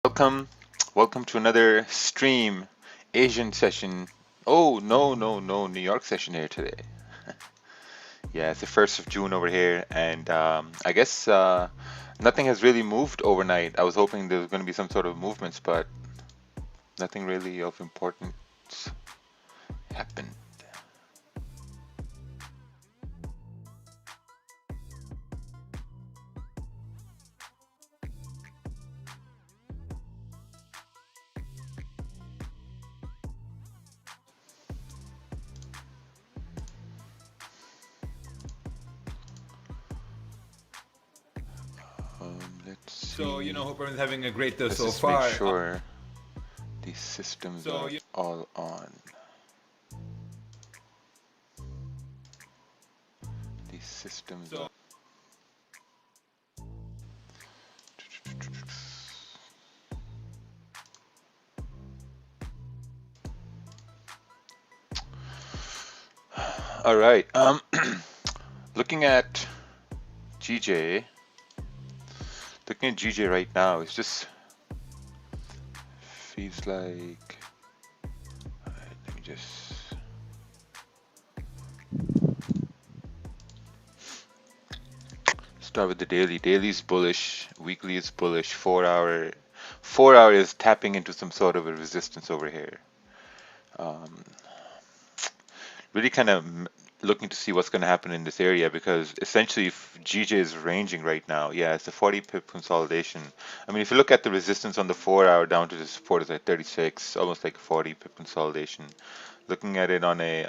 Welcome to another stream, Asian session. Oh, no, New York session here today. Yeah, it's the 1st of June over here, and I guess nothing has really moved overnight. I was hoping there was going to be some sort of movements, but nothing really of importance happened. Let's So, see. hope everyone's having a great day Let's so just make far. sure these systems are all on. These systems are. All right. Looking at GJ, looking at GJ right now, it just feels like. All right, let me just. Start with the daily. Daily is bullish. Weekly is bullish. 4 hour is tapping into some sort of a resistance over here. Um, really kind of looking to see what's going to happen in this area because essentially if GJ is ranging right now, yeah, it's a 40 pip consolidation. I mean, if you look at the resistance on the 4 hour down to the support is at 36, almost like a 40 pip consolidation. Looking at it on a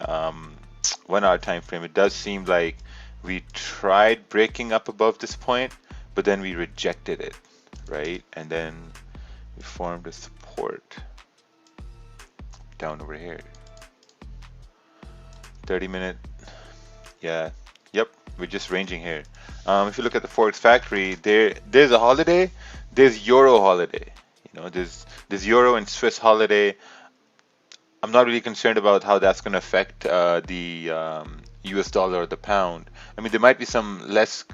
1 hour time frame, it does seem like we tried breaking up above this point, but then we rejected it, right? And then we formed a support down over here. 30-minute. Yeah. Yep. We're just ranging here. If you look at the Forex factory, there's a holiday. There's Euro holiday. There's Euro and Swiss holiday. I'm not really concerned about how that's going to affect the US dollar or the pound. I mean, there might be some less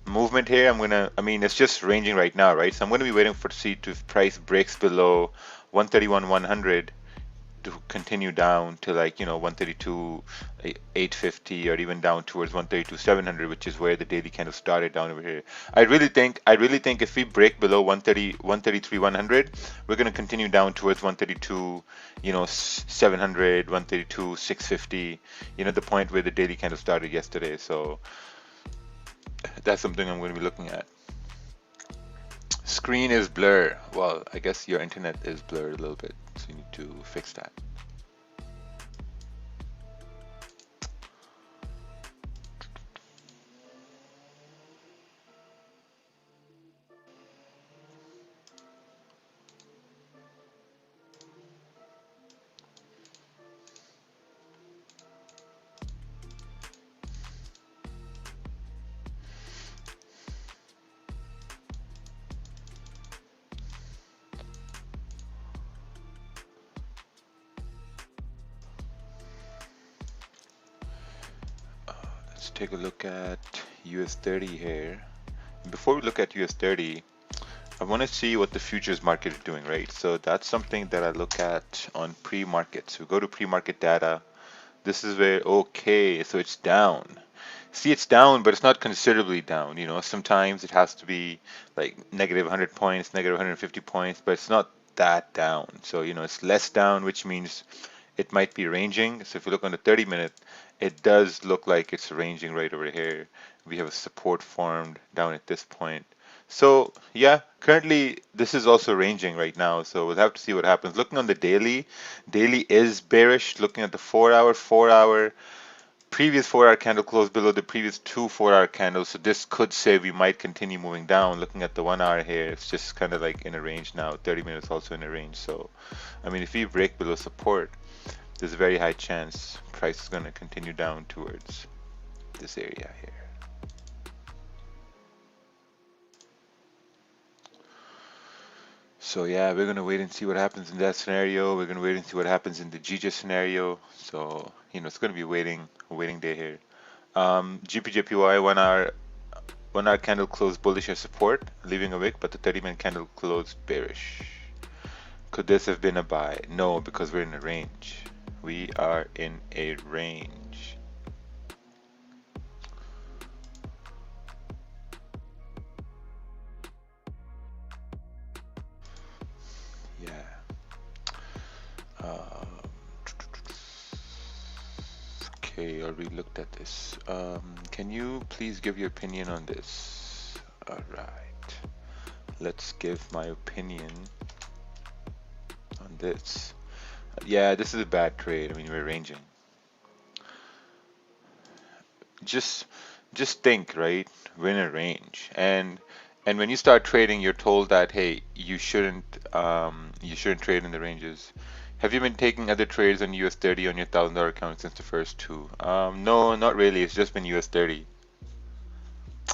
movement here. I mean, it's just ranging right now, right? So I'm gonna be waiting for to see if price breaks below 131 100 to continue down to like 132 850 or even down towards 132 700, which is where the daily kind of started down over here. I really think if we break below 130 133 100, we're going to continue down towards 132 700 132 650, the point where the daily kind of started yesterday. So that's something I'm going to be looking at. Screen is blur. Well, I guess your internet is blurred a little bit, so you need to fix that. Let's take a look at US30 here. Before we look at US30, I want to see what the futures market is doing, right? So that's something that I look at on pre-market. So we go to pre-market data. This is where, okay, so it's down. See, it's down, but it's not considerably down. Sometimes it has to be like negative 100 points, negative 150 points, but it's not that down. So, it's less down, which means it might be ranging. So if you look on the 30-minute, it does look like it's ranging right over here. We have a support formed down at this point. So yeah, currently this is also ranging right now. So we'll have to see what happens. Looking on the daily is bearish. Looking at the 4 hour, previous 4 hour candle closed below the previous two 4 hour candles. So this could say we might continue moving down. Looking at the 1 hour here, it's just kind of like in a range now. 30 minutes also in a range. So, I mean, if we break below support, there's a very high chance price is going to continue down towards this area here. So yeah, we're gonna wait and see what happens in that scenario. We're gonna wait and see what happens in the GJ scenario. So it's gonna be a waiting day here. GPJPY 1 hour candle closed bullish as support, leaving a wick, but the 30-minute candle closed bearish. Could this have been a buy? No, because we're in a range. We are in a range. Yeah. Um, okay, already looked at this. Can you please give your opinion on this? All right. Let's give my opinion on this. Yeah, this is a bad trade. I mean, we're ranging. Just just think, right? We're in a range, and when you start trading, you're told that hey, you shouldn't trade in the ranges. Have you been taking other trades on US30 on your $1,000 account since the first two? No, not really. It's just been US30.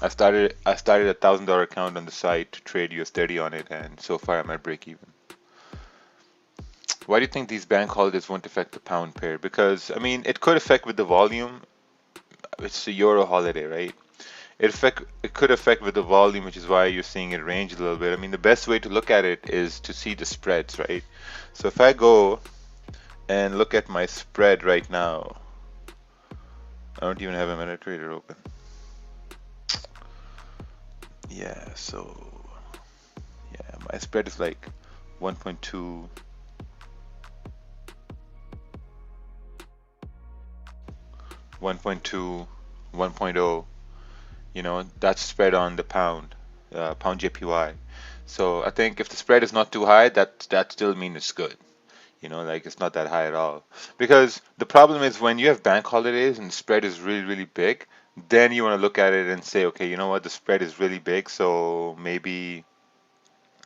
I started a $1,000 account on the site to trade US30 on it, and so far I'm at break even. Why do you think these bank holidays won't affect the pound pair? Because I mean, it could affect with the volume. It's a euro holiday, right? It could affect with the volume, which is why you're seeing it range a little bit. I mean, the best way to look at it is to see the spreads, right? So if I go and look at my spread right now, I don't even have a MetaTrader open. Yeah, so yeah, my spread is like 1.2, 1.2, 1.0. That's spread on the pound JPY. So I think if the spread is not too high, that still means it's good. Like it's not that high at all. Because the problem is when you have bank holidays and the spread is really, really big, then you want to look at it and say, okay, you know what, the spread is really big, so maybe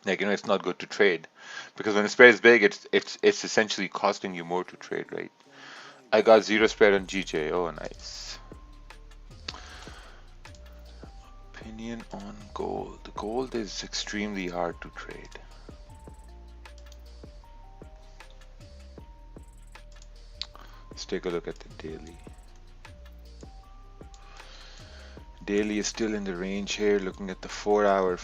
like it's not good to trade. Because when the spread is big, it's essentially costing you more to trade, right? I got zero spread on GJ. Oh, nice. Opinion on gold. Gold is extremely hard to trade. Let's take a look at the daily. Daily is still in the range here. Looking at the 4 hour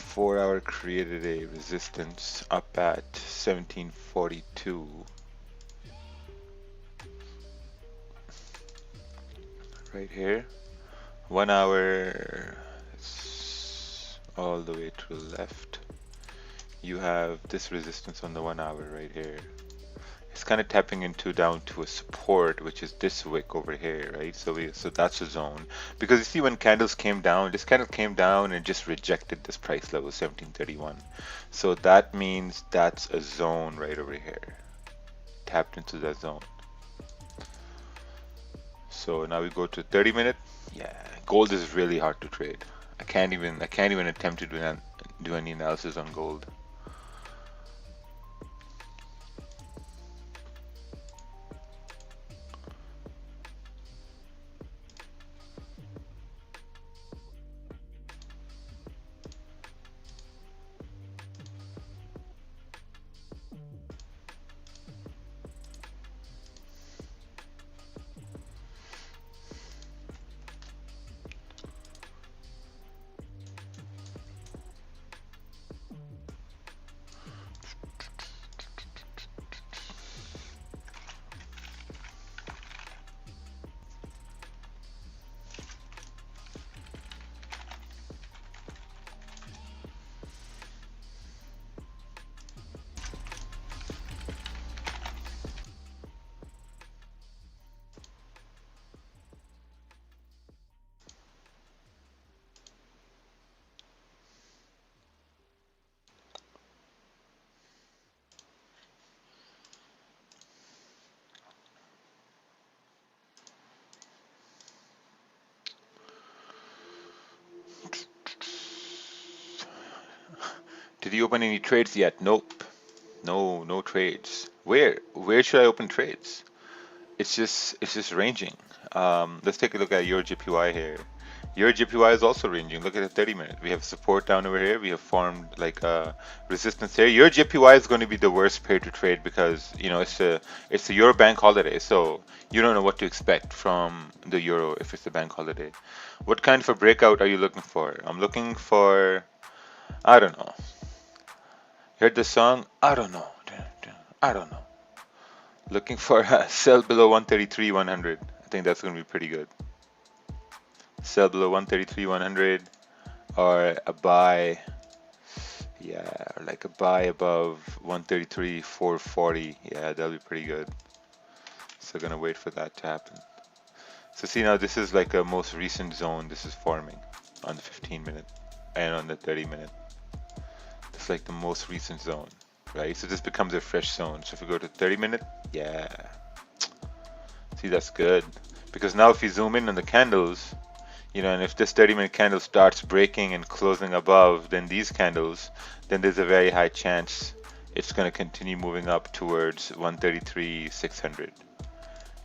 created a resistance up at 1742. Right here. 1 hour, it's all the way to the left. You have this resistance on the 1 hour right here. It's kind of tapping into down to a support, which is this wick over here, right? So that's a zone. Because you see when candles came down, this candle came down and just rejected this price level, 1731. So that means that's a zone right over here. Tapped into that zone. So now we go to 30-minute. Yeah, gold is really hard to trade. I can't even attempt to do any analysis on gold. Did you open any trades yet? Nope. No trades. Where should I open trades? It's just ranging. Let's take a look at your JPY here. Your JPY is also ranging. Look at the 30-minute. We have support down over here. We have formed like a resistance here. Your JPY is going to be the worst pair to trade because it's a Euro bank holiday, so you don't know what to expect from the Euro if it's a bank holiday. What kind of a breakout are you looking for? I'm looking for, I don't know. Heard the song? I don't know. I don't know. Looking for a sell below 133, 100. I think that's going to be pretty good. Sell below 133, 100, or a buy, yeah, or like a buy above 133, 440. Yeah, that'll be pretty good. So gonna wait for that to happen. So see now this is like a most recent zone this is forming on the 15 minute and on the 30 minute. It's like the most recent zone, right? So this becomes a fresh zone. So if we go to 30 minute, yeah. See, that's good. Because now if you zoom in on the candles, and if this 30-minute candle starts breaking and closing above, then these candles, then there's a very high chance it's going to continue moving up towards 133, 600,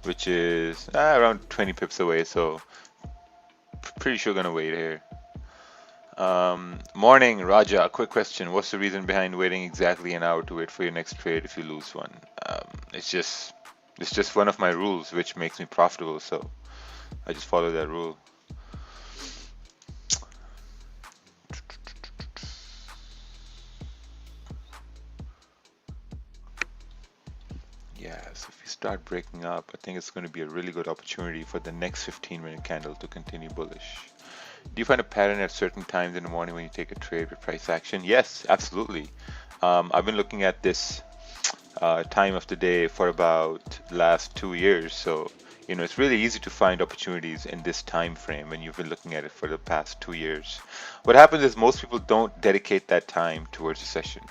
which is around 20 pips away. So pretty sure going to wait here. Morning, Raja. A quick question. What's the reason behind waiting exactly an hour to wait for your next trade if you lose one? It's just one of my rules, which makes me profitable. So I just follow that rule. Yeah, so if we start breaking up, I think it's going to be a really good opportunity for the next 15-minute candle to continue bullish. Do you find a pattern at certain times in the morning when you take a trade with price action? Yes, absolutely. I've been looking at this time of the day for about the last 2 years, so it's really easy to find opportunities in this time frame when you've been looking at it for the past 2 years. What happens is most people don't dedicate that time towards a session.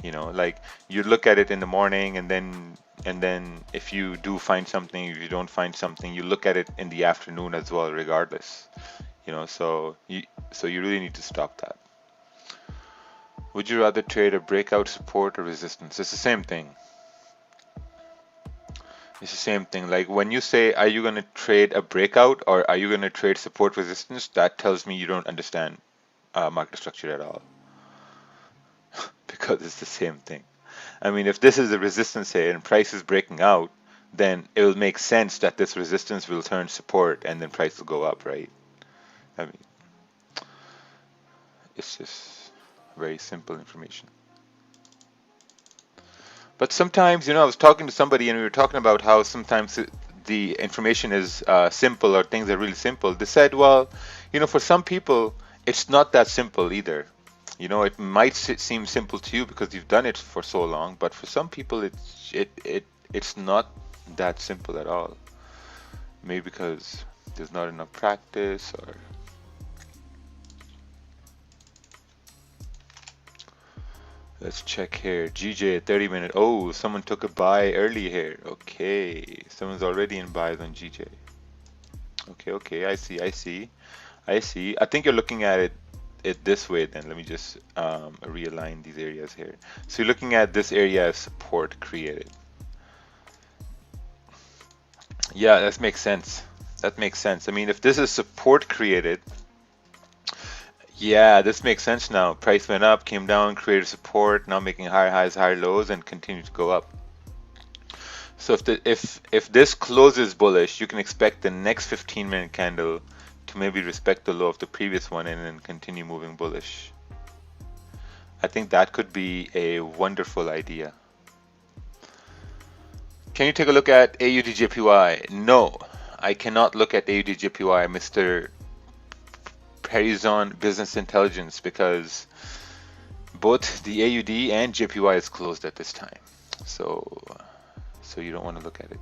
Like you look at it in the morning, and then if you do find something, if you don't find something, you look at it in the afternoon as well, regardless. So you really need to stop that. Would you rather trade a breakout, support, or resistance? It's the same thing. It's the same thing. Like when you say, are you going to trade a breakout or are you going to trade support resistance? That tells me you don't understand market structure at all. Because it's the same thing. I mean, if this is a resistance here and price is breaking out, then it will make sense that this resistance will turn support and then price will go up, right? I mean, it's just very simple information. But sometimes, I was talking to somebody and we were talking about how sometimes the information is simple or things are really simple. They said, well, for some people, it's not that simple either. It might seem simple to you because you've done it for so long, but for some people, it's not that simple at all. Maybe because there's not enough practice or. Let's check here. GJ 30 minute. Oh, someone took a buy early here. Okay. Someone's already in buys on GJ. Okay. I see. I think you're looking at it this way then. Let me just realign these areas here. So you're looking at this area as support created. Yeah, that makes sense. That makes sense. I mean, if this is support created, yeah, this makes sense now. Price went up, came down, created support, now making higher highs, higher lows, and continued to go up. So if this closes bullish, you can expect the next 15-minute candle to maybe respect the low of the previous one and then continue moving bullish. I think that could be a wonderful idea. Can you take a look at AUDJPY? No, I cannot look at AUDJPY, Mr. Perizon Business Intelligence, because both the AUD and JPY is closed at this time. So you don't want to look at it.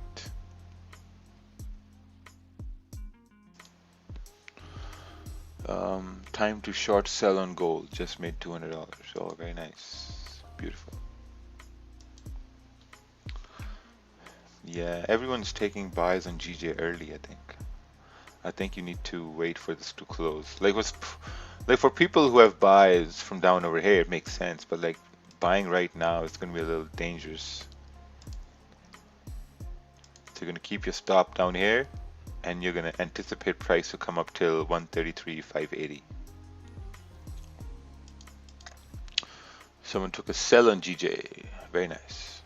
Time to short sell on gold. Just made $200. Oh, very nice. Beautiful. Yeah, everyone's taking buys on GJ early, I think. I think you need to wait for this to close. Like for people who have buys from down over here, it makes sense. But like buying right now, it's going to be a little dangerous. So you're going to keep your stop down here, and you're going to anticipate price to come up till 133.580. Someone took a sell on GJ. Very nice.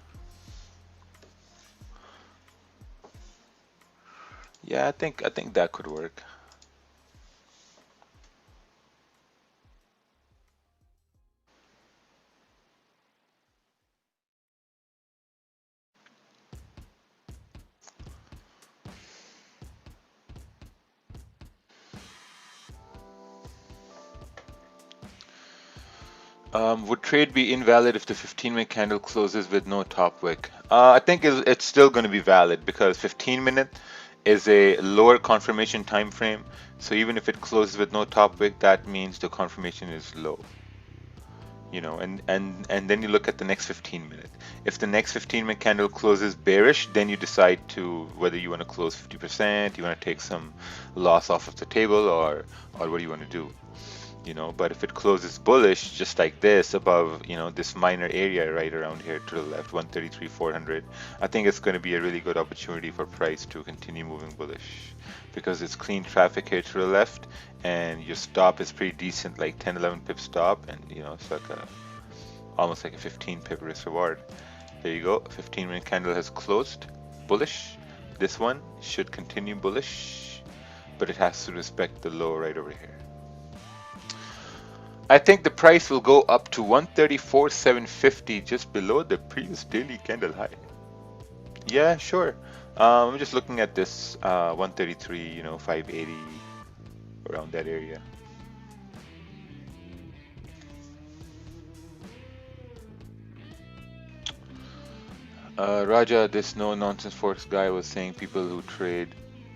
Yeah, I think that could work. Would trade be invalid if the 15-minute candle closes with no top wick? I think it's still going to be valid because 15-minute is a lower confirmation time frame. So even if it closes with no top wick, that means the confirmation is low. You know, and then you look at the next 15-minute. If the next 15-minute candle closes bearish, then you decide to whether you want to close 50%, you want to take some loss off of the table, or what do you want to do? You know, but if it closes bullish just like this above, you know, this minor area right around here to the left, 133,400, I think it's going to be a really good opportunity for price to continue moving bullish because it's clean traffic here to the left and your stop is pretty decent, like 10-11 pip stop, and you know, it's like almost like a 15 pip risk reward. There you go. 15-minute candle has closed bullish. This one should continue bullish, but it has to respect the low right over here. I think the price will go up to 134,750, just below the previous daily candle high. Yeah, sure. I'm just looking at this 133, you know, 580, around that area. Raja, this no-nonsense Forex guy was saying people who trade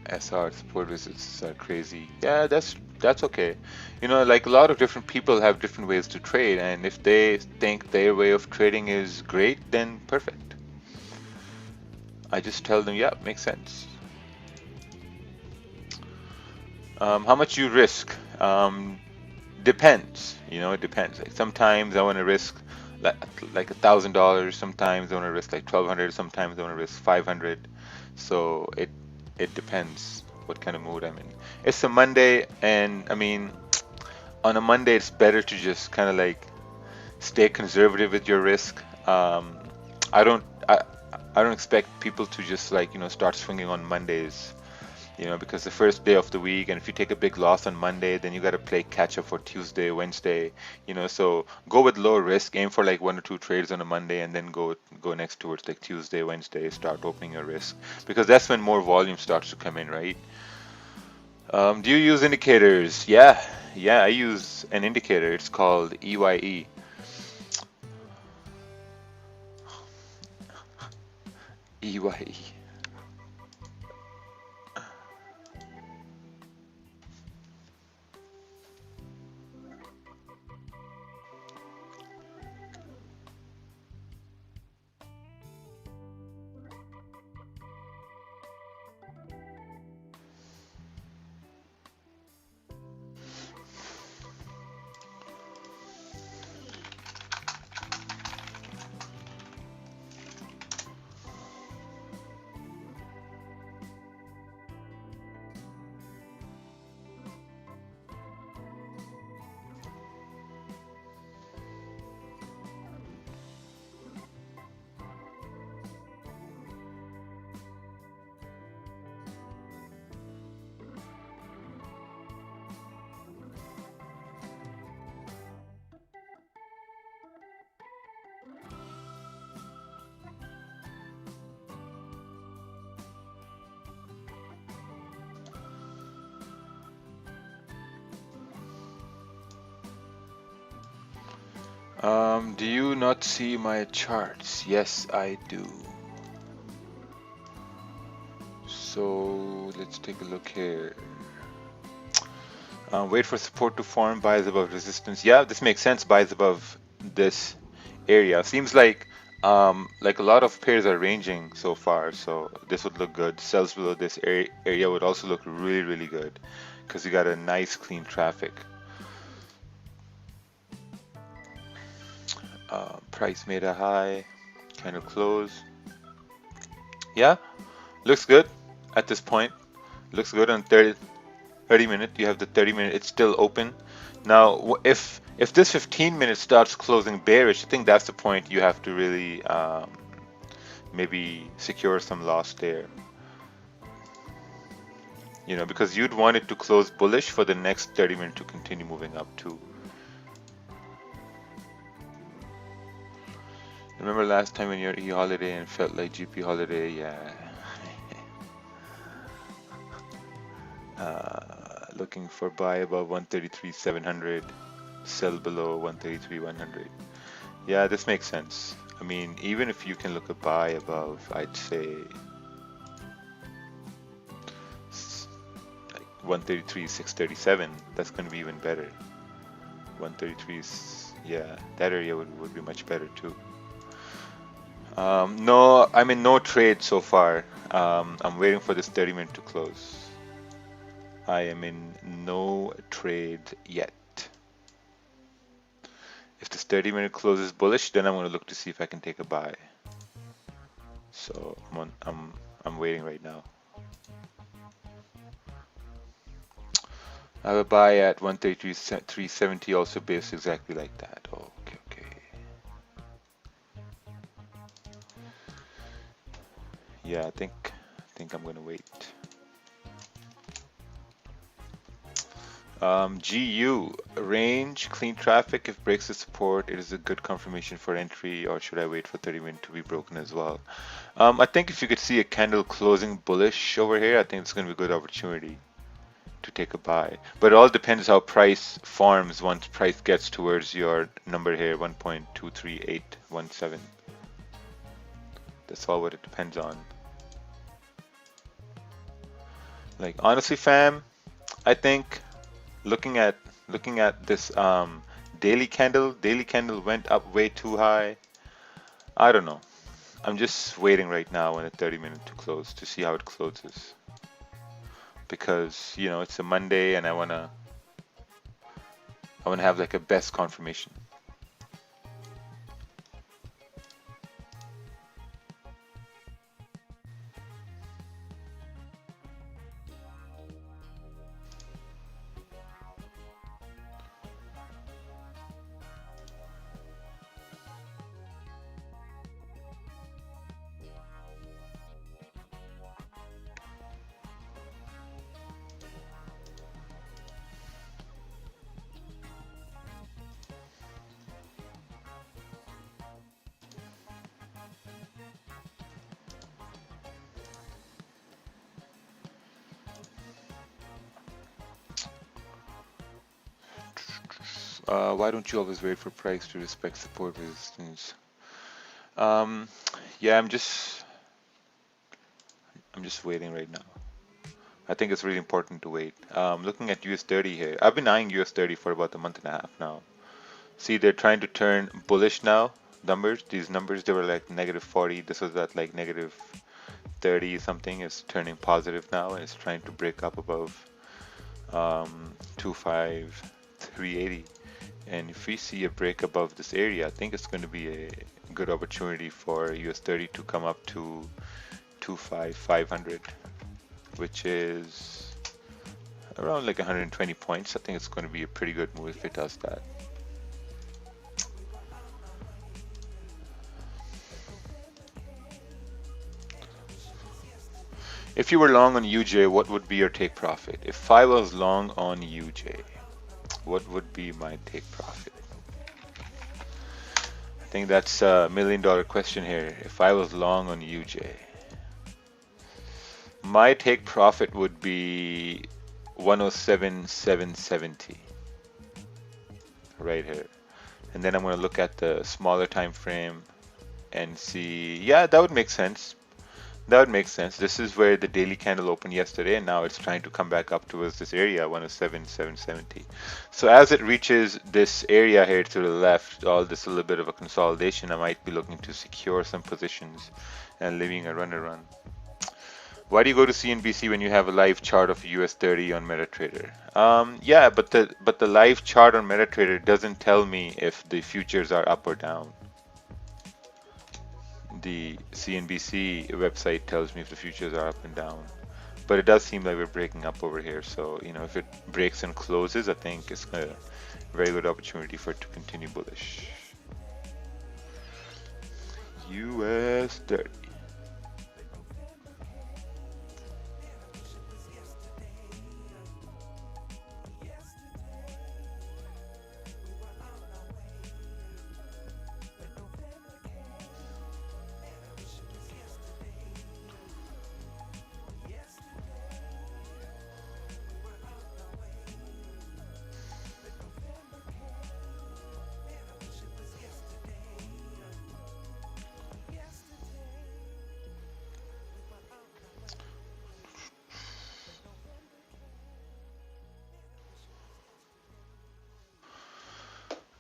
SR support resistance are crazy. Yeah, that's okay. You know, like a lot of different people have different ways to trade, and if they think their way of trading is great, then perfect. I just tell them, yeah, makes sense. How much you risk? Depends. You know, it depends. Like sometimes I want to risk like $1,000. Sometimes I want to risk like 1,200. Sometimes I want to risk 500. So it depends what kind of mood I'm in. It's a Monday, and I mean, on a Monday it's better to just kind of like stay conservative with your risk. I don't I don't expect people to just like, you know, start swinging on Mondays, you know, because the first day of the week, and if you take a big loss on Monday, then you got to play catch up for Tuesday, Wednesday, you know. So go with low risk, aim for like 1 or 2 trades on a Monday, and then go next towards like Tuesday, Wednesday, start opening your risk, because that's when more volume starts to come in, right? Do you use indicators? Yeah, I use an indicator. It's called EYE. EYE. Do you not see my charts? Yes, I do. So let's take a look here. Wait for support to form, buys above resistance. Yeah, this makes sense. Buys above this area. Seems like a lot of pairs are ranging so far, so this would look good. Sells below this area would also look really, really good because you got a nice clean traffic. Price made a high, kind of close. Yeah, looks good at this point. Looks good on 30 minute. You have the 30 minute. It's still open. Now, if this 15 minute starts closing bearish, I think that's the point you have to really maybe secure some loss there. You know, because you'd want it to close bullish for the next 30 minutes to continue moving up too. Remember last time when you're E-holiday and felt like GP holiday? Yeah. Looking for buy above 133,700. sell below 133, 100. Yeah, this makes sense. I mean, even if you can look a buy above, I'd say like 133, 637, that's going to be even better. 133 is, yeah, that area would be much better too. No, I'm in no trade so far. I'm waiting for this 30-minute to close. I am in no trade yet. If this 30-minute closes bullish, then I'm going to look to see if I can take a buy. So I'm waiting right now. I have a buy at 133, 370, also based exactly like that. Oh, okay, okay. Yeah, I think I'm gonna wait. GU range clean traffic. If breaks the support, it is a good confirmation for entry, or should I wait for 30-minute to be broken as well? I think if you could see a candle closing bullish over here, I think it's gonna be a good opportunity to take a buy. But it all depends how price forms once price gets towards your number here, 1.23817. That's all what it depends on. Like honestly, fam, I think looking at this daily candle went up way too high. I don't know. I'm just waiting right now on a 30-minute to close to see how it closes. Because, you know, it's a Monday and I wanna have like a best confirmation. Why don't you always wait for price to respect support resistance? Um, yeah, I'm just waiting right now. I think it's really important to wait. Looking at US30 here, I've been eyeing US30 for about a month and a half now. See, they're trying to turn bullish now. These numbers, they were like -40. This was at like -30 something. It's turning positive now, and it's trying to break up above 25380. And if we see a break above this area, I think it's going to be a good opportunity for US30 to come up to 25500, which is around like 120 points. I think it's going to be a pretty good move if it does that. If you were long on UJ, what would be your take profit? If I was long on UJ, what would be my take profit? I think that's a $1 million question here. If I was long on UJ, my take profit would be 107,770 right here. And then I'm going to look at the smaller time frame and see, yeah, that would make sense. That would make sense. This is where the daily candle opened yesterday, and now it's trying to come back up towards this area, 107,770. So as it reaches this area here to the left, all this little bit of a consolidation, I might be looking to secure some positions and leaving a run. Why do you go to CNBC when you have a live chart of US30 on MetaTrader? Yeah, but the live chart on MetaTrader doesn't tell me if the futures are up or down. The CNBC website tells me if the futures are up and down. But it does seem like we're breaking up over here. So, you know, if it breaks and closes, I think it's a very good opportunity for it to continue bullish. US30.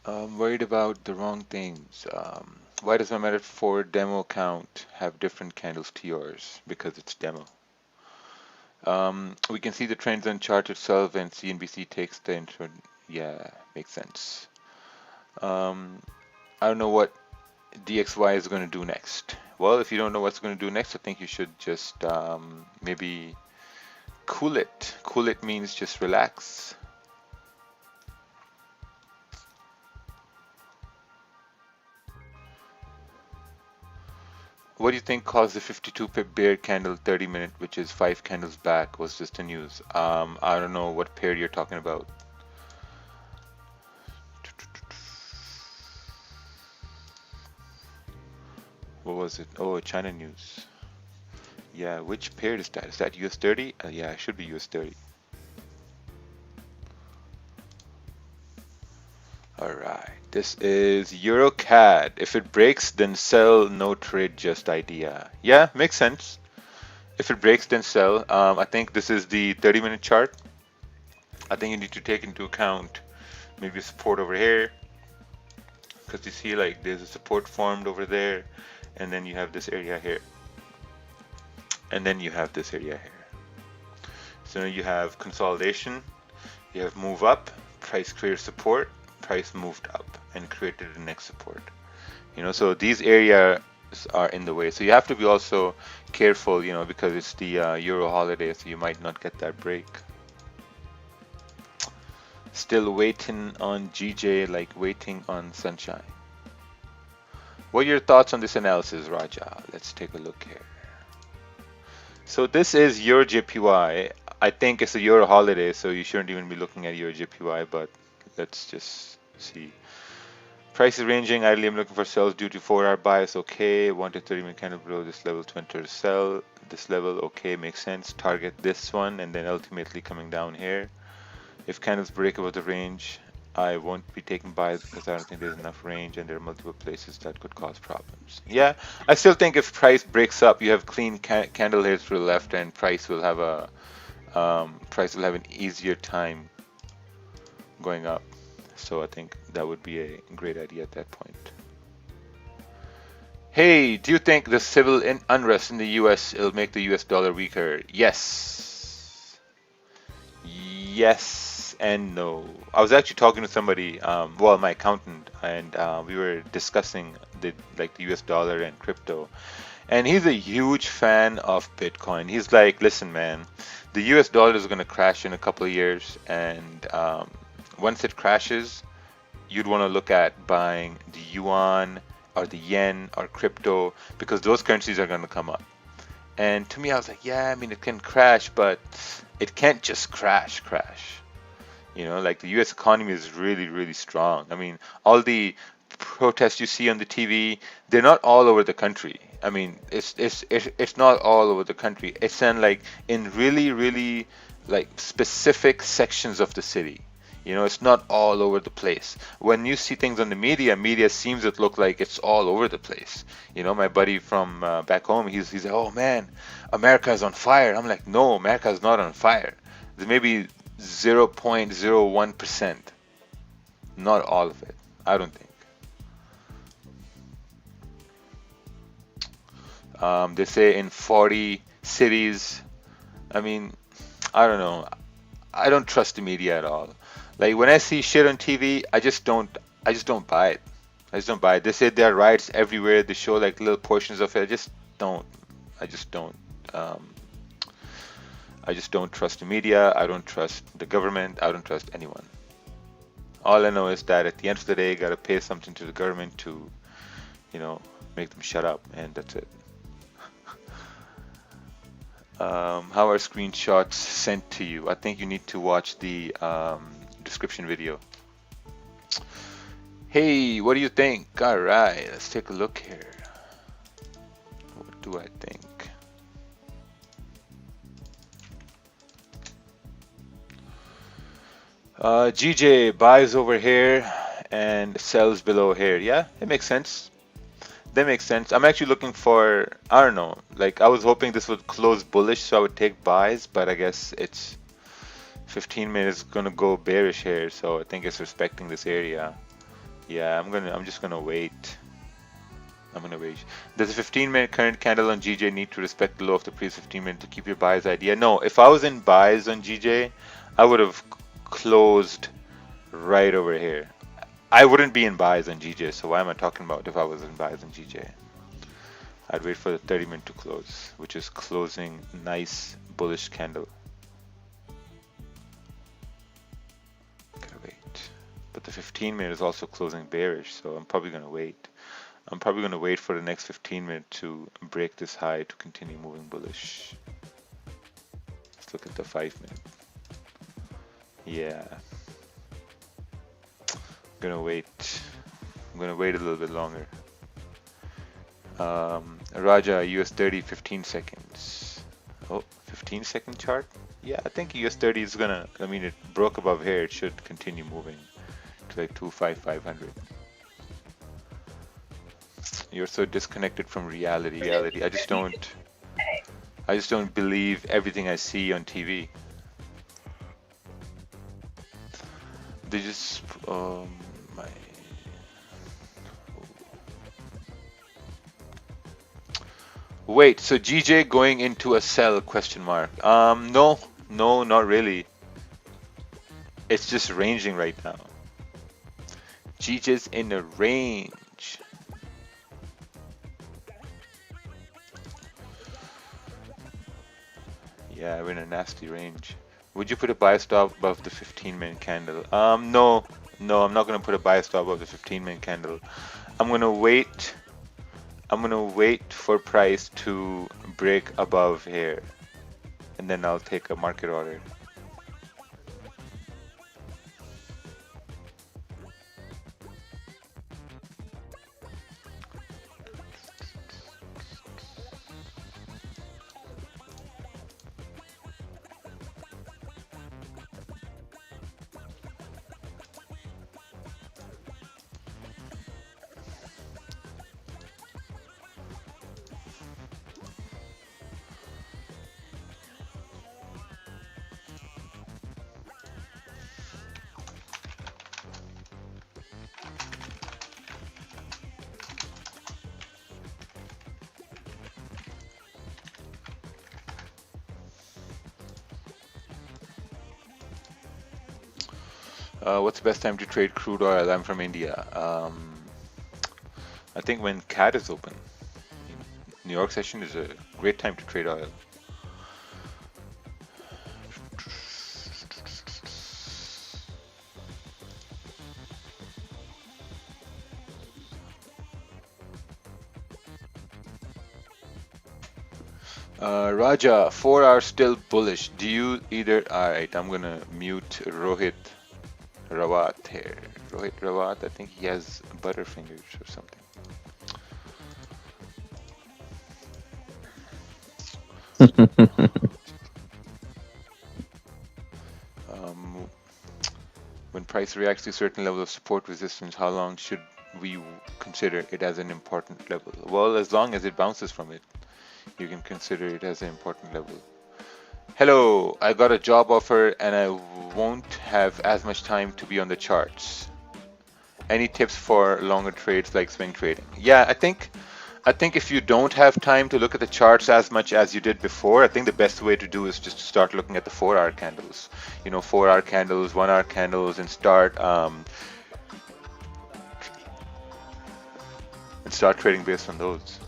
I'm worried about the wrong things. Why does my Meta 4 demo account have different candles to yours? Because it's demo. We can see the trends on chart itself, and CNBC takes the intro. Yeah, makes sense. Um, I don't know what DXY is going to do next. Well, if you don't know what's going to do next, I think you should just maybe cool it. Cool it means just relax. What do you think caused the 52 pip bear candle 30 minute, which is 5 candles back, was just the news? I don't know what pair you're talking about. What was it? Oh, China news. Yeah, which pair is that? Is that US30? Yeah, it should be US30. Alright, this is EuroCAD. If it breaks, then sell, no trade, just idea. Yeah, makes sense. If it breaks, then sell. I think this is the 30-minute chart. I think you need to take into account maybe support over here, because you see like there's a support formed over there, and then you have this area here, and then you have this area here. So you have consolidation, you have move up, price created support, price moved up and created the next support. So these areas are in the way. So you have to be also careful, because it's the Euro holiday, so you might not get that break. Still waiting on GJ, like waiting on sunshine. What are your thoughts on this analysis, Raja? Let's take a look here. So this is your JPY. I think it's a Euro holiday, so you shouldn't even be looking at your JPY, but let's just see. Price is ranging. Ideally, I'm looking for sells due to 4-hour bias. Okay. 1 to 30 minute candle below this level to enter sell. This level, okay, makes sense. Target this one and then ultimately coming down here. If candles break above the range, I won't be taking buys because I don't think there's enough range and there are multiple places that could cause problems. Yeah, I still think if price breaks up, you have clean candle here to the left, and price will have an easier time going up. So I think that would be a great idea at that point. Hey, do you think the civil unrest in the US will make the US dollar weaker? Yes. Yes and no. I was actually talking to somebody, well, my accountant, and we were discussing the US dollar and crypto. And he's a huge fan of Bitcoin. He's like, listen, man, the US dollar is going to crash in a couple of years, and once it crashes, you'd want to look at buying the yuan or the yen or crypto, because those currencies are going to come up. And to me, I was like, yeah, I mean, it can crash, but it can't just crash. Like the US economy is really, really strong. I mean, all the protests you see on the TV, they're not all over the country. I mean, it's not all over the country. It's in really, really specific sections of the city. It's not all over the place. When you see things on the media seems to look like it's all over the place. My buddy from back home, he's like, oh man, America is on fire. I'm like, no, America is not on fire. There's maybe 0.01%. Not all of it, I don't think. They say in 40 cities. I mean, I don't know. I don't trust the media at all. Like when I see shit on TV, I just don't buy it. I just don't buy it. They say there are riots everywhere. They show like little portions of it. I just don't. I just don't trust the media. I don't trust the government. I don't trust anyone. All I know is that at the end of the day, you gotta pay something to the government to, make them shut up, and that's it. How are screenshots sent to you? I think you need to watch the description video. Hey, what do you think? All right, let's take a look here. What do I think? GJ buys over here and sells below here. Yeah, it makes sense. That makes sense. I'm actually looking for, I don't know, I was hoping this would close bullish so I would take buys, but I guess it's 15 minutes gonna go bearish here, so I think it's respecting this area. Yeah, I'm just gonna wait. I'm gonna wait. Does a 15-minute current candle on GJ need to respect the low of the previous 15 minute to keep your buyer's idea? No, if I was in buys on GJ, I would have closed right over here. I wouldn't be in buys on GJ, so why am I talking about if I was in buys on GJ? I'd wait for the 30-minute to close, which is closing nice bullish candle. Gotta wait. But the 15-minute is also closing bearish, so I'm probably gonna wait. I'm probably gonna wait for the next 15-minute to break this high to continue moving bullish. Let's look at the 5-minute. Yeah. I'm gonna wait. I'm gonna wait a little bit longer. Raja, US30, 15 seconds. Oh, 15-second chart? Yeah, I think US30 is gonna, I mean, it broke above here. It should continue moving to like 25500. You're so disconnected from reality. I just don't believe everything I see on TV. They just, my. Wait, so GJ going into a sell question mark? No, not really. It's just ranging right now. GJ's in a range. Yeah, we're in a nasty range. Would you put a buy stop above the 15-minute candle? No, I'm not gonna put a buy stop above the 15-minute candle. I'm gonna wait for price to break above here, and then I'll take a market order. What's the best time to trade crude oil? I'm from India. I think when CAD is open. New York session is a great time to trade oil. Raja, 4 hours still bullish. Do you either? Alright, I'm gonna mute Rohit Rawat here. Rohit Rawat, I think he has butterfingers or something. When price reacts to a certain level of support resistance, how long should we consider it as an important level? Well, as long as it bounces from it, you can consider it as an important level. Hello, I got a job offer and I won't have as much time to be on the charts. Any tips for longer trades like swing trading? Yeah, I think if you don't have time to look at the charts as much as you did before, I think the best way to do is just to start looking at the 4-hour candles. 4-hour candles, 1-hour candles, and start trading based on those.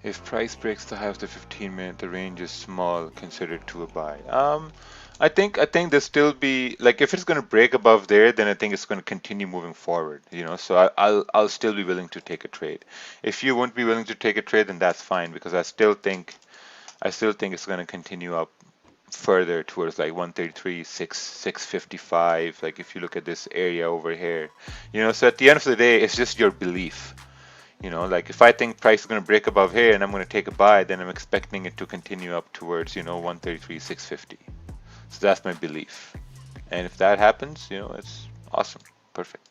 If price breaks the high of the 15-minute, the range is small, considered to a buy. I think there'll still be like if it's going to break above there, then I think it's going to continue moving forward. So I'll still be willing to take a trade. If you won't be willing to take a trade, then that's fine because I still think it's going to continue up further towards like 133, 655. Like if you look at this area over here, so at the end of the day, it's just your belief. Like if I think price is going to break above here and I'm going to take a buy, then I'm expecting it to continue up towards, 133, 650. So that's my belief. And if that happens, it's awesome. Perfect.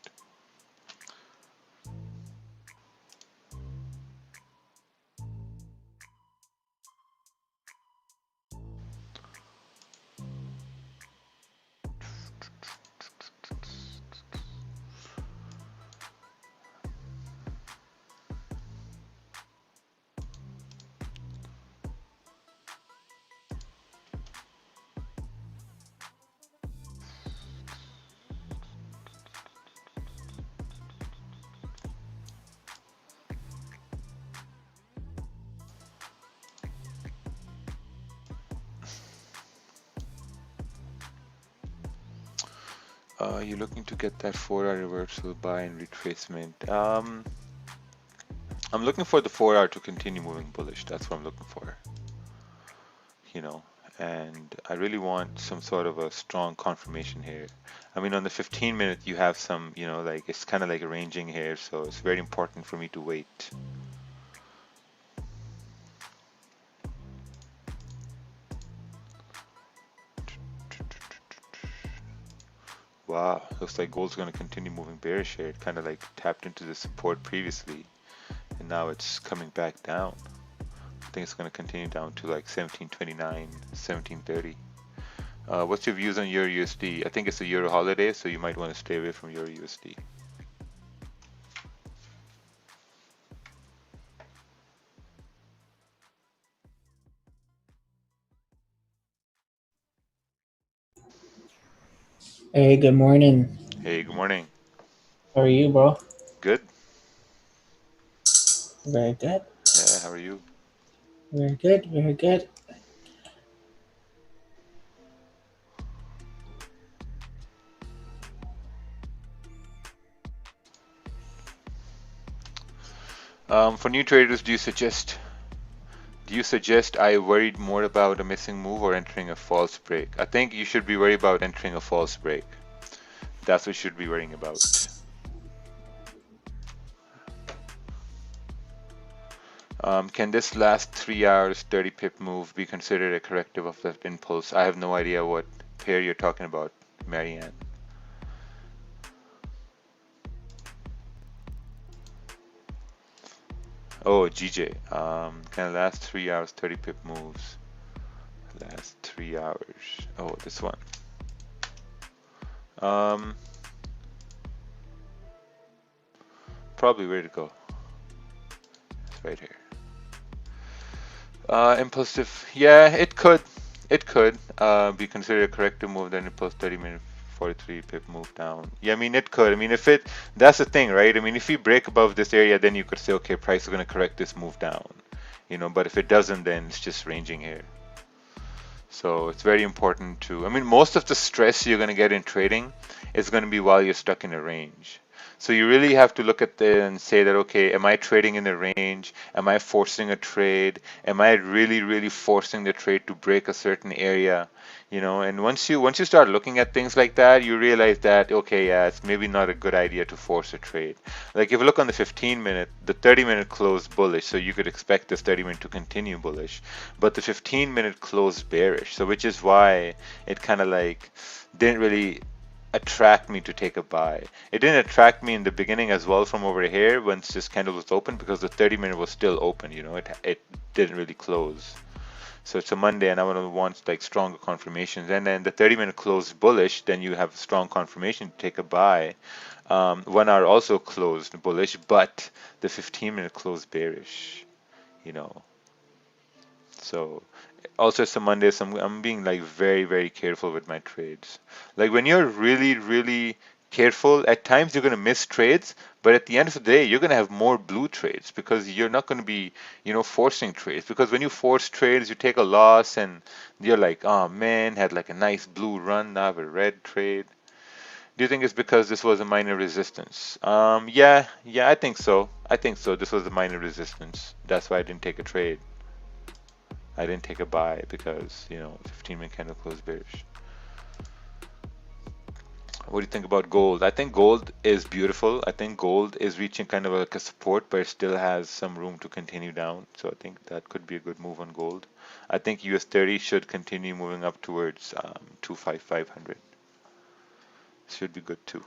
You're looking to get that 4-hour reversal buy and retracement. I'm looking for the 4-hour to continue moving bullish. That's what I'm looking for. you know, and I really want some sort of a strong confirmation here. I mean, on the 15-minute, you have some, like it's kind of like arranging here, so it's very important for me to wait. Wow, looks like gold's going to continue moving bearish here. It kind of like tapped into the support previously, and now it's coming back down. I think it's going to continue down to like 1729, 1730. What's your views on Euro USD? I think it's a Euro holiday, so you might want to stay away from Euro USD. Hey, good morning. Hey, good morning. How are you, bro? Good. Very good. Yeah, how are you? Very good. Very good. For new traders, do you suggest I worried more about a missing move or entering a false break? I think you should be worried about entering a false break. That's what you should be worrying about. Can this last 3 hours 30 pip move be considered a corrective of that impulse? I have no idea what pair you're talking about, Marianne. Oh, GJ. Can last 3 hours 30 pip moves. Last 3 hours. Oh, this one. Um, Probably where to go. It's right here. Impulsive. Yeah, it could. It could be considered a corrective move, then impulse 30-minute 43 pip move down. Yeah, I mean it could. I mean that's the thing, right? I mean if we break above this area, then you could say, okay, price is going to correct this move down. But if it doesn't, then it's just ranging here. So it's very important I mean, most of the stress you're going to get in trading is going to be while you're stuck in a range. So you really have to look at it and say that, okay, am I trading in the range? Am I forcing a trade? Am I really, really forcing the trade to break a certain area? And once you start looking at things like that, you realize that, okay, yeah, it's maybe not a good idea to force a trade. Like if you look on the 15-minute, the 30-minute closed bullish, so you could expect this 30-minute to continue bullish, but the 15-minute closed bearish, so which is why it kind of like didn't really attract me to take a buy. It didn't attract me in the beginning as well from over here once this candle was open because the 30-minute was still open, it didn't really close. So it's a Monday and I want like stronger confirmations. And then the 30-minute closed bullish, then you have strong confirmation to take a buy. 1 hour also closed bullish, but the 15-minute closed bearish, you know. So also it's a Monday, so I'm being like very, very careful with my trades. Like when you're really, really careful. At times you're going to miss trades, but at the end of the day, you're going to have more blue trades because you're not going to be, forcing trades. Because when you force trades, you take a loss and you're like, oh man, had like a nice blue run, now I have a red trade. Do you think it's because this was a minor resistance? Yeah, I think so. I think so. This was a minor resistance. That's why I didn't take a trade. I didn't take a buy because, 15-minute candle closed bearish. What do you think about gold? I think gold is beautiful. I think gold is reaching kind of like a support, but it still has some room to continue down. So I think that could be a good move on gold. I think US30 should continue moving up towards 25500. Should be good too.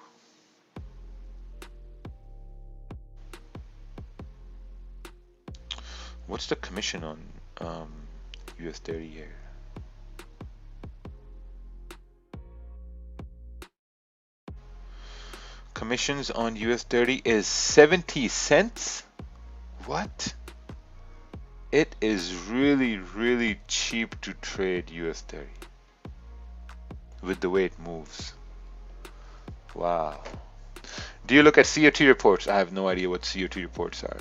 What's the commission on US30 here? Commissions on US30 is 70 cents? What? It is really, really cheap to trade US30 with the way it moves. Wow. Do you look at COT reports? I have no idea what COT reports are.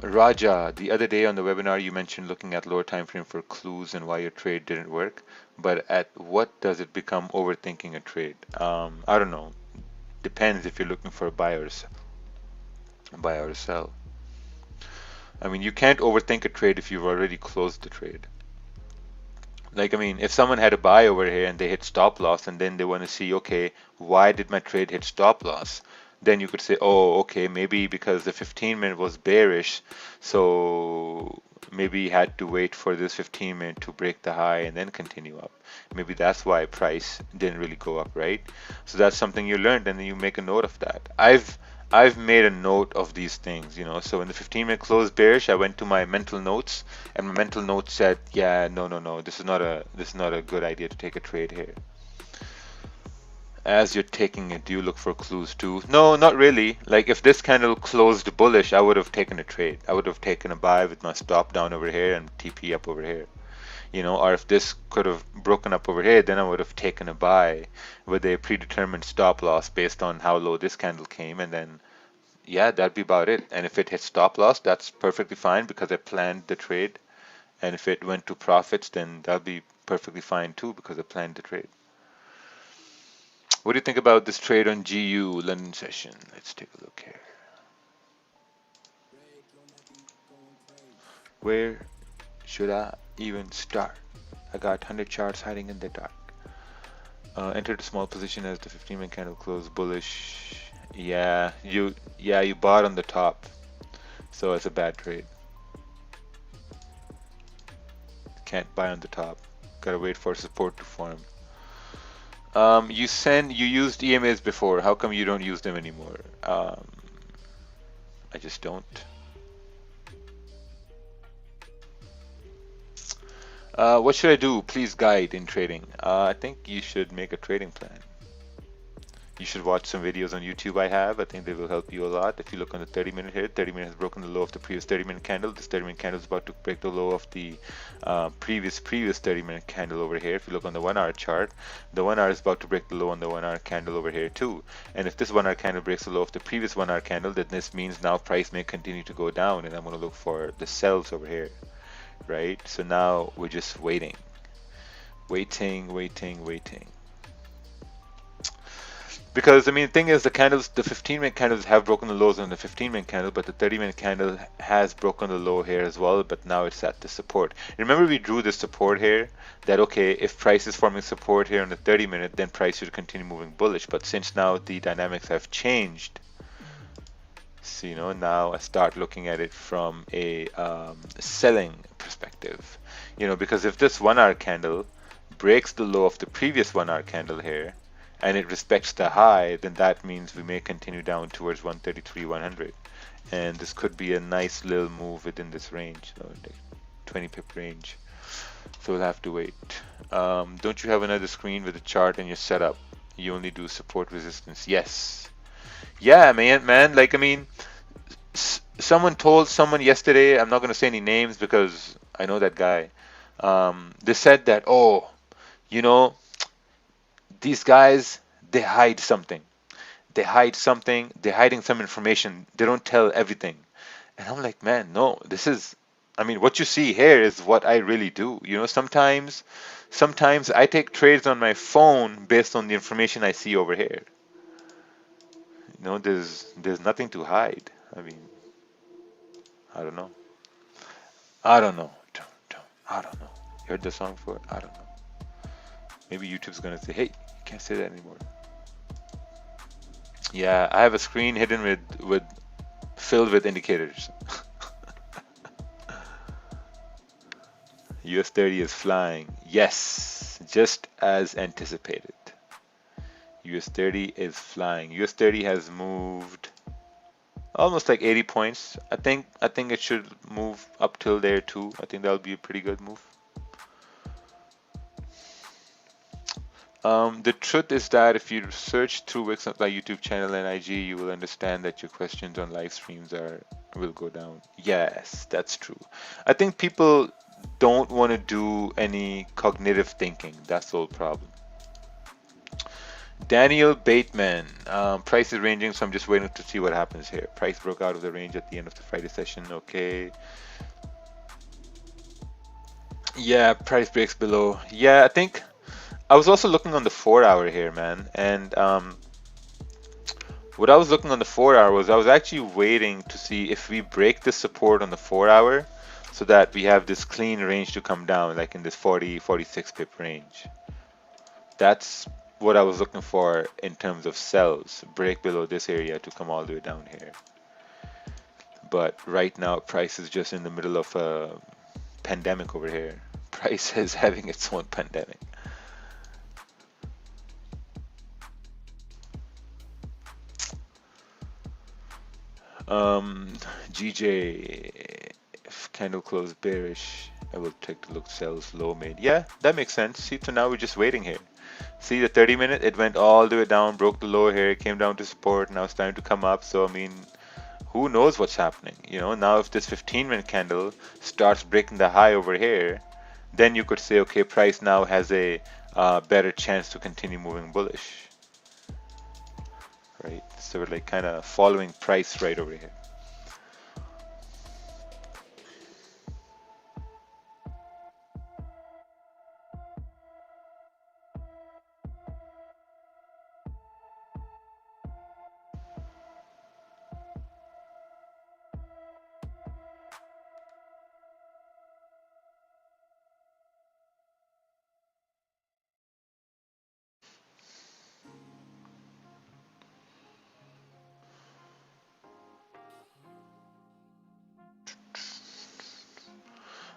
Raja, the other day on the webinar you mentioned looking at lower time frame for clues and why your trade didn't work, but at what does it become overthinking a trade? I don't know. Depends if you're looking for a buy or sell. I mean, you can't overthink a trade if you've already closed the trade. Like, I mean, if someone had a buy over here and they hit stop loss and then they want to see, okay, why did my trade hit stop loss? Then you could say, oh, okay, maybe because the 15-minute was bearish, so maybe you had to wait for this 15-minute to break the high and then continue up. Maybe that's why price didn't really go up, right? So that's something you learned and then you make a note of that. I've made a note of these things, So when the 15-minute closed bearish, I went to my mental notes, and my mental notes said, "Yeah, no, this is not a good idea to take a trade here." As you're taking it, do you look for clues too? No, not really. Like if this candle closed bullish, I would have taken a trade. I would have taken a buy with my stop down over here and TP up over here. Or if this could have broken up over here, then I would have taken a buy with a predetermined stop loss based on how low this candle came, and then yeah, that'd be about it. And if it hits stop loss, that's perfectly fine because I planned the trade. And if it went to profits, then that'll be perfectly fine too because I planned the trade. What do you think about this trade on GU London session? Let's take a look here. Where should I even start? I got 100 charts hiding in the dark. Entered a small position as the 15-minute candle closed bullish. Yeah, you bought on the top, so it's a bad trade. Can't buy on the top. Gotta wait for support to form. You used EMAs before. How come you don't use them anymore? I just don't. What should I do? Please guide in trading. I think you should make a trading plan. You should watch some videos on YouTube I have. I think they will help you a lot. If you look on the 30-minute here, 30-minute has broken the low of the previous 30-minute candle. This 30-minute candle is about to break the low of the previous 30-minute candle over here. If you look on the 1-hour chart, the 1 hour is about to break the low on the 1-hour candle over here too. And if this 1-hour candle breaks the low of the previous 1-hour candle, then this means now price may continue to go down, and I'm going to look for the sells over here, right? So now we're just waiting. Because I mean, the thing is, the 15-minute candles have broken the lows on the 15-minute candle, but the 30-minute candle has broken the low here as well, but now it's at the support. Remember we drew this support here, that okay, if price is forming support here on the 30-minute, then price should continue moving bullish. But since now the dynamics have changed, so now I start looking at it from a selling perspective. Because if this 1-hour candle breaks the low of the previous 1-hour candle here, and it respects the high, then that means we may continue down towards 133.100, and this could be a nice little move within this range, so like 20 pip range. So we'll have to wait. Don't you have another screen with a chart in your setup? You only do support resistance. Yes. Yeah, man. Like I mean, someone told someone yesterday. I'm not gonna say any names because I know that guy. They said that, oh, you know, these guys, they hide something. They hide something. They're hiding some information. They don't tell everything. And I'm like, man, no, this is, I mean, what you see here is what I really do. Sometimes I take trades on my phone based on the information I see over here. There's nothing to hide. I mean, I don't know. I don't know. I don't know. You heard the song for it? I don't know. Maybe YouTube's gonna say, hey, you can't say that anymore. Yeah, I have a screen hidden with filled with indicators. US30 is flying. Yes, just as anticipated. US30 is flying. US30 has moved almost like 80 points. I think it should move up till there too. I think that'll be a pretty good move. The truth is that if you search through Wix on my YouTube channel and IG, you will understand that your questions on live streams will go down. Yes, that's true. I think people don't want to do any cognitive thinking. That's the whole problem. Daniel Bateman, price is ranging, so I'm just waiting to see what happens here. Price broke out of the range at the end of the Friday session. Okay. Yeah, price breaks below. Yeah, I think I was also looking on the 4 hour here, man, and what I was looking on the 4 hour was I was actually waiting to see if we break the support on the 4 hour so that we have this clean range to come down, like in this 40, 46 pip range. That's what I was looking for in terms of sells, break below this area to come all the way down here. But right now, price is just in the middle of a pandemic over here. Price is having its own pandemic. Um, GJ, if candle closed bearish, I will take a look, sells low mid. Yeah, that makes sense. See, so now we're just waiting here. See the 30-minute, it went all the way down, broke the low here, came down to support, now it's time to come up. So, I mean, who knows what's happening? Now if this 15-minute candle starts breaking the high over here, then you could say, okay, price now has a better chance to continue moving bullish, right? So we're like kind of following price right over here.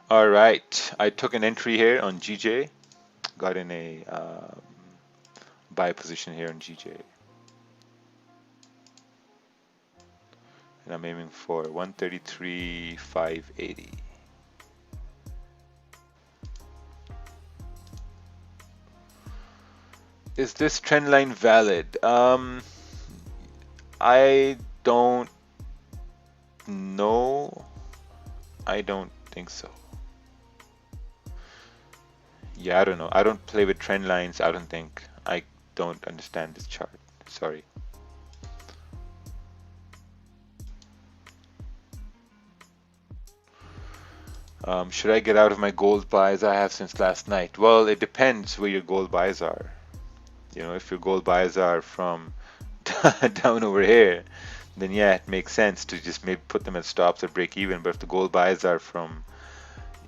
All right, I took an entry here on GJ, got in a buy position here on GJ, and I'm aiming for 133,580. Is this trend line valid? I don't know. I don't think so. Yeah, I don't know. I don't play with trend lines. I don't think. I don't understand this chart. Sorry. Should I get out of my gold buys I have since last night? Well, it depends where your gold buys are. If your gold buys are from down over here, then yeah, it makes sense to just maybe put them at stops or break even. But if the gold buys are from,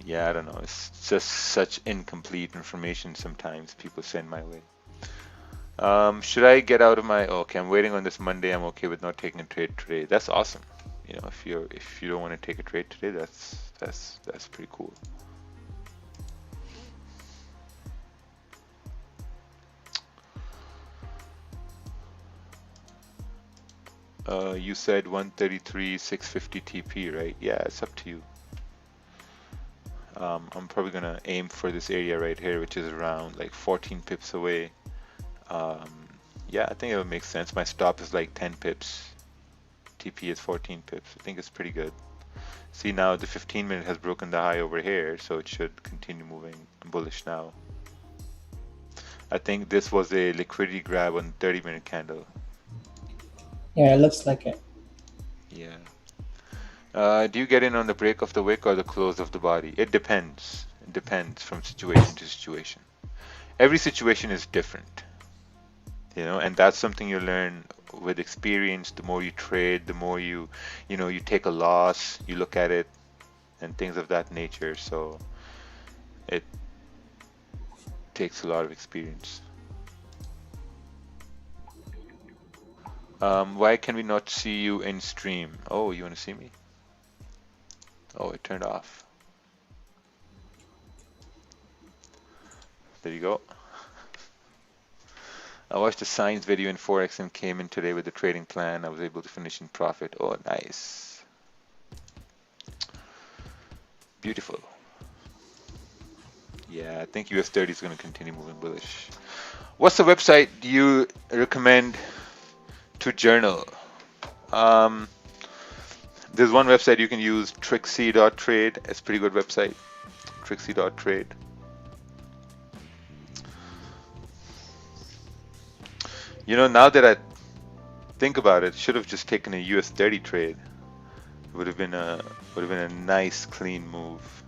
yeah, I don't know, it's just such incomplete information sometimes people send my way. Should I get out of my, okay, I'm waiting on this Monday. I'm okay with not taking a trade today. That's awesome. If you don't want to take a trade today, that's pretty cool. You said 133,650 TP, right? Yeah, it's up to you. I'm probably gonna aim for this area right here, which is around like 14 pips away. Yeah, I think it would make sense. My stop is like 10 pips. TP is 14 pips. I think it's pretty good. See, now the 15 minute has broken the high over here, so it should continue moving bullish now. I think this was a liquidity grab on 30-minute candle. Yeah, it looks like it. Yeah. Do you get in on the break of the wick or the close of the body? It depends. It depends from situation to situation. Every situation is different, and that's something you learn with experience. The more you trade, the more you take a loss, you look at it, and things of that nature. So it takes a lot of experience. Why can we not see you in stream? Oh, you want to see me? Oh, it turned off. There you go. I watched a science video in Forex and came in today with the trading plan. I was able to finish in profit. Oh, nice. Beautiful. Yeah, I think US30 is going to continue moving bullish. What's the website you recommend to journal? There's one website you can use, trixie.trade. It's a pretty good website, trixie.trade. Now that I think about it, should have just taken a US30 trade. It would have been a nice clean move.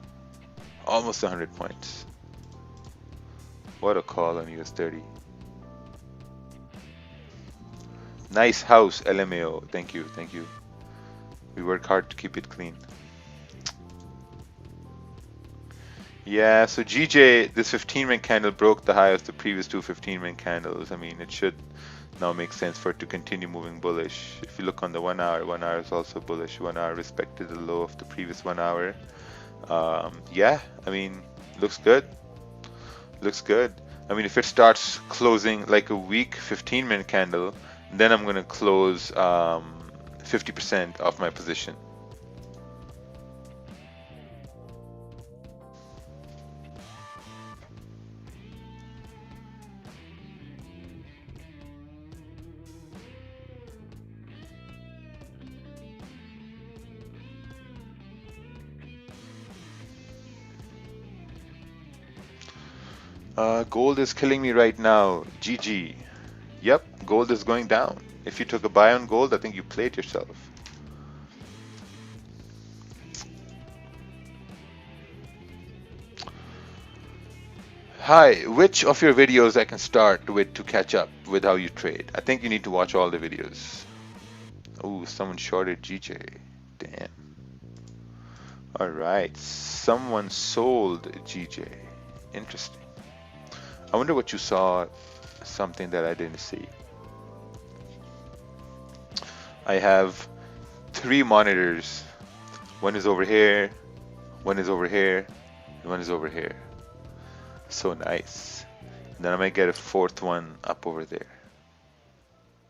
Almost 100 points. What a call on US30. Nice house, LMAO. Thank you, thank you. We work hard to keep it clean. Yeah, so GJ, this 15-minute candle broke the high of the previous two 15-minute candles. I mean, it should now make sense for it to continue moving bullish. If you look on the 1 hour, 1 hour is also bullish. 1 hour respected the low of the previous 1 hour. Yeah, I mean, looks good. Looks good. I mean, if it starts closing like a weak 15-minute candle, then I'm going to close 50% of my position. Gold is killing me right now. GG. Yep, gold is going down. If you took a buy on gold, I think you played yourself. Hi, which of your videos I can start with to catch up with how you trade? I think you need to watch all the videos. Oh, someone shorted GJ. Damn. Alright, someone sold GJ. Interesting. I wonder what you saw, something that I didn't see. I have 3 monitors. One is over here, one is over here, and one is over here. So nice. And then I might get a 4th one up over there.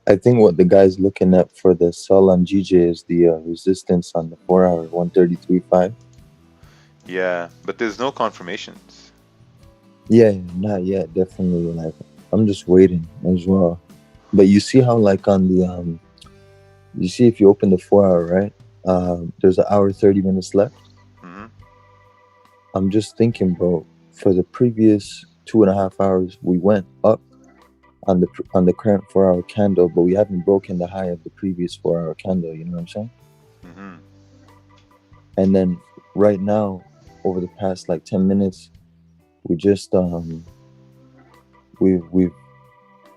I think what the guy's looking at for the sell on GJ is the resistance on the 4 hour, 133.5. Yeah, but there's no confirmations. Yeah, not yet. Definitely. Like, I'm just waiting as well. But you see how, like, on the you see if you open the 4 hour, right? There's an hour 30 minutes left. Mm-hmm. I'm just thinking, bro. For the previous 2.5 hours, we went up on the current 4 hour candle, but we haven't broken the high of the previous 4 hour candle. You know what I'm saying? Mm-hmm. And then right now, over the past like 10 minutes, we just we've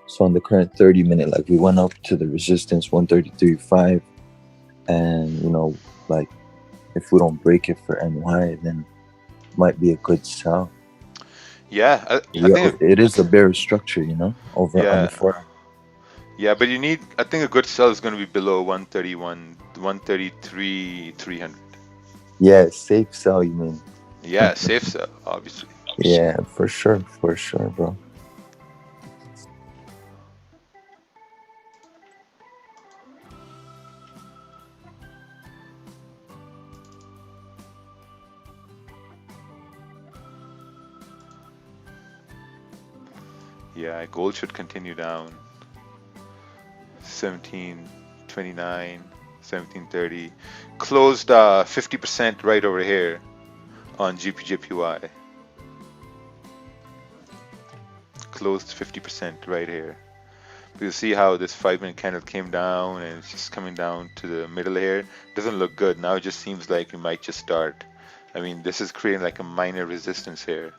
so on the current 30 minute, like we went up to the resistance 133.5, and like if we don't break it for NY, then might be a good sell. Yeah, I think it is a bearish structure, over on yeah, the 4 hour. yeah, but I think a good sell is going to be below 131, 133, 300. Yeah, safe sell, you mean? Yeah, safe sell, obviously. Yeah, for sure, bro. Yeah, gold should continue down. 1729, 1730. Closed 50% right over here on GPJPY. Closed 50% right here. You see how this 5-minute candle came down and it's just coming down to the middle here. Doesn't look good. Now it just seems like we might just start. I mean, this is creating like a minor resistance here.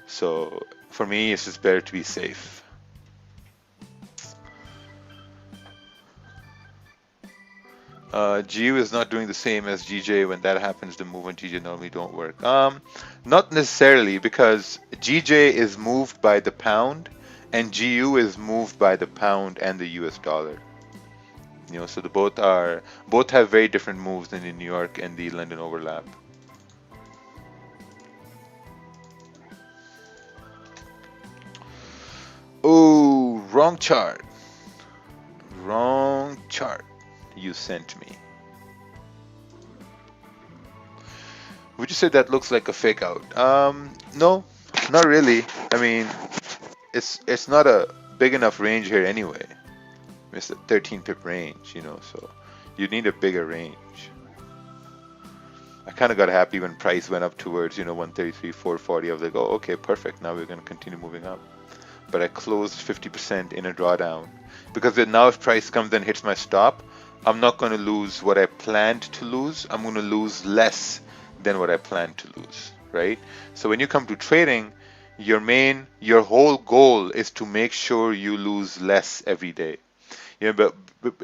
So for me, it's just better to be safe. GU is not doing the same as GJ. When that happens, the movement GJ normally don't work. Not necessarily, because GJ is moved by the pound and GU is moved by the pound and the US dollar. You know, so the both have very different moves in the New York and the London overlap. Oh, wrong chart. Wrong chart you sent me. Would you say that looks like a fake out? No, not really. I mean, it's not a big enough range here anyway. It's a 13 pip range, you know, so you need a bigger range. I kind of got happy when price went up towards, you know, 133, 440. I was like, oh, okay, perfect. Now we're going to continue moving up. But I closed 50% in a drawdown because now if price comes and hits my stop, I'm not going to lose what I planned to lose. I'm going to lose less than what I planned to lose, right? So when you come to trading, your whole goal is to make sure you lose less every day. You know, but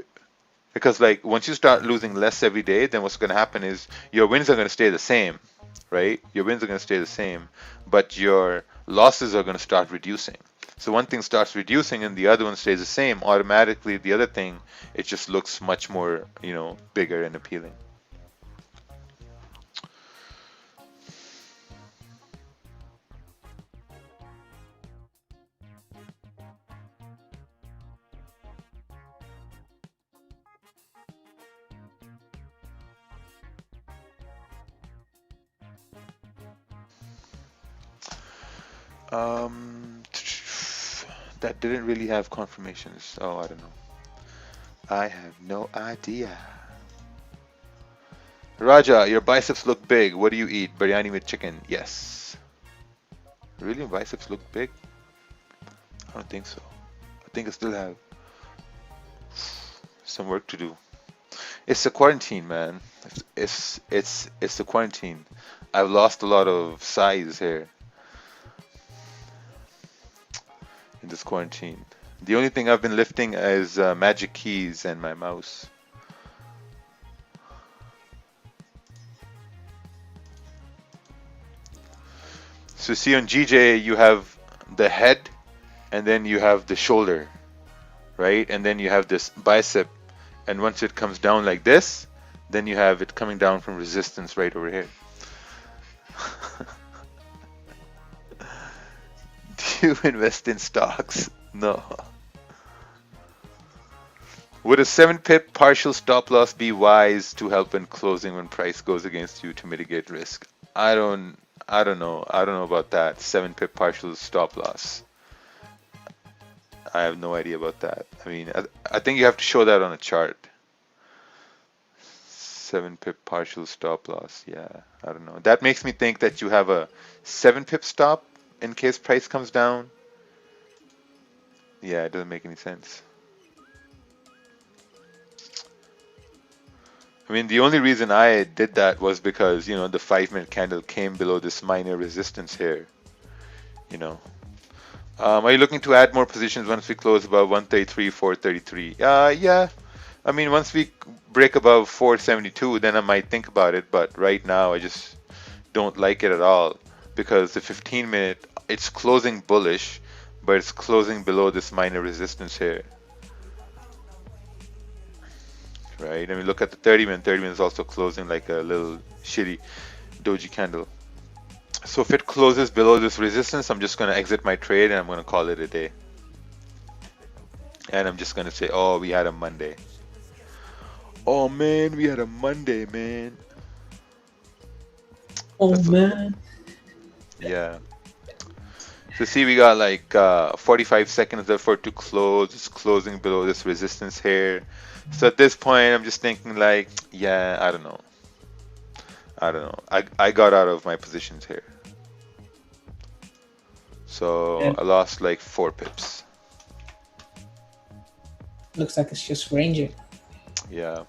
because like once you start losing less every day, then what's going to happen is your wins are going to stay the same, right? Your wins are going to stay the same, but your losses are going to start reducing. So one thing starts reducing and the other one stays the same. Automatically, the other thing, it just looks much more, you know, bigger and appealing. That didn't really have confirmations. Oh, I don't know. I have no idea. Raja, your biceps look big. What do you eat? Biryani with chicken. Yes. Really? Biceps look big? I don't think so. I think I still have some work to do. It's the quarantine, man. It's the quarantine. I've lost a lot of size here in this quarantine. The only thing I've been lifting is magic keys and my mouse. So see on GJ you have the head and then you have the shoulder, right? And then you have this bicep, and once it comes down like this, then you have it coming down from resistance right over here. Do you invest in stocks? No. Would a 7 pip partial stop loss be wise to help in closing when price goes against you to mitigate risk? I don't know. I don't know about that. 7 pip partial stop loss. I have no idea about that. I mean, I think you have to show that on a chart. 7 pip partial stop loss. Yeah, I don't know. That makes me think that you have a 7 pip stop in case price comes down. Yeah, it doesn't make any sense. I mean, the only reason I did that was because, you know, the 5-minute candle came below this minor resistance here, you know. Are you looking to add more positions once we close above 133, 433? Yeah. I mean, once we break above 472, then I might think about it. But right now, I just don't like it at all because the 15-minute, it's closing bullish, but it's closing below this minor resistance here. Right? I mean, look at the 30-minute. 30-minute is also closing like a little shitty doji candle. So if it closes below this resistance, I'm just going to exit my trade and I'm going to call it a day. And I'm just going to say, oh, we had a Monday. Oh, man, we had a Monday, man. Oh, man. Yeah. So see, we got like 45 seconds left for it to close. It's closing below this resistance here. So at this point, I'm just thinking like, yeah, I don't know. I don't know. I got out of my positions here. So Yeah, I lost like 4 pips. looks like it's just ranging. Yeah.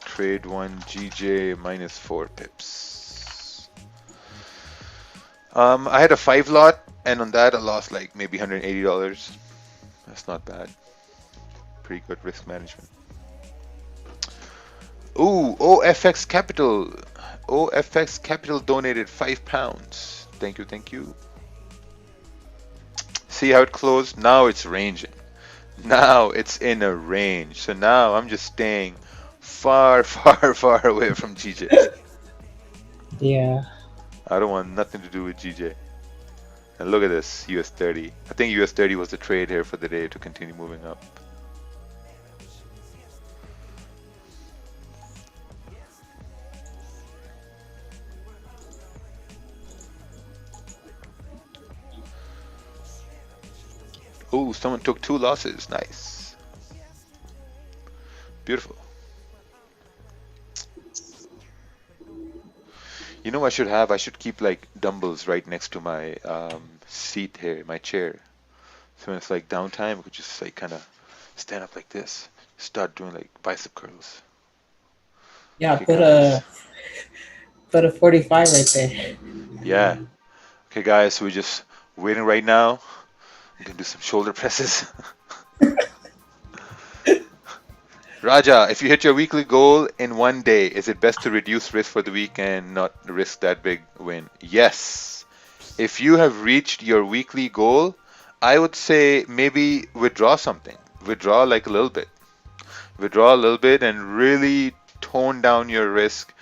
Trade one GJ minus 4 pips. I had a 5 lot, and on that I lost like maybe $180. That's not bad. Pretty good risk management. Ooh, OFX Capital. OFX Capital donated £5. Thank you, thank you. See how it closed? Now it's ranging. Now it's in a range. So now I'm just staying far, far, far away from GJ. Yeah. I don't want nothing to do with GJ. And look at this, US30. I think US30 was the trade here for the day to continue moving up. Oh, someone took 2 losses. Nice. Beautiful. You know what I should have? I should keep like dumbbells right next to my seat here, my chair. So when it's like downtime, I could just like kind of stand up like this, start doing like bicep curls. Yeah, Okay, guys. put a 45 right there. Yeah. Okay, guys. So we're just waiting right now. I'm gonna do some shoulder presses. Raja, if you hit your weekly goal in one day, is it best to reduce risk for the week and not risk that big win? Yes. If you have reached your weekly goal, I would say maybe withdraw something. Withdraw like a little bit. Withdraw a little bit and really tone down your risk.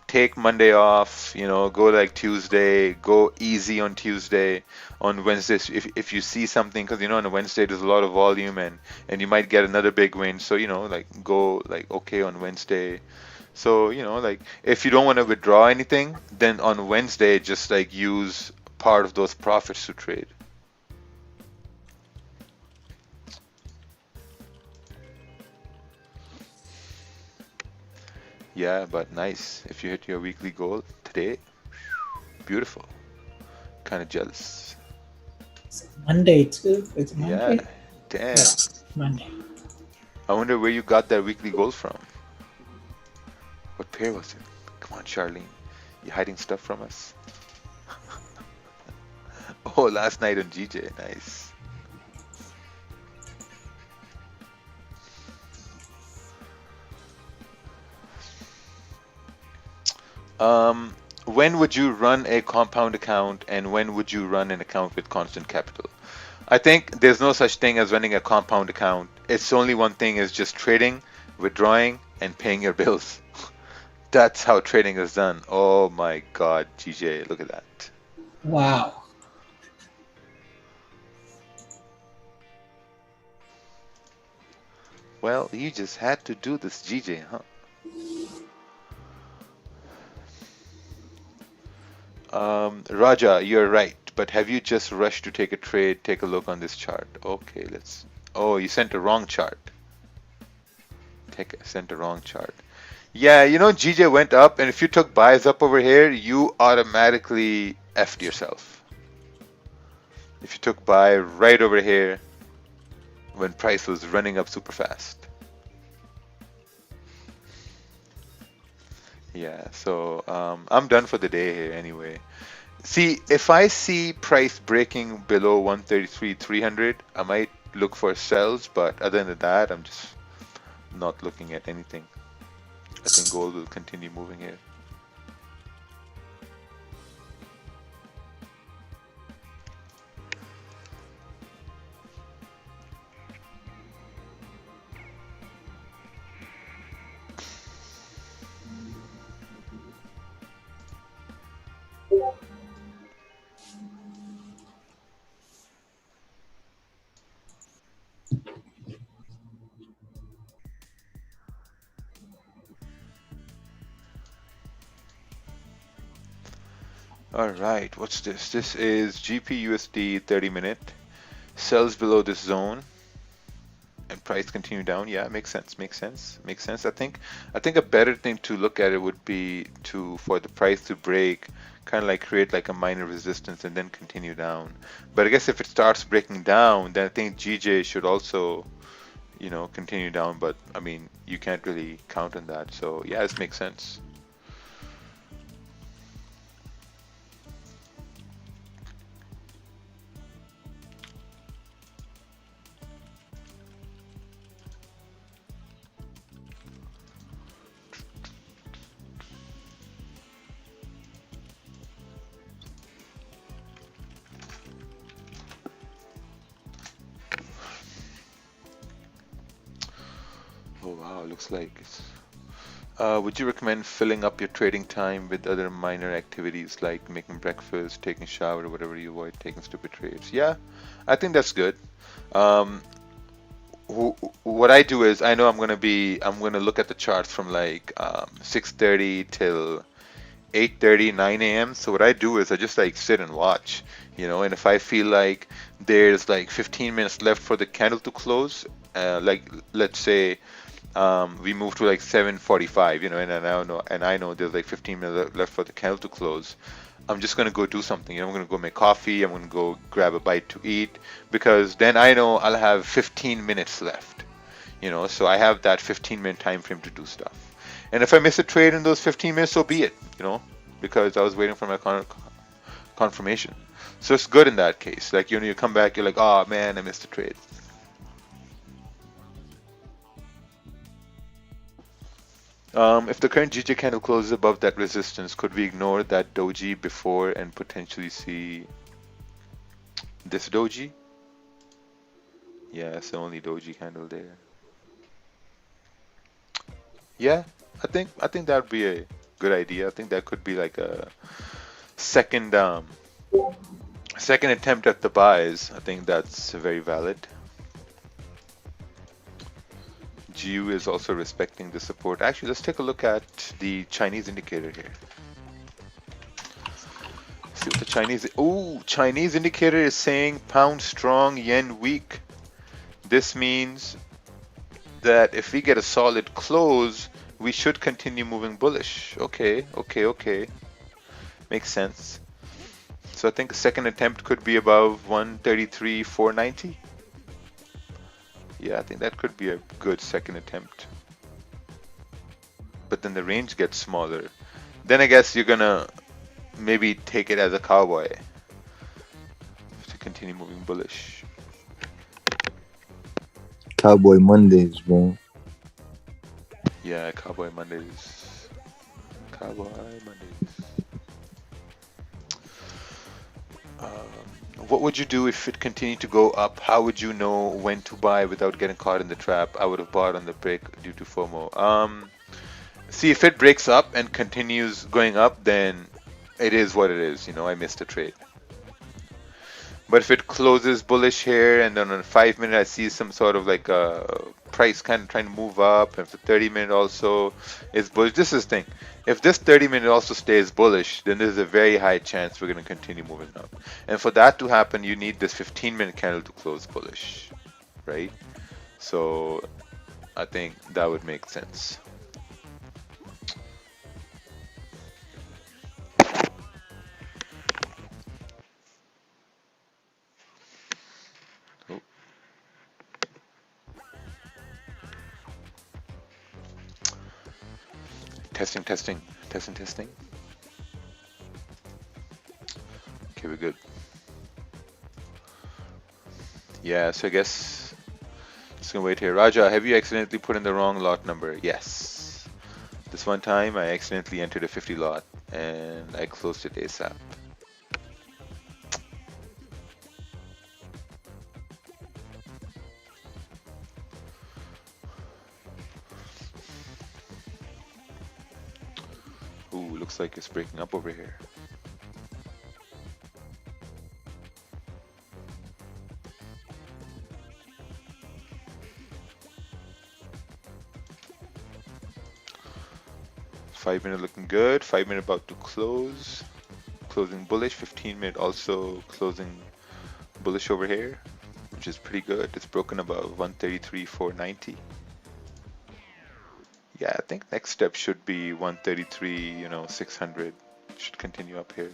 Take Monday off, go like Tuesday, go easy on Tuesday. On Wednesday, if you see something, because on a Wednesday there's a lot of volume and you might get another big win. So, like go like okay on Wednesday. So, like if you don't want to withdraw anything, then on Wednesday just like use part of those profits to trade. Yeah, but nice. If you hit your weekly goal today, beautiful. Kind of jealous. It's Monday too. It's Yeah, Monday. damn. Yeah, Monday. I wonder where you got that weekly goal from. What pair was it? Come on, Charlene. You hiding stuff from us? Oh, last night on GJ. Nice. When would you run a compound account and when would you run an account with constant capital? I think there's no such thing as running a compound account. It's only one thing is just trading, withdrawing, and paying your bills. That's how trading is done. Oh my God, GJ, look at that. Wow. Well, you just had to do this, GJ, huh? Raja, you're right, but have you just rushed to take a trade? Take a look on this chart. Okay, let's. Oh, you sent a wrong chart. Sent a wrong chart. Yeah, GJ went up, and if you took buys up over here, you automatically effed yourself. If you took buy right over here when price was running up super fast. Yeah, so I'm done for the day here anyway. See, if I see price breaking below 133,300, I might look for sells, but other than that, I'm just not looking at anything. I think gold will continue moving here. All right, what's this? This is GPUSD 30 minute. Sells below this zone and price continue down. Yeah, makes sense. Makes sense. Makes sense. I think a better thing to look at it would be to for the price to break, kind of like create like a minor resistance and then continue down. But I guess if it starts breaking down, then I think GJ should also, continue down. But I mean, you can't really count on that. So yeah, this makes sense. Oh wow, looks like it's. Would you recommend filling up your trading time with other minor activities like making breakfast, taking a shower, or whatever you avoid taking stupid trades? Yeah, I think that's good. Um, what I do is I know I'm gonna look at the charts from like 6:30 till 8:30, 9 a.m. So what I do is I just like sit and watch, and if I feel like there's like 15 minutes left for the candle to close, like let's say we move to like 7:45, and I know there's like 15 minutes left for the candle to close. I'm just gonna go do something. I'm gonna go make coffee. I'm gonna go grab a bite to eat because then I know I'll have 15 minutes left. So I have that 15-minute time frame to do stuff. And if I miss a trade in those 15 minutes, so be it. Because I was waiting for my confirmation. So it's good in that case. Like you come back, you're like, oh man, I missed the trade. If the current GJ candle closes above that resistance, could we ignore that doji before and potentially see this doji? Yeah, it's the only doji candle there. Yeah, I think that would be a good idea. I think that could be like a second second attempt at the buys. I think that's very valid. GU is also respecting the support. Actually, let's take a look at the Chinese indicator here. See what the Chinese indicator is saying pound strong, yen weak. This means that if we get a solid close, we should continue moving bullish. Okay, okay, okay. Makes sense. So I think a second attempt could be above 133,490. Yeah, I think that could be a good second attempt. But then the range gets smaller. Then I guess you're gonna maybe take it as a cowboy to continue moving bullish. Cowboy Mondays, bro. Yeah, Cowboy Mondays. Cowboy Mondays. What would you do if it continued to go up? How would you know when to buy without getting caught in the trap? I would have bought on the break due to FOMO. See, if it breaks up and continues going up, then it is what it is. I missed a trade. But if it closes bullish here and then on a 5 minute I see some sort of like a price kind of trying to move up, and if the 30 minute also is bullish, this is the thing. If this 30 minute also stays bullish, then there's a very high chance we're going to continue moving up. And for that to happen, you need this 15-minute candle to close bullish, right? So I think that would make sense. Oh. Testing, testing, testing, testing. Okay, we're good. Yeah, so I guess just gonna wait here. Raja, have you accidentally put in the wrong lot number? Yes. This one time I accidentally entered a 50 lot and I closed it ASAP. Ooh, looks like it's breaking up over here. Five minute looking good. 5 minute about to close. closing bullish. 15-minute also closing bullish over here, which is pretty good. It's broken above 133,490. Yeah, I think next step should be 133, 600. Should continue up here.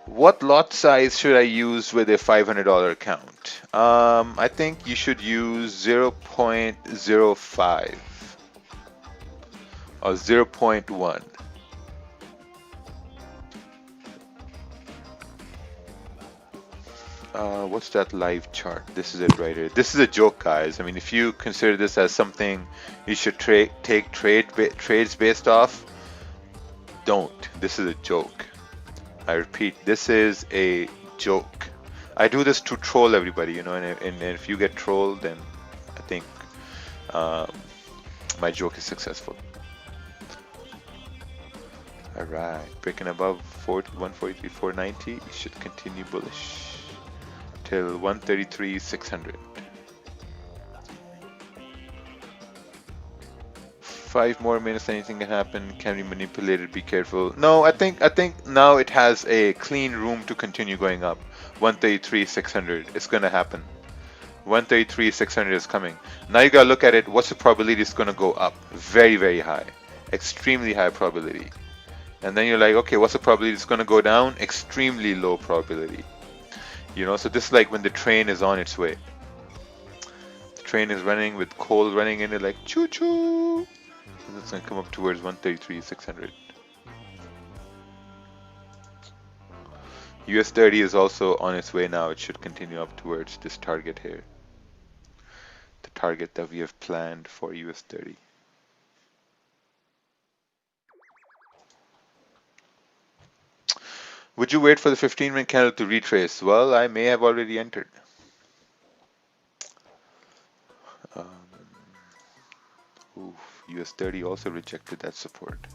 What lot size should I use with a $500 account? I think you should use 0.05 or 0.1. What's that live chart? This is it right here. This is a joke, guys. I mean, if you consider this as something you should take trades based off, don't. This is a joke. I repeat, this is a joke. I do this to troll everybody, and if you get trolled, then I think my joke is successful. All right, breaking above 143,490, you should continue bullish till 133,600. 5 more minutes, anything can happen. Can be manipulated. Be careful. No, I think now it has a clean room to continue going up. 133,600. It's gonna happen. 133,600 is coming. Now you gotta look at it. What's the probability it's gonna go up? Very, very high. Extremely high probability. And then you're like, okay, what's the probability it's gonna go down? Extremely low probability. So this is like when the train is on its way. The train is running with coal running in it like choo choo. And it's gonna come up towards 133,600. US30 is also on its way now. It should continue up towards this target here. The target that we have planned for US30. Would you wait for the 15-minute candle to retrace? Well, I may have already entered. US30 also rejected that support.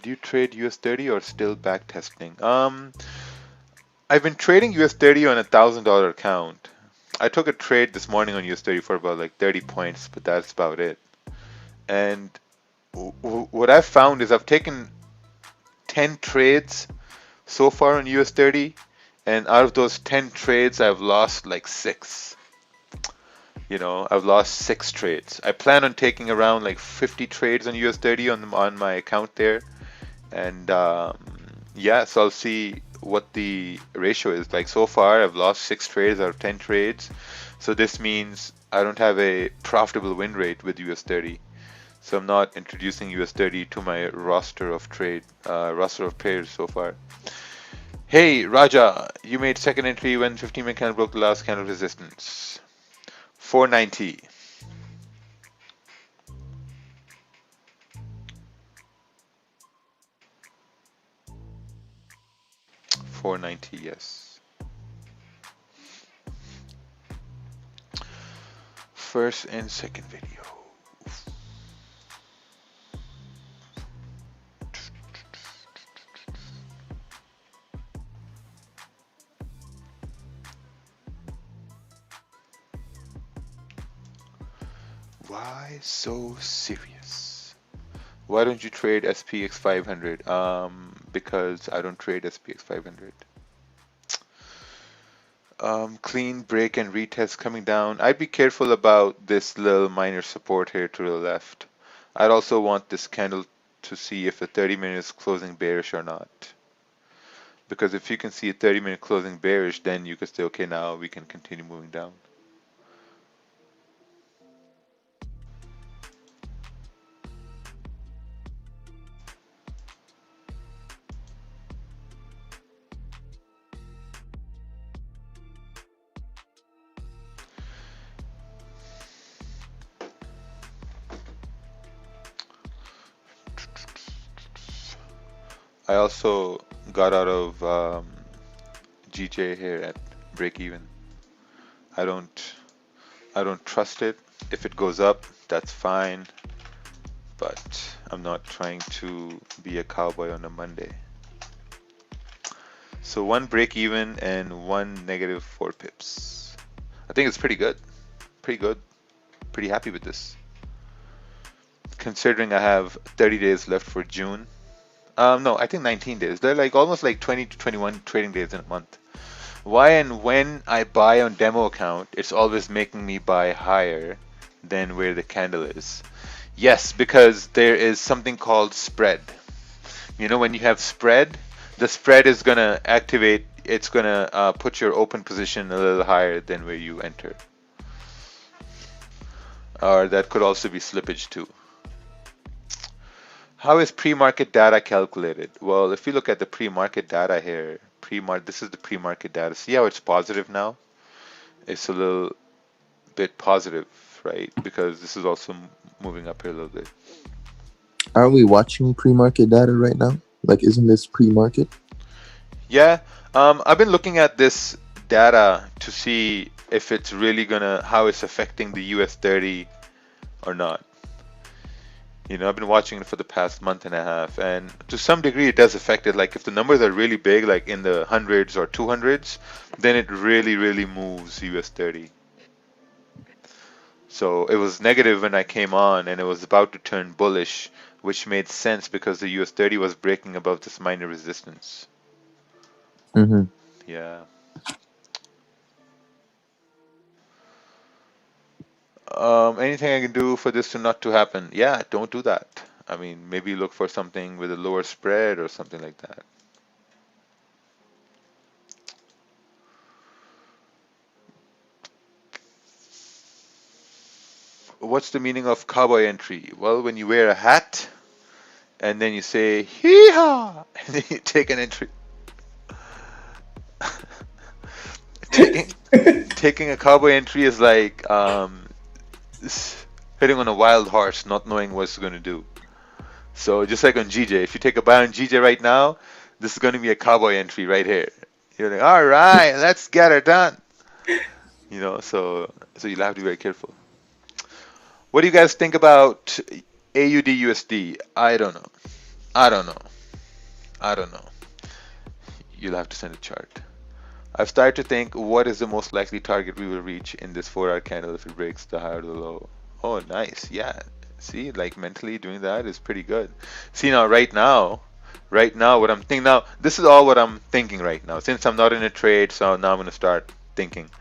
Do you trade US30 or still back testing? I've been trading US30 on a $1,000 account. I took a trade this morning on US30 for about like 30 points, but that's about it. And what I've found is I've taken 10 trades so far on US30, and out of those 10 trades, I've lost like 6. I've lost 6 trades. I plan on taking around like 50 trades on US30 on my account there, and yeah, so I'll see what the ratio is. Like so far, I've lost 6 trades out of 10 trades, so this means I don't have a profitable win rate with US30. So I'm not introducing US30 to my roster of players so far. Hey Raja, you made second entry when 15-minute candle broke the last candle resistance. 490. 490, yes. First and second video. Why so serious? Why don't you trade SPX 500? Because I don't trade SPX 500. Clean break and retest coming down. I'd be careful about this little minor support here to the left. I'd also want this candle to see if the 30-minute is closing bearish or not. Because if you can see a 30-minute closing bearish, then you can say, okay, now we can continue moving down. I also got out of GJ here at break even. I don't trust it. If it goes up, that's fine, but I'm not trying to be a cowboy on a Monday. So one break even and one negative 4 pips. I think it's pretty good. Pretty good. Pretty happy with this. Considering I have 30 days left for June. No, I think 19 days. They're like almost like 20 to 21 trading days in a month. Why and when I buy on demo account, it's always making me buy higher than where the candle is. Yes, because there is something called spread. You know, when you have spread, the spread is gonna activate. It's gonna put your open position a little higher than where you enter. Or that could also be slippage too. How is pre-market data calculated? Well, if you look at the pre-market data here, this is the pre-market data. See how it's positive now? It's a little bit positive, right? Because this is also moving up here a little bit. Aren't we watching pre-market data right now? Like, isn't this pre-market? Yeah, I've been looking at this data to see if it's really how it's affecting the US30 or not. You know, I've been watching it for the past month and a half, and to some degree it does affect it. Like if the numbers are really big, like in the hundreds or 200s, then it really, really moves US30. So it was negative when I came on, and it was about to turn bullish, which made sense because the US30 was breaking above this minor resistance. Mm-hmm. Yeah. Anything I can do for this to not to happen? Yeah, don't do that. I mean, maybe look for something with a lower spread or something like that. What's the meaning of cowboy entry? Well, when you wear a hat and then you say hee-haw and then you take an entry. Taking a cowboy entry is like hitting on a wild horse, not knowing what it's going to do. So just like on GJ, if you take a buy on GJ right now, this is going to be a cowboy entry right here. You're like, all right, let's get it done. You know, so you'll have to be very careful. What do you guys think about AUD USD? I don't know. I don't know. I don't know. You'll have to send a chart. I've started to think, what is the most likely target we will reach in this 4-hour candle if it breaks the high or the low? Oh, nice. Yeah. See, like mentally doing that is pretty good. See, now, right now, what I'm thinking now, this is all what I'm thinking right now. Since I'm not in a trade, so now I'm going to start thinking.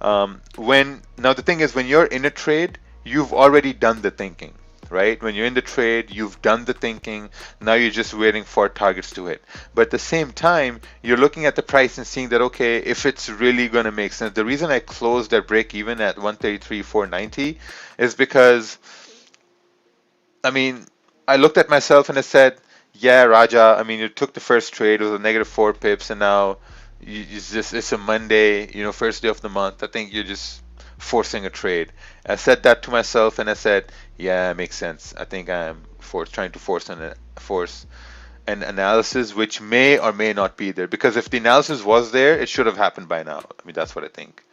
Now the thing is, when you're in a trade, you've already done the thinking, right? When you're in the trade, you've done the thinking. Now you're just waiting for targets to hit. But at the same time, you're looking at the price and seeing that, okay, if it's really going to make sense. The reason I closed at break even at 133.490 is because, I mean, I looked at myself and I said, yeah, Raja, I mean, you took the first trade, it was a negative 4 pips, and now it's a Monday, you know, first day of the month. I think you're just forcing a trade. I said that to myself, and I said, yeah, it makes sense. I think I'm trying to force an analysis which may or may not be there. Because if the analysis was there, it should have happened by now. I mean, that's what I think.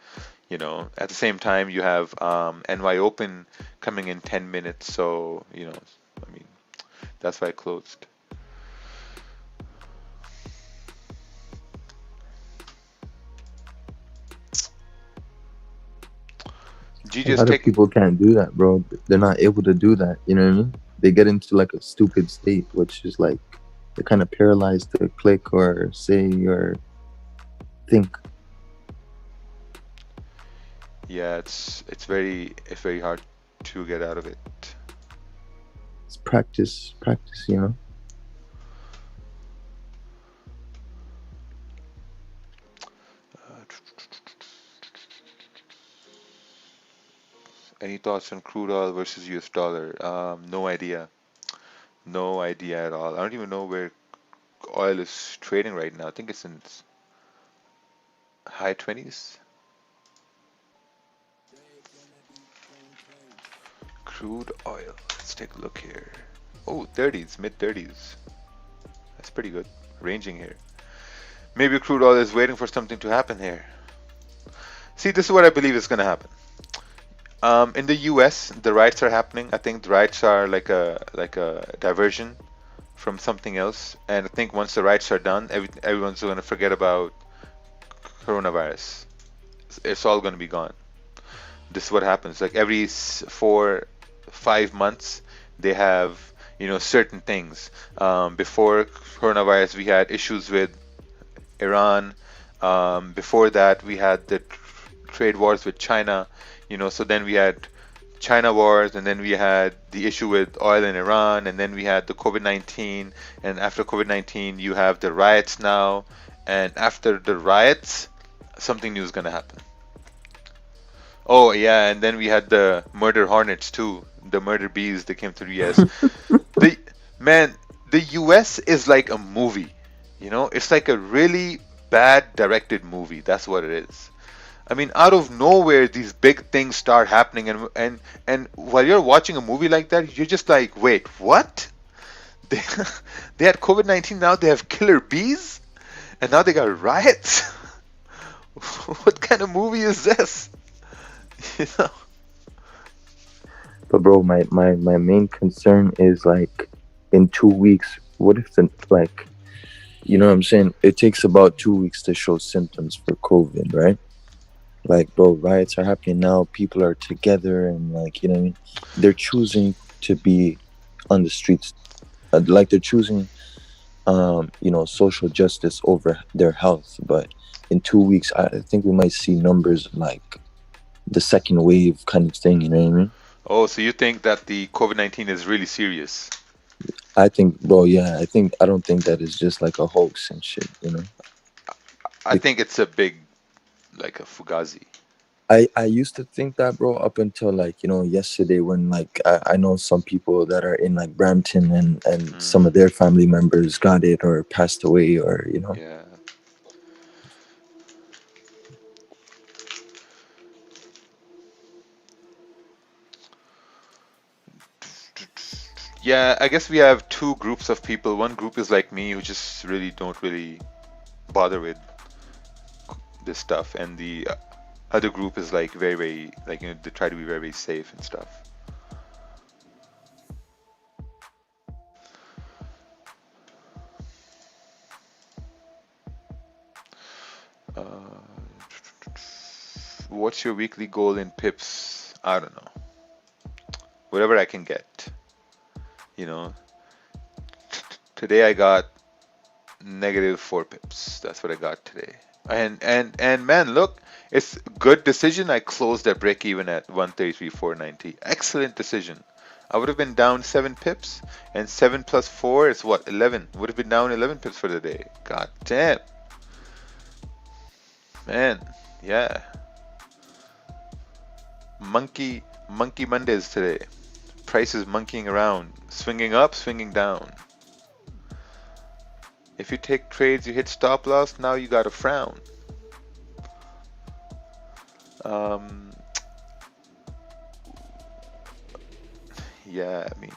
You know, at the same time, you have NY Open coming in 10 minutes. So, you know, I mean, that's why I closed. A lot of people can't do that, bro. They're not able to do that. You know what I mean? They get into like a stupid state, which is like they're kind of paralyzed to click or say or think. Yeah, it's very hard to get out of it. It's practice, you know. Any thoughts on crude oil versus US dollar? No idea. No idea at all. I don't even know where oil is trading right now. I think it's in its high 20s. Crude oil. Let's take a look here. Oh, 30s, mid 30s. That's pretty good. Ranging here. Maybe crude oil is waiting for something to happen here. See, this is what I believe is going to happen. In the US, the riots are happening. I think the riots are like a diversion from something else. And I think once the riots are done, everyone's going to forget about coronavirus. It's all going to be gone. This is what happens. Like every 4, 5 months, they have certain things. Before coronavirus, we had issues with Iran. Before that, we had the trade wars with China. So then we had China wars, and then we had the issue with oil in Iran, and then we had the COVID-19, and after COVID-19, you have the riots now, and after the riots, something new is gonna happen. Oh yeah, and then we had the murder hornets too, the murder bees that came to the US. The man, the US is like a movie, it's like a really bad directed movie. That's what it is. I mean, out of nowhere, these big things start happening, and while you're watching a movie like that, you're just like, wait, what? They they had COVID-19, now they have killer bees, and now they got riots. What kind of movie is this? You know? But bro, my main concern is like in 2 weeks, what if the like you know what I'm saying? It takes about 2 weeks to show symptoms for COVID, right? Like, bro, riots are happening now. People are together, and like, you know what I mean? They're choosing to be on the streets, like they're choosing, social justice over their health. But in 2 weeks, I think we might see numbers like the second wave kind of thing. You know what I mean? Oh, so you think that the COVID-19 is really serious? I think, bro, yeah, I don't think that is just like a hoax and shit. I Be- think it's a big, like a fugazi. I used to think that, bro, up until like yesterday when like I know some people that are in like Brampton and some of Mm, their family members got it or passed away or yeah. Yeah, I guess we have two groups of people. One group is like me who just really don't really bother with this stuff, and the other group is like very, very like they try to be very, very safe and stuff. Uh, what's your weekly goal in pips? I don't know. Whatever I can get. You know, today I got -4 pips. That's what I got today. And man, look, it's a good decision. I closed that break even at 133,490. Excellent decision. I would have been down 7 pips, and 7 plus 4 is what, 11. Would have been down 11 pips for the day. God damn, man. Yeah, monkey Mondays today. Price is monkeying around, swinging up, swinging down. If you take trades, you hit stop loss. Now you got a frown. Um, yeah, I mean,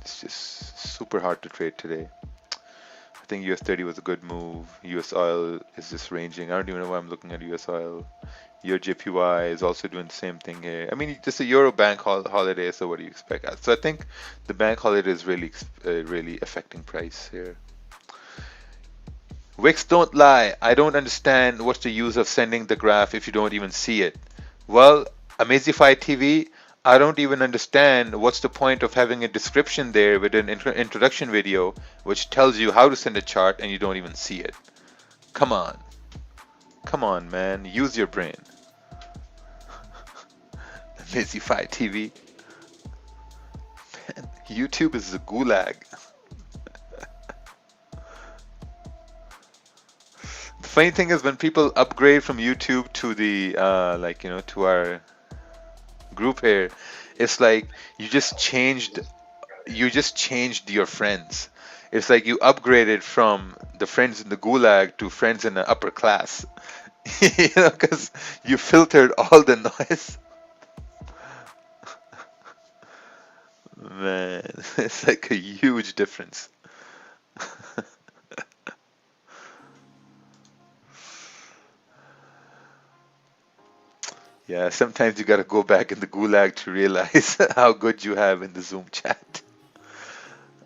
it's just super hard to trade today. I think US30 was a good move. US oil is just ranging. I don't even know why I'm looking at US oil. Your JPY is also doing the same thing here. I mean, just a Euro bank holiday, so what do you expect? So I think the bank holiday is really affecting price here. Wix don't lie. I don't understand what's the use of sending the graph if you don't even see it. Well, Amazify TV, I don't even understand what's the point of having a description there with an introduction video which tells you how to send a chart and you don't even see it. Come on. Come on, man. Use your brain. Amazify TV. Man, YouTube is a gulag. The funny thing is when people upgrade from YouTube to the to our group here, it's like you just changed your friends. It's like you upgraded from the friends in the gulag to friends in the upper class. Because you filtered all the noise. Man, it's like a huge difference. Yeah, sometimes you gotta go back in the gulag to realize how good you have in the Zoom chat.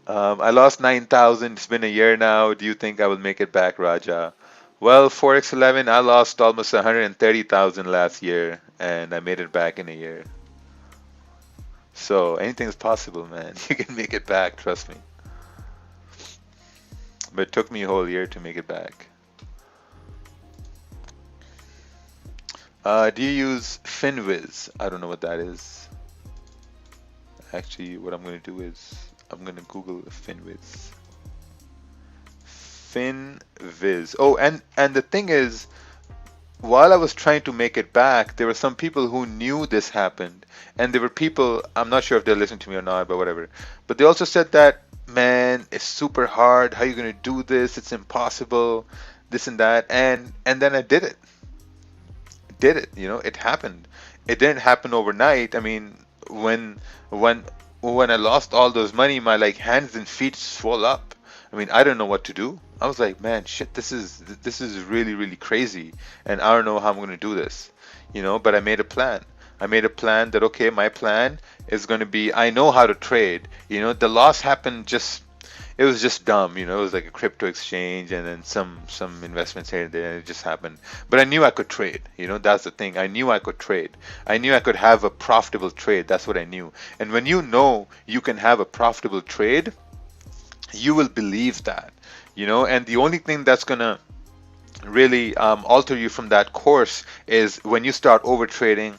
I lost 9,000. It's been a year now. Do you think I will make it back, Raja? Well, Forex 11, I lost almost 130,000 last year, and I made it back in a year. So anything's possible, man. You can make it back, trust me. But it took me a whole year to make it back. Do you use FinViz? I don't know what that is. Actually, what I'm going to do is I'm going to Google FinViz. FinViz. Oh, and the thing is, while I was trying to make it back, there were some people who knew this happened, and there were people, I'm not sure if they're listening to me or not, but whatever. But they also said that, man, it's super hard. How are you going to do this? It's impossible. This and that, and then I did it. Did it? It happened. It didn't happen overnight. I mean, when when when I lost all those money, my like hands and feet swelled up. I mean, I don't know what to do. I was like, man, shit, this is really really crazy, and I don't know how I'm gonna do this. But I made a plan. I made a plan that okay, my plan is going to be I know how to trade. The loss happened just it was just dumb. It was like a crypto exchange and then some investments here and there, and it just happened. But I knew I could trade. That's the thing. I knew I could trade. I knew I could have a profitable trade. That's what I knew. And when you know you can have a profitable trade, you will believe that. And the only thing that's gonna really alter you from that course is when you start over trading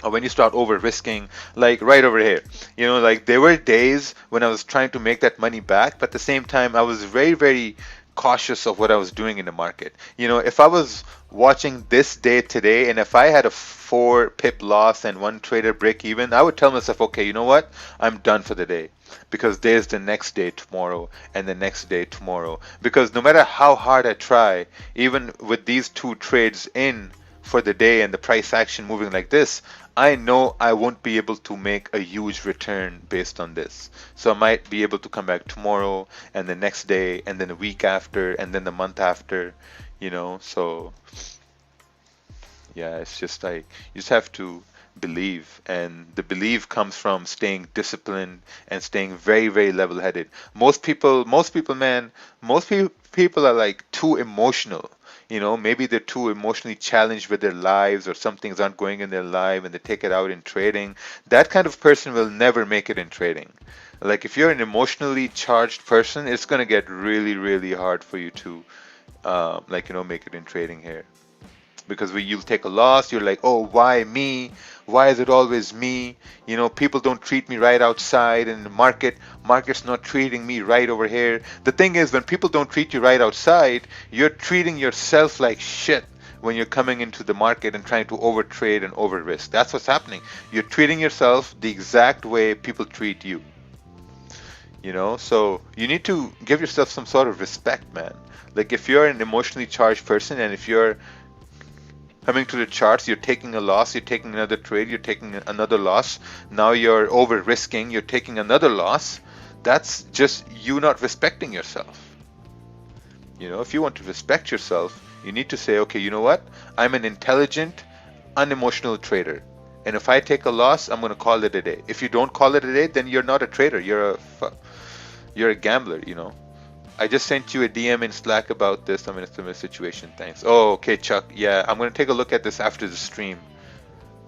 or when you start over risking, like right over here. Like there were days when I was trying to make that money back, but at the same time I was very very cautious of what I was doing in the market. If I was watching this day today and if I had a 4 pip loss and one trader break even, I would tell myself, okay, you know what, I'm done for the day, because there's the next day tomorrow and the next day tomorrow. Because no matter how hard I try, even with these 2 trades in for the day and the price action moving like this, I know I won't be able to make a huge return based on this. So I might be able to come back tomorrow and the next day and then a week after and then the month after, So yeah, it's just like you just have to believe, and the belief comes from staying disciplined and staying very, very level-headed. Most people, man, people are like too emotional. Maybe they're too emotionally challenged with their lives or some things aren't going in their life and they take it out in trading. That kind of person will never make it in trading. Like if you're an emotionally charged person, it's gonna get really, really hard for you to, make it in trading here, because when you'll take a loss, you're like, oh, why me? Why is it always me? People don't treat me right outside, and the market's not treating me right over here. The thing is, when people don't treat you right outside, you're treating yourself like shit when you're coming into the market and trying to overtrade and over risk. That's what's happening. You're treating yourself the exact way people treat you. So you need to give yourself some sort of respect, man. Like if you're an emotionally charged person and if you're coming to the charts, you're taking a loss, you're taking another trade, you're taking another loss. Now you're over risking, you're taking another loss. That's just you not respecting yourself. If you want to respect yourself, you need to say, okay, you know what? I'm an intelligent, unemotional trader. And if I take a loss, I'm going to call it a day. If you don't call it a day, then you're not a trader. You're a gambler, I just sent you a DM in Slack about this. I'm in a similar situation. Thanks. Oh, okay, Chuck. Yeah, I'm going to take a look at this after the stream.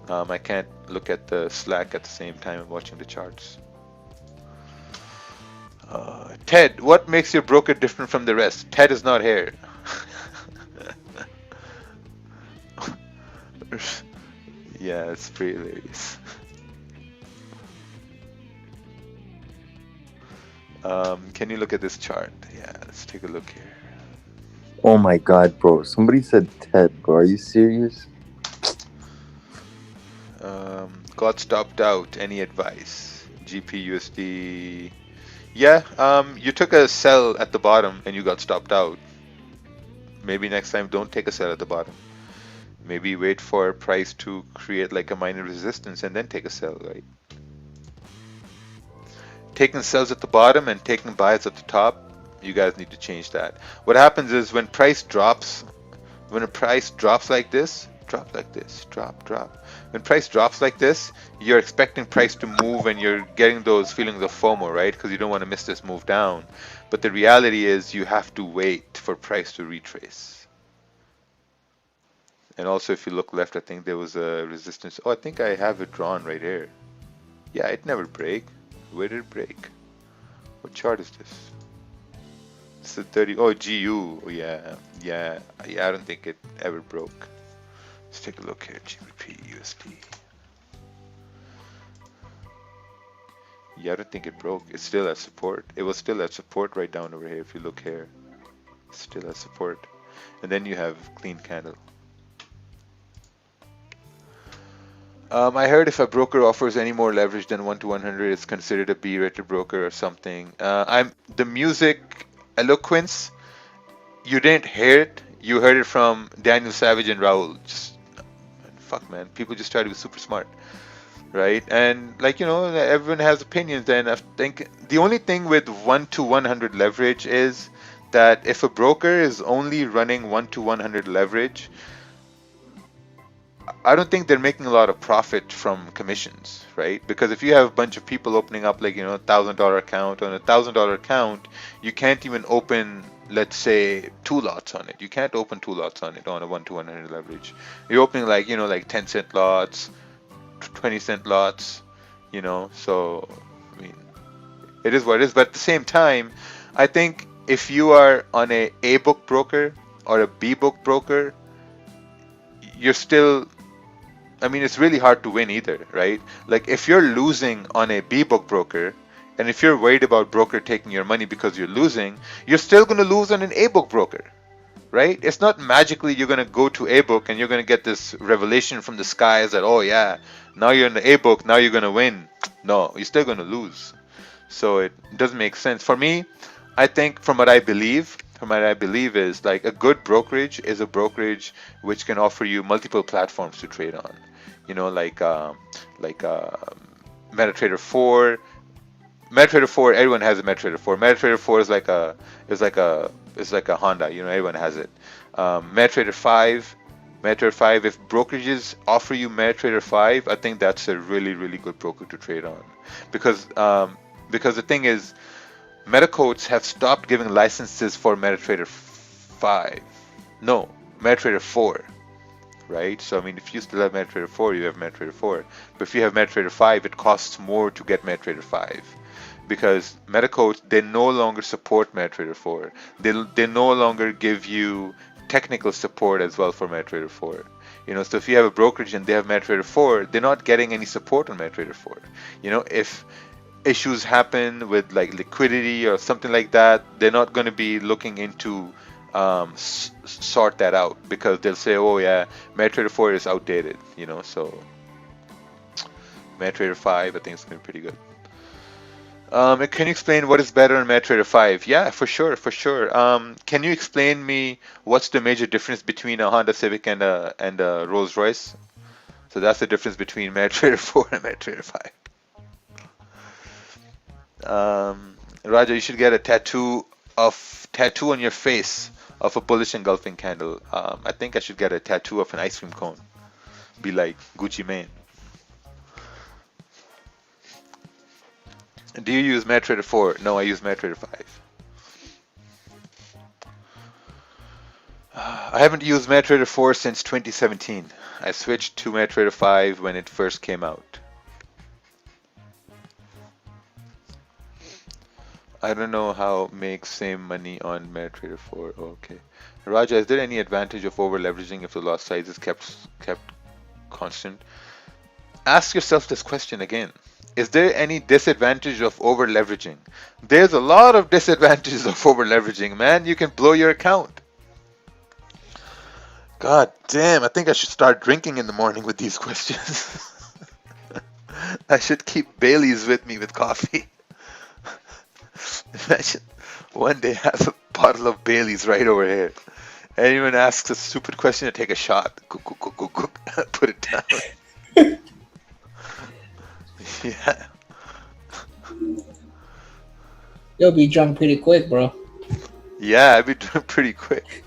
I can't look at the Slack at the same time I'm watching the charts. Ted, what makes your broker different from the rest? Ted is not here. Yeah, it's pretty hilarious. Can you look at this chart? Yeah, let's take a look here. Oh my god, bro. Somebody said Ted, bro. Are you serious? Got stopped out. Any advice? GPUSD. Yeah, you took a sell at the bottom and you got stopped out. Maybe next time don't take a sell at the bottom. Maybe wait for price to create like a minor resistance and then take a sell, right? Taking sells at the bottom and taking buys at the top, you guys need to change that. What happens is when a price drops like this, drop like this, drop. When price drops like this, you're expecting price to move and you're getting those feelings of FOMO, right? Because you don't want to miss this move down. But the reality is you have to wait for price to retrace. And also if you look left, I think there was a resistance. Oh, I think I have it drawn right here. Yeah, it never break. Where did it break? What chart is this? It's a 30. Oh, GU. Oh, yeah. I don't think it ever broke. Let's take a look here. GBP USD. Yeah, I don't think it broke. It's still at support. It was still at support right down over here. If you look here, it's still at support. And then you have clean candle. I heard if a broker offers any more leverage than 1 to 100, it's considered a B-rated broker or something. The music eloquence, you didn't hear it. You heard it from Daniel Savage and Raul. Fuck, man. People just try to be super smart, right? And everyone has opinions. And I think the only thing with 1 to 100 leverage is that if a broker is only running 1 to 100 leverage, I don't think they're making a lot of profit from commissions, right? Because if you have a bunch of people opening up $1,000 account, on a $1,000 account, you can't even open, let's say, 2 lots on it. You can't open 2 lots on it on a 1 to 100 leverage. You're opening 10-cent lots, 20-cent lots, so I mean, it is what it is. But at the same time, I think if you are on a book broker or a B book broker, you're still, it's really hard to win either, right? Like if you're losing on a B book broker, and if you're worried about broker taking your money because you're losing, you're still going to lose on an A book broker, right? It's not magically you're going to go to A book and you're going to get this revelation from the skies that, oh yeah, now you're in the A book, now you're going to win. No, you're still going to lose. So it doesn't make sense. For me, I think from what I believe is like a good brokerage is a brokerage which can offer you multiple platforms to trade on. MetaTrader 4. MetaTrader 4, everyone has a MetaTrader 4. MetaTrader 4 is like a Honda, everyone has it. MetaTrader 5, if brokerages offer you MetaTrader 5, I think that's a really, really good broker to trade on. Because the thing is, MetaCoats have stopped giving licenses for MetaTrader 5. No, MetaTrader 4. Right? So, if you still have MetaTrader 4, you have MetaTrader 4. But if you have MetaTrader 5, it costs more to get MetaTrader 5. Because MetaCoats, they no longer support MetaTrader 4. They no longer give you technical support as well for MetaTrader 4. So if you have a brokerage and they have MetaTrader 4, they're not getting any support on MetaTrader 4. If issues happen with liquidity or something like that, they're not going to be looking into sort that out, because they'll say, oh yeah, MetaTrader 4 is outdated, so MetaTrader 5 I think is going to be pretty good. Can you explain what is better on MetaTrader 5? Yeah, for sure. Can you explain me what's the major difference between a Honda Civic and a Rolls Royce? So that's the difference between MetaTrader 4 and MetaTrader 5. Raja, you should get a tattoo on your face of a bullish engulfing candle. I think I should get a tattoo of an ice cream cone. Be like Gucci Mane. Do you use MetaTrader 4? No, I use MetaTrader 5. I haven't used MetaTrader 4 since 2017. I switched to MetaTrader 5 when it first came out. I don't know how make same money on MetaTrader 4. Okay. Raja, is there any advantage of over leveraging if the lot size is kept constant? Ask yourself this question again. Is there any disadvantage of over leveraging? There's a lot of disadvantages of over leveraging, man. You can blow your account. God damn, I think I should start drinking in the morning with these questions. I should keep Baileys with me with coffee. Imagine one day have a bottle of Baileys right over here. Anyone asks a stupid question, I take a shot. Put it down. Yeah. You'll be drunk pretty quick, bro. Yeah, I'd be doing pretty quick.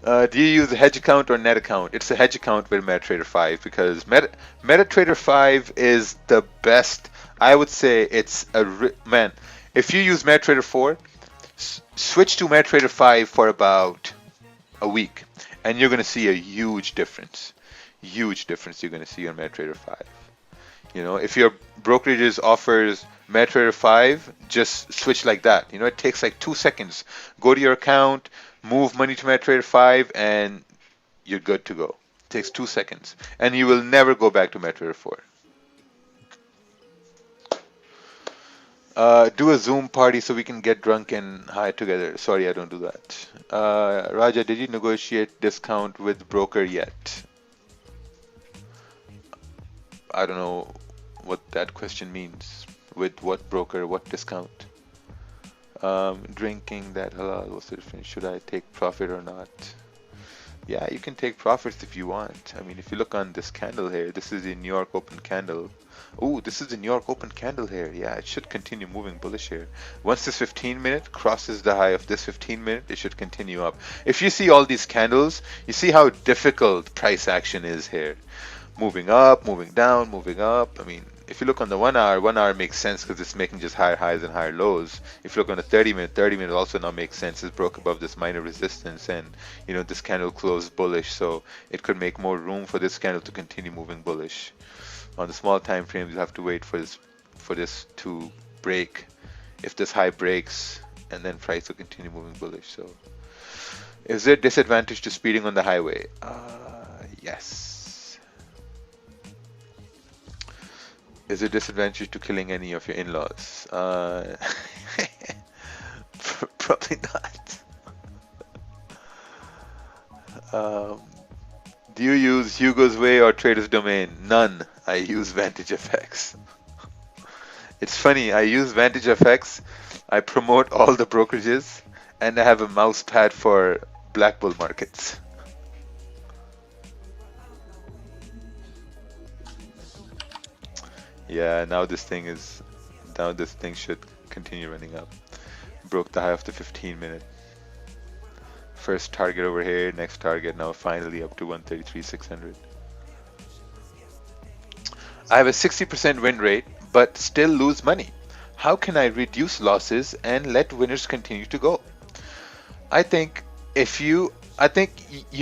Do you use a hedge account or net account? It's a hedge account with MetaTrader 5 because MetaTrader 5 is the best. I would say it's man. If you use MetaTrader 4, switch to MetaTrader 5 for about a week, and you're going to see a huge difference. Huge difference you're going to see on MetaTrader 5. If your brokerages offers MetaTrader 5, just switch like that. It takes like 2 seconds. Go to your account, move money to MetaTrader 5, and you're good to go. It takes 2 seconds, and you will never go back to MetaTrader 4. Do a Zoom party so we can get drunk and high together. Sorry, I don't do that. Raja, did you negotiate discount with broker yet? I don't know what that question means. With what broker, what discount? Drinking that halal, what's the difference? Should I take profit or not? Yeah, you can take profits if you want. I mean, if you look on this candle here, this is a New York open candle. Oh, this is the New York open candle here. Yeah, it should continue moving bullish here. Once this 15-minute crosses the high of this 15-minute, it should continue up. If you see all these candles, you see how difficult price action is here. Moving up, moving down, moving up. I mean, if you look on the 1 hour, 1 hour makes sense because it's making just higher highs and higher lows. If you look on the 30-minute also now makes sense. It broke above this minor resistance, and this candle closed bullish, so it could make more room for this candle to continue moving bullish. On the small time frames, you have to wait for this to break. If this high breaks, and then price will continue moving bullish. So, is there disadvantage to speeding on the highway? Yes. Is there disadvantage to killing any of your in-laws? Probably not. Do you use Hugo's Way or Trader's Domain? None. I use Vantage FX. It's funny, I use Vantage FX, I promote all the brokerages, and I have a mouse pad for black bull markets. Yeah, now this thing should continue running up. Broke the high of the 15-minute. First target over here, next target, now finally up to 133,600. I have a 60% win rate, but still lose money. How can I reduce losses and let winners continue to go? I think you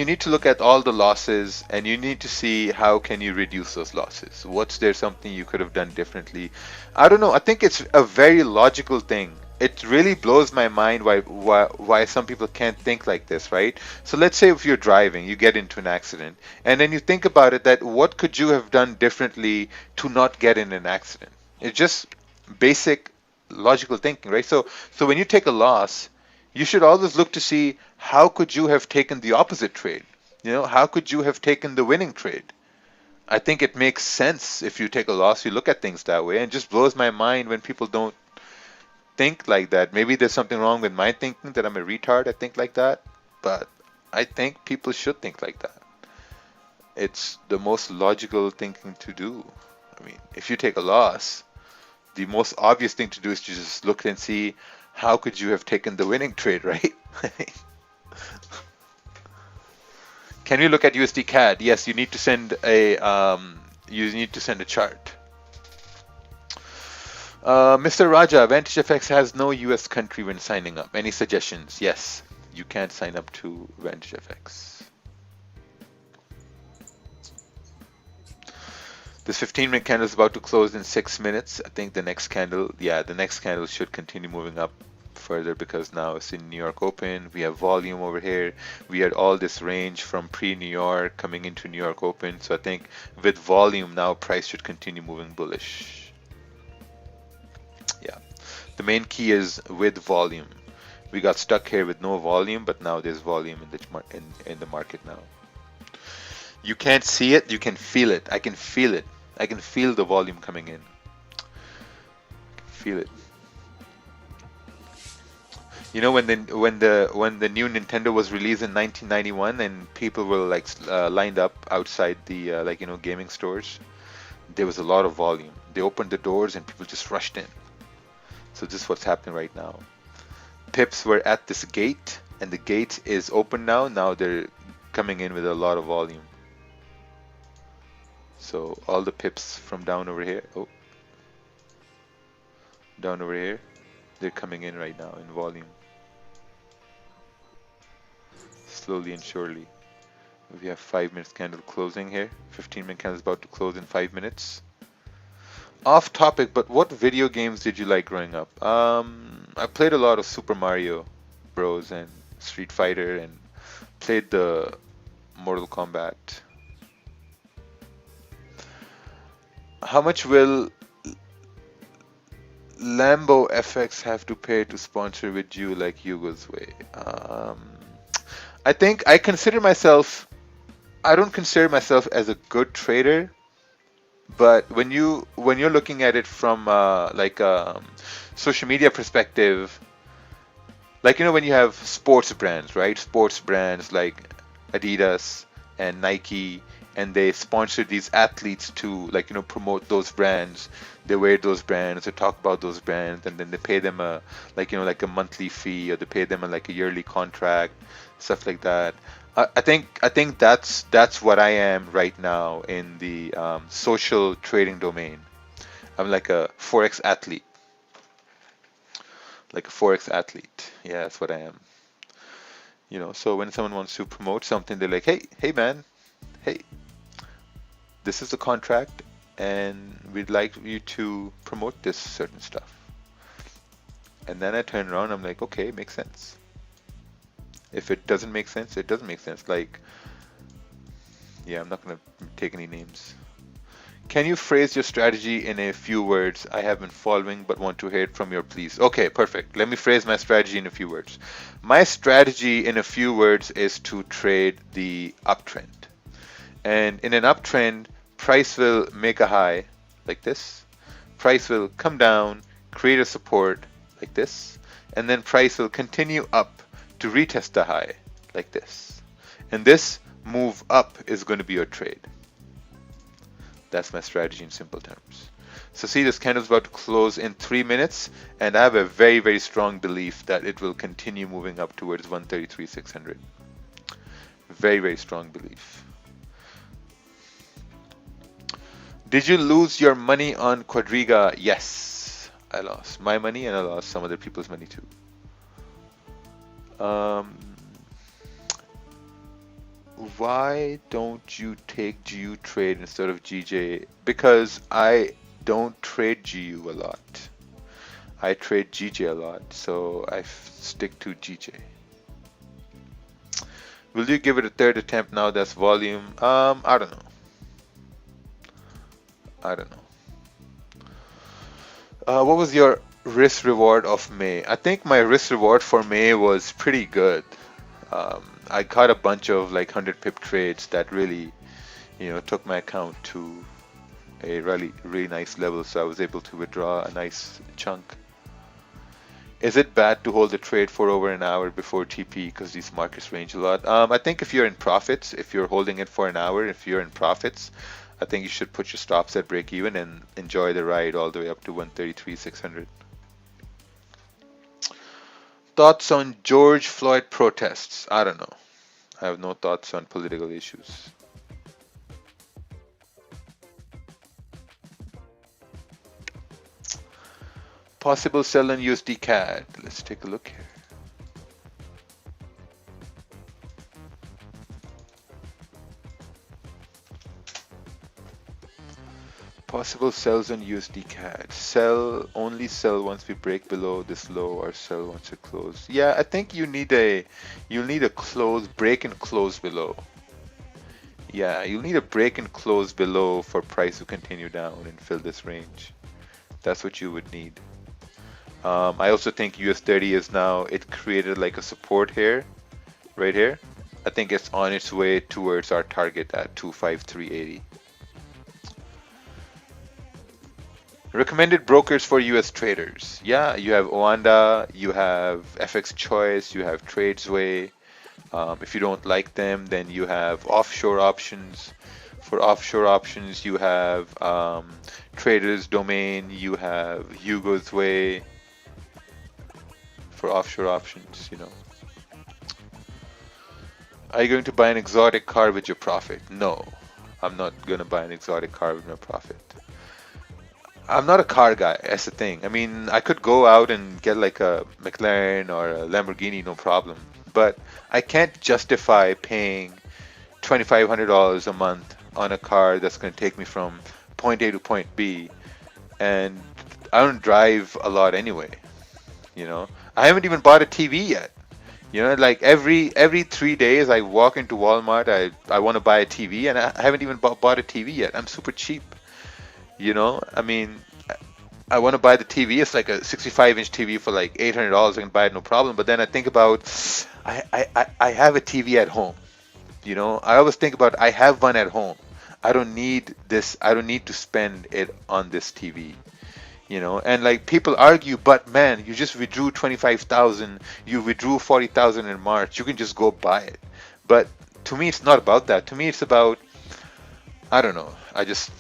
need to look at all the losses and you need to see how can you reduce those losses. What's there something you could have done differently? I don't know. I think it's a very logical thing. It really blows my mind why some people can't think like this, right? So let's say if you're driving, you get into an accident, and then you think about it that what could you have done differently to not get in an accident? It's just basic logical thinking, right? So when you take a loss, you should always look to see how could you have taken the opposite trade? How could you have taken the winning trade? I think it makes sense if you take a loss, you look at things that way, and it just blows my mind when people don't think like that. Maybe there's something wrong with my thinking, that I'm a retard, I think like that, but I think people should think like that. It's the most logical thinking to do. I mean, if you take a loss, the most obvious thing to do is to just look and see how could you have taken the winning trade, right? Can we look at USD CAD? Yes, you need to send a chart. Mr. Raja, Vantage FX has no US country when signing up. Any suggestions? Yes, you can't sign up to Vantage FX. This 15-minute candle is about to close in 6 minutes. I think the next candle should continue moving up further because now it's in New York Open. We have volume over here. We had all this range from pre-New York coming into New York Open. So I think with volume now, price should continue moving bullish. Yeah, the main key is with volume. We got stuck here with no volume, but now there's volume in the market now. You can't see it, you can feel it. I can feel it. I can feel the volume coming in. Feel it. When the new Nintendo was released in 1991 and people were like lined up outside the gaming stores, there was a lot of volume. They opened the doors and people just rushed in. So this is what's happening right now. Pips were at this gate and the gate is open now. Now they're coming in with a lot of volume. So all the pips from down over here, down over here, they're coming in right now in volume. Slowly and surely. We have 5 minutes candle closing here. 15-minute candle is about to close in 5 minutes. Off topic, but what video games did you like growing up? I played a lot of Super Mario Bros. And Street Fighter, and played the Mortal Kombat. How much will Lambo FX have to pay to sponsor with you like Hugo's way? I think I don't consider myself as a good trader, but when you're looking at it from social media perspective, like when you have sports brands, right? Sports brands like Adidas and Nike, and they sponsor these athletes to promote those brands. They wear those brands, they talk about those brands, and then they pay them a like a monthly fee, or they pay them a yearly contract, stuff like that. I think that's what I am right now in the social trading domain. I'm like a Forex athlete. Like a Forex athlete. Yeah, that's what I am. So when someone wants to promote something, they're like, hey man, hey, this is the contract, and we'd like you to promote this certain stuff. And then I turn around, I'm like, okay, makes sense. If it doesn't make sense, it doesn't make sense. Like, yeah, I'm not gonna take any names. Can you phrase your strategy in a few words? I have been following but want to hear it from your please. Okay, perfect. Let me phrase my strategy in a few words. My strategy in a few words is to trade the uptrend. And in an uptrend, price will make a high like this. Price will come down, create a support like this, and then price will continue up to retest the high like this. And this move up is going to be your trade. That's my strategy in simple terms. So see, this candle is about to close in 3 minutes, and I have a very, very strong belief that it will continue moving up towards 133,600. Very, very strong belief. Did you lose your money on Quadriga? Yes, I lost my money, and I lost some other people's money too. Why don't you take GU trade instead of GJ? Because I don't trade GU a lot. I trade GJ a lot, so I stick to GJ. Will you give it a third attempt now that's volume? I don't know. What was your risk reward of May? I think my risk reward for May was pretty good. I caught a bunch of 100 pip trades that really, took my account to a really, really nice level. So I was able to withdraw a nice chunk. Is it bad to hold a trade for over an hour before TP because these markets range a lot? I think if you're in profits, if you're holding it for an hour, if you're in profits, I think you should put your stops at break even and enjoy the ride all the way up to 133,600. Thoughts on George Floyd protests? I don't know. I have no thoughts on political issues. Possible sell on USD CAD. Let's take a look here. Possible sells on USD CAD. Only sell once we break below this low, or sell once it close. Yeah, I think you'll need a break and close below. Yeah, you'll need a break and close below for price to continue down and fill this range. That's what you would need. I also think US30 is now, it created like a support here, right here. I think it's on its way towards our target at 25380. Recommended brokers for US traders. Yeah, you have Oanda, you have FX Choice, you have Tradesway. If you don't like them, then you have offshore options. For offshore options, you have Traders Domain, you have Hugo's Way. For offshore options, Are you going to buy an exotic car with your profit? No, I'm not going to buy an exotic car with my profit. I'm not a car guy. That's the thing. I mean, I could go out and get like a McLaren or a Lamborghini, no problem. But I can't justify paying $2,500 a month on a car that's going to take me from point A to point B. And I don't drive a lot anyway. You know, I haven't even bought a TV yet. You know, like every 3 days I walk into Walmart. I want to buy a TV, and I haven't even bought a TV yet. I'm super cheap. You know, I mean, I want to buy the TV. It's like a 65-inch TV for like $800. I can buy it no problem. But then I think about, I have a TV at home. You know, I always think about I have one at home. I don't need this. I don't need to spend it on this TV. You know, and like people argue, but man, you just withdrew 25,000. You withdrew 40,000 in March. You can just go buy it. But to me, it's not about that. To me, it's about, I don't know. I just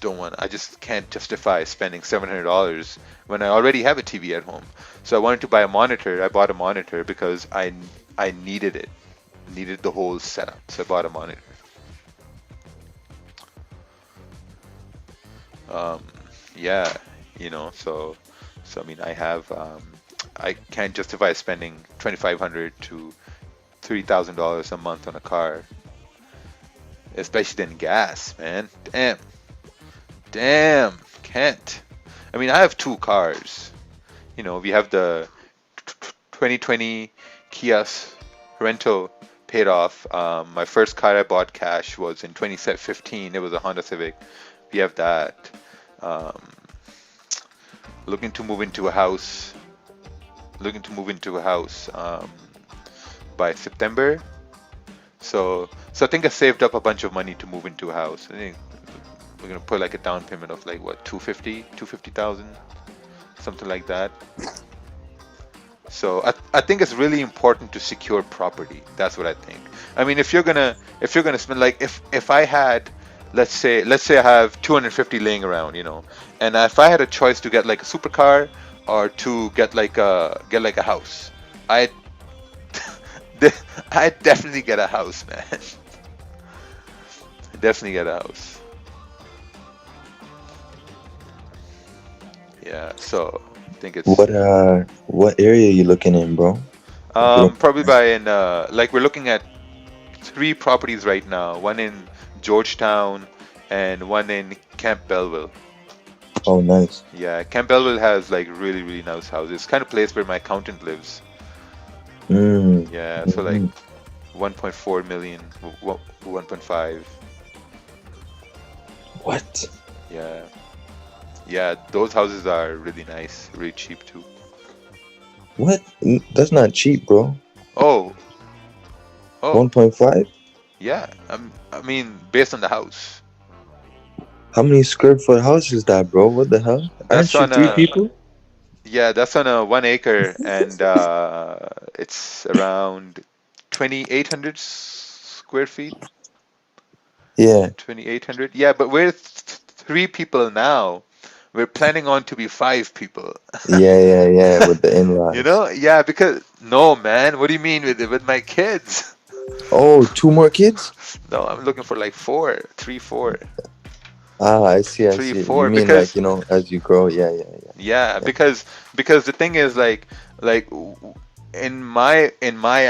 don't want. I just can't justify spending $700 when I already have a TV at home. So I wanted to buy a monitor. I bought a monitor because I needed it, needed the whole setup. So I bought a monitor. Um, yeah, you know. So I mean, I can't justify spending 2,500 to $3,000 a month on a car, especially in gas, man. Damn, can't. I mean, I have two cars. You know, we have the 2020 Kia Sorento paid off. My first car I bought cash was in 2015. It was a Honda Civic. We have that. Um, looking to move into a house. Looking to move into a house by September. So I think I saved up a bunch of money to move into a house. I think we're gonna put like a down payment of like what, 250,000, something like that. So I think it's really important to secure property. That's what I think. I mean, if you're gonna spend, like, if I had, let's say I have 250 laying around, you know, and if I had a choice to get like a supercar or to get like a house, I I definitely get a house, man. Definitely get a house. Yeah, so I think it's What area you looking in, bro? If you don't probably by in like we're looking at three properties right now, one in Georgetown and one in Camp Belleville. Oh, nice. Yeah, Camp Belleville has like really, really nice houses. It's kind of place where my accountant lives. Mm. Yeah, so like Hmm. 1.4 million, 1.5. What? Yeah. Yeah, those houses are really nice, really cheap too. What? That's not cheap, bro. Oh, oh, 1.5? yeah. I mean, based on the house. How many square foot house is that, bro? What the hell? That's Aren't you on three a people? Yeah, that's on a 1 acre, and it's around 2,800 square feet. Yeah. 2,800. Yeah, but we're three people now. We're planning on to be five people. Yeah. With the You in-laws. know? Yeah, because no, man. What do you mean with my kids? Oh, two more kids? No, I'm looking for like four, three, four, Ah, I see, I three, see. You four. mean like, Because as you grow? Yeah, yeah, yeah. because the thing is like in my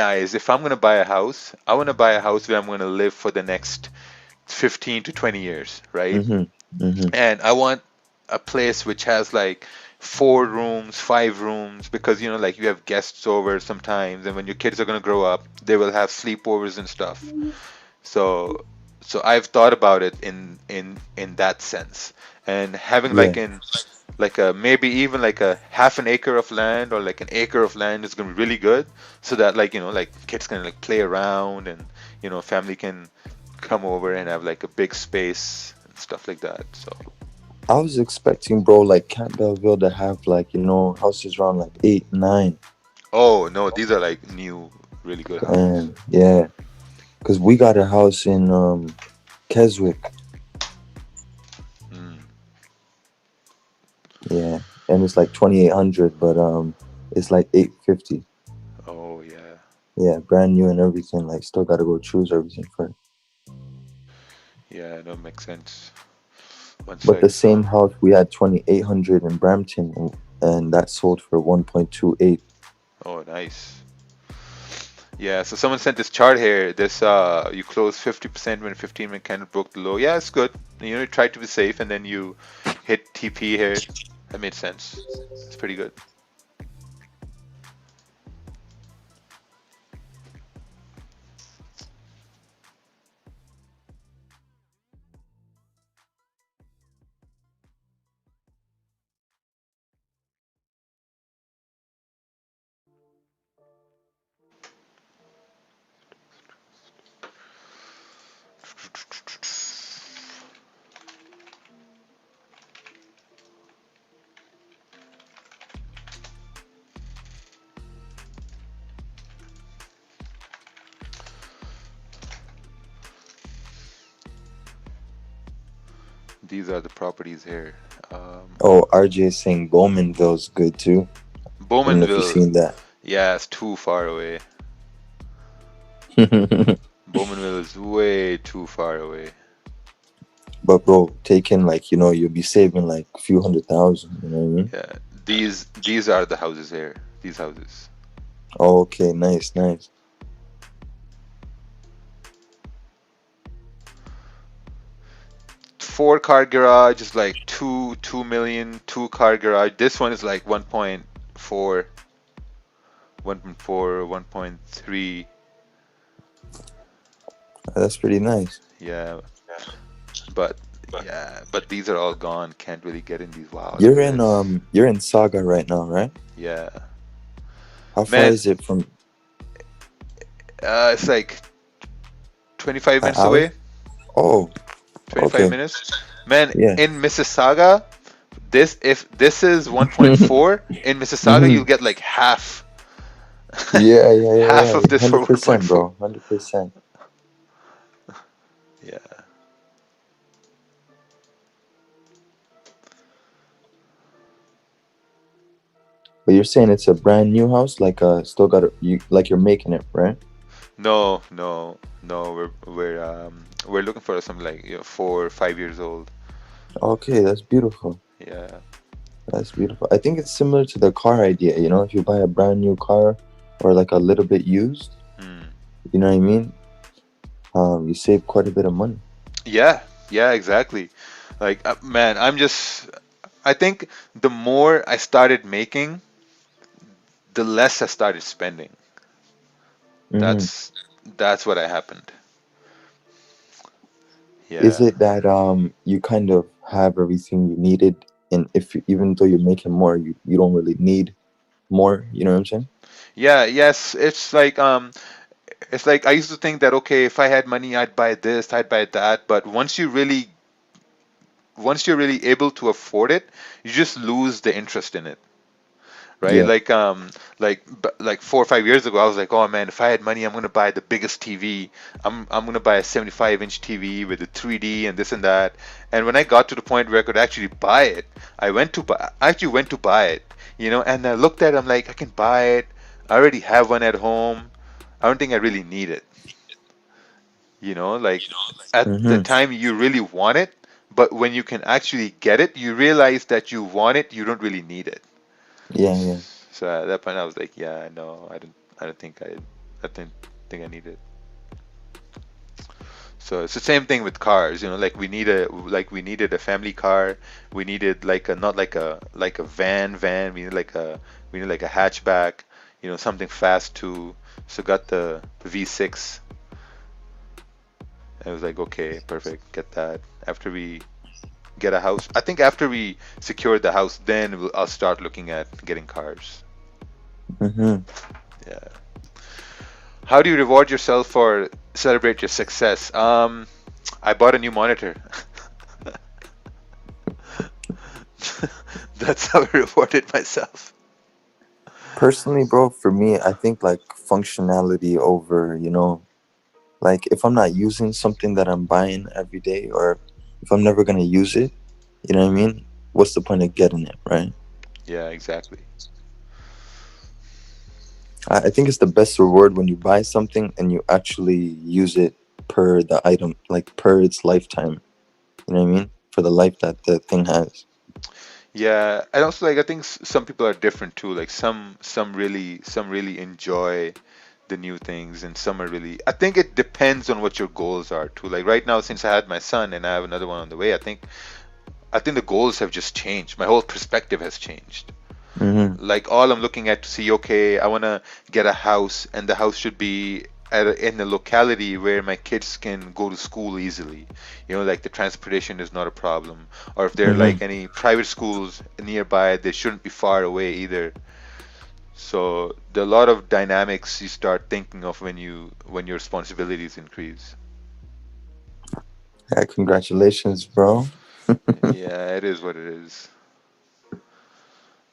eyes, if I'm gonna buy a house, I want to buy a house where I'm gonna live for the next 15 to 20 years, right? Mm-hmm. Mm-hmm. And I want a place which has like 4 rooms, 5 rooms, because like you have guests over sometimes, and when your kids are gonna grow up, they will have sleepovers and stuff. So so I've thought about it in that sense, and having Yeah. like a maybe even like a half an acre of land or like an acre of land is gonna be really good, so that like like kids can like play around, and family can come over and have like a big space and stuff like that. So I was expecting, bro, like Camp Belleville to have like, houses around like 8, 9. oh no, these are like new, really good houses. And yeah, because we got a house in Keswick. Mm. Yeah. And it's like 2,800, but it's like 850. Oh yeah. Yeah, brand new and everything. Like, still gotta go choose everything first. Yeah, no, makes sense. One But sec. the same house we had 2,800 in Brampton, and that sold for 1.28. Oh, nice. Yeah, so someone sent this chart here. This you close 50% when 15-minute candle broke the low. Yeah, it's good. You know, you try to be safe, and then you hit TP here. That made sense. It's pretty good. These are the properties here. Oh, RJ is saying Bowmanville's good too. I don't know if you've Bowmanville. seen that. Yeah, it's too far away. Bowmanville is way too far away. But bro, taking like, you'll be saving like a few 100,000. You know what I mean? Yeah, these are the houses here. These houses. Oh, okay, nice, nice. 4 car garage is like 2 million. 2 car garage. This one is like 1.4, 1.4, 1.3. That's pretty nice. Yeah, but yeah, but these are all gone. Can't really get in these. Wow, look You're at in this. you're in Saga right now, right? Yeah, How far man, is it from it's like 25 an minutes hour? away. Oh, 25 okay. minutes. Man, Yeah. in Mississauga, if this is 1.4 in Mississauga, Hmm. you'll get like half Yeah, yeah, yeah, half yeah. of this for 100%, 1.4. bro. 100%. Yeah. But you're saying it's a brand new house, like still got you like you're making it, right? No, no, no. We're looking for something like 4 or 5 years old. Okay, that's beautiful. Yeah. That's beautiful. I think it's similar to the car idea, if you buy a brand new car or like a little bit used, Hmm. you know what I mean? You save quite a bit of money. Yeah. Yeah. Exactly. Like man, I think the more I started making, the less I started spending. Hmm. That's that's what happened. Is Yeah. it that you kind of have everything you needed, and even though you're making more, you don't really need more, you know what I'm saying? Yeah, yes, it's like I used to think that okay, if I had money, I'd buy this, I'd buy that, but once you're really able to afford it, you just lose the interest in it, right? Yeah. Like 4 or 5 years ago, I was like, oh man, if I had money, I'm gonna buy the biggest TV. I'm gonna buy a 75-inch TV with the 3D and this and that. And when I got to the point where I could actually buy it, I actually went to buy it, and I looked at it, I'm like, I can buy it. I already have one at home. I don't think I really need it. Like at the Hmm. time you really want it, but when you can actually get it, you realize that you want it, you don't really need it. Yeah, yeah. So at that point, I was like, yeah, no, I don't think I didn't think I need it. So it's the same thing with cars, like we needed a family car, we needed like a not like a van, we need like a hatchback, something fast too. So got the V6, and it was like, okay, perfect, get that. After we get a house, I think after we secure the house, then I'll start looking at getting cars. Hmm. Yeah. How do you reward yourself or celebrate your success? I bought a new monitor. That's how I rewarded myself. Personally, bro, for me, I think like functionality over, like if I'm not using something that I'm buying every day, or if I'm never gonna use it, you know what I mean? What's the point of getting it, right? Yeah, exactly. I think it's the best reward when you buy something and you actually use it per the item, like per its lifetime. You know what I mean? For the life that the thing has. Yeah, and also like I think some people are different too. Like some really enjoy the new things, and some are really. I think it depends on what your goals are too. Like right now, since I had my son and I have another one on the way, I think the goals have just changed. My whole perspective has changed. Mm-hmm. Like all I'm looking at to see, okay, I want to get a house, and the house should be in a locality where my kids can go to school easily. You know, like the transportation is not a problem. Or if there are Mm-hmm. like any private schools nearby, they shouldn't be far away either. So there are a lot of dynamics you start thinking of when your responsibilities increase. Yeah, congratulations, bro. Yeah, it is what it is.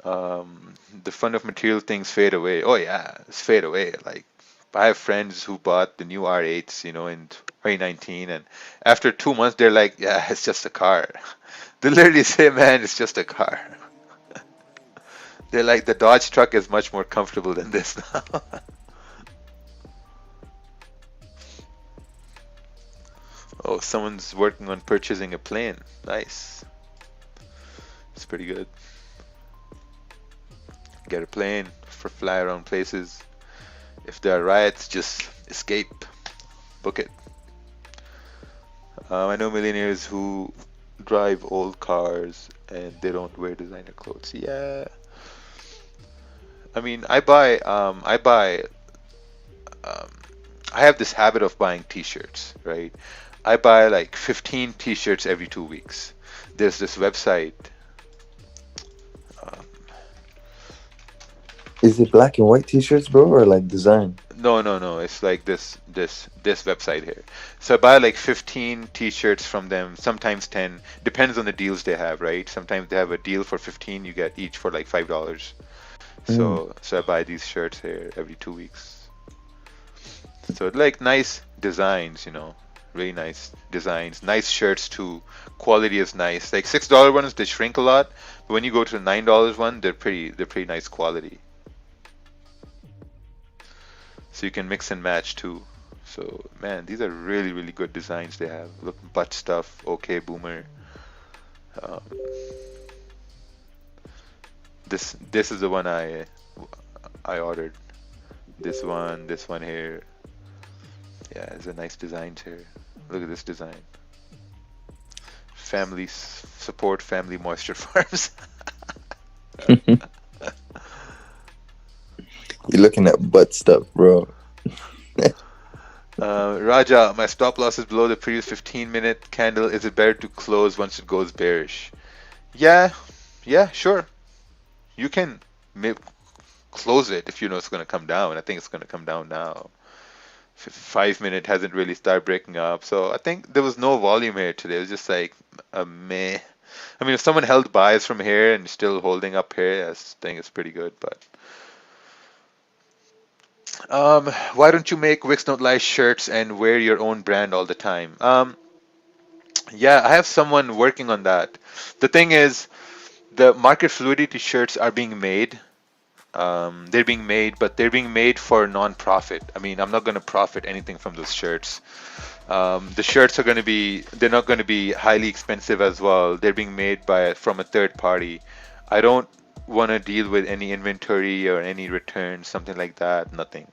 um, the fun of material things fade away. Oh yeah, it's fade away. Like I have friends who bought the new R8s, in 2019, and after 2 months they're like, "Yeah, it's just a car." They literally say, "Man, it's just a car." They're like, "The Dodge truck is much more comfortable than this now." Oh, someone's working on purchasing a plane. Nice. It's pretty good. Get a plane for fly around places. If there are riots, just escape. Book it. I know millionaires who drive old cars and they don't wear designer clothes. Yeah, I mean, um, I have this habit of buying t-shirts, right? I buy like 15 t-shirts every 2 weeks. There's this website. Um, Is it black and white t-shirts, bro, or like design? no, no, no. It's like this website here. So I buy like 15 t-shirts from them, sometimes 10. Depends on the deals they have, right? Sometimes they have a deal for 15, you get each for like $5. Mm. So I buy these shirts here every 2 weeks. So like nice designs, really nice designs, nice shirts too. Quality is nice. Like $6 ones, they shrink a lot, but when you go to the $9 one, they're pretty nice quality. So you can mix and match too. So man, these are really really good designs they have. Look, butt stuff. Okay, boomer. Um, this is the one I ordered. This one here. Yeah, it's a nice design here. Look at this design. Support family moisture farms. You're looking at butt stuff, bro. Raja, my stop loss is below the previous 15-minute candle. Is it better to close once it goes bearish? Yeah, yeah, sure. You can close it if you know it's going to come down. I think it's going to come down now. 5 minute hasn't really started breaking up. So I think there was no volume here today. It was just like a meh. I mean, if someone held buys from here and still holding up here, I think it's pretty good. But why don't you make Wix Not Lie shirts and wear your own brand all the time? Yeah, I have someone working on that. The thing is, the market fluidity shirts are being made. They're being made, but they're being made for non-profit. I mean, I'm not going to profit anything from those shirts. The shirts they're not going to be highly expensive as well. They're being made from a third party. I don't want to deal with any inventory or any returns, something like that. Nothing.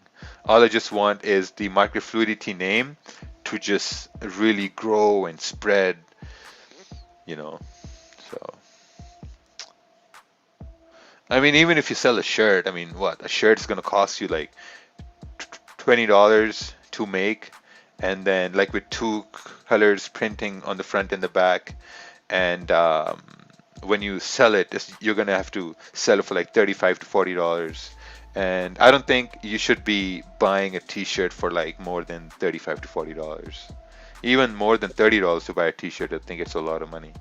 All I just want is the market fluidity name to just really grow and spread, you know. So, I mean, even if you sell a shirt, I mean, what? A shirt is going to cost you like $20 to make, and then like with two colors printing on the front and the back, and when you sell it, you're gonna have to sell it for like $35 to $40. And I don't think you should be buying a T-shirt for like more than $35 to $40. Even more than $30 to buy a T-shirt, I think it's a lot of money.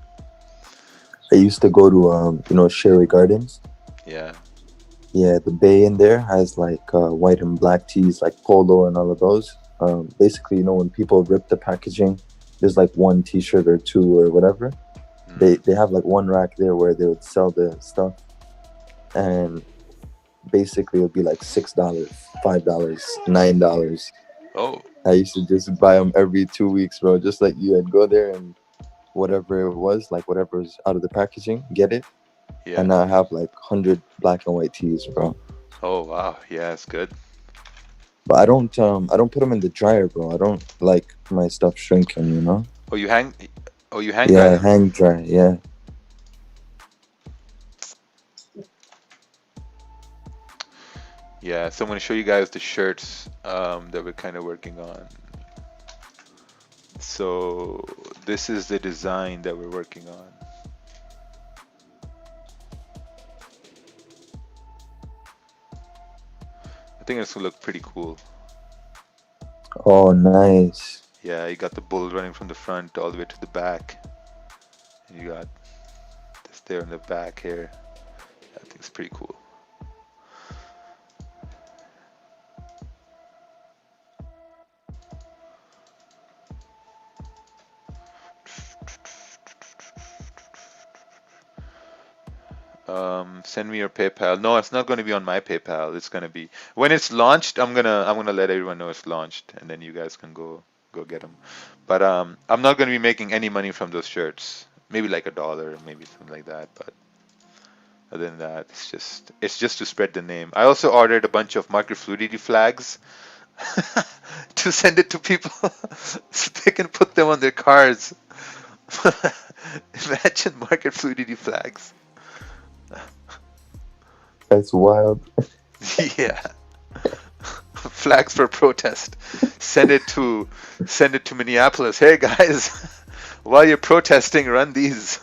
I used to go to Sherry Gardens. Yeah. Yeah, the bay in there has like white and black tees, like polo and all of those. Basically, when people rip the packaging, there's like one T-shirt or two or whatever. They have like one rack there where they would sell the stuff, and basically it'll be like $6, $5, $9. Oh, I used to just buy them every 2 weeks, bro. Just like you, I'd go there and whatever it was, like whatever's out of the packaging, get it, yeah. and now I have like 100 black and white tees, bro. Oh, wow. Yeah, it's good. But I don't put them in the dryer, bro. I don't like my stuff shrinking, you know. Oh, you hang. Oh, you hang dry Yeah, them. hang dry. Yeah. Yeah. So I'm gonna show you guys the shirts that we're kind of working on. So this is the design that we're working on. I think it's gonna look pretty cool. Oh, nice. Yeah, you got the bull running from the front all the way to the back. And you got this there in the back here. I think it's pretty cool. Send me your PayPal. No, it's not going to be on my PayPal. It's going to be when it's launched. I'm gonna let everyone know it's launched, and then you guys can go get them. But I'm not going to be making any money from those shirts. Maybe like $1, maybe something like that. But other than that, it's just to spread the name. I also ordered a bunch of market fluidity flags to send it to people so they can put them on their cars. Imagine market fluidity flags. That's wild. Yeah. Flags for protest. Send it to Minneapolis. Hey guys, while you're protesting, run these.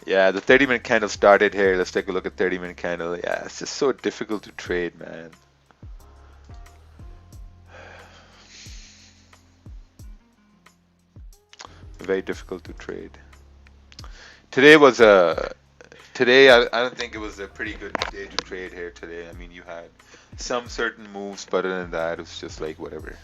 Yeah, the 30-minute candle started here. Let's take a look at 30-minute candle. Yeah, it's just so difficult to trade, man. Very difficult to trade. Today was a Today I don't think it was a pretty good day to trade here today. I mean, you had some certain moves, but other than that, it was just like whatever.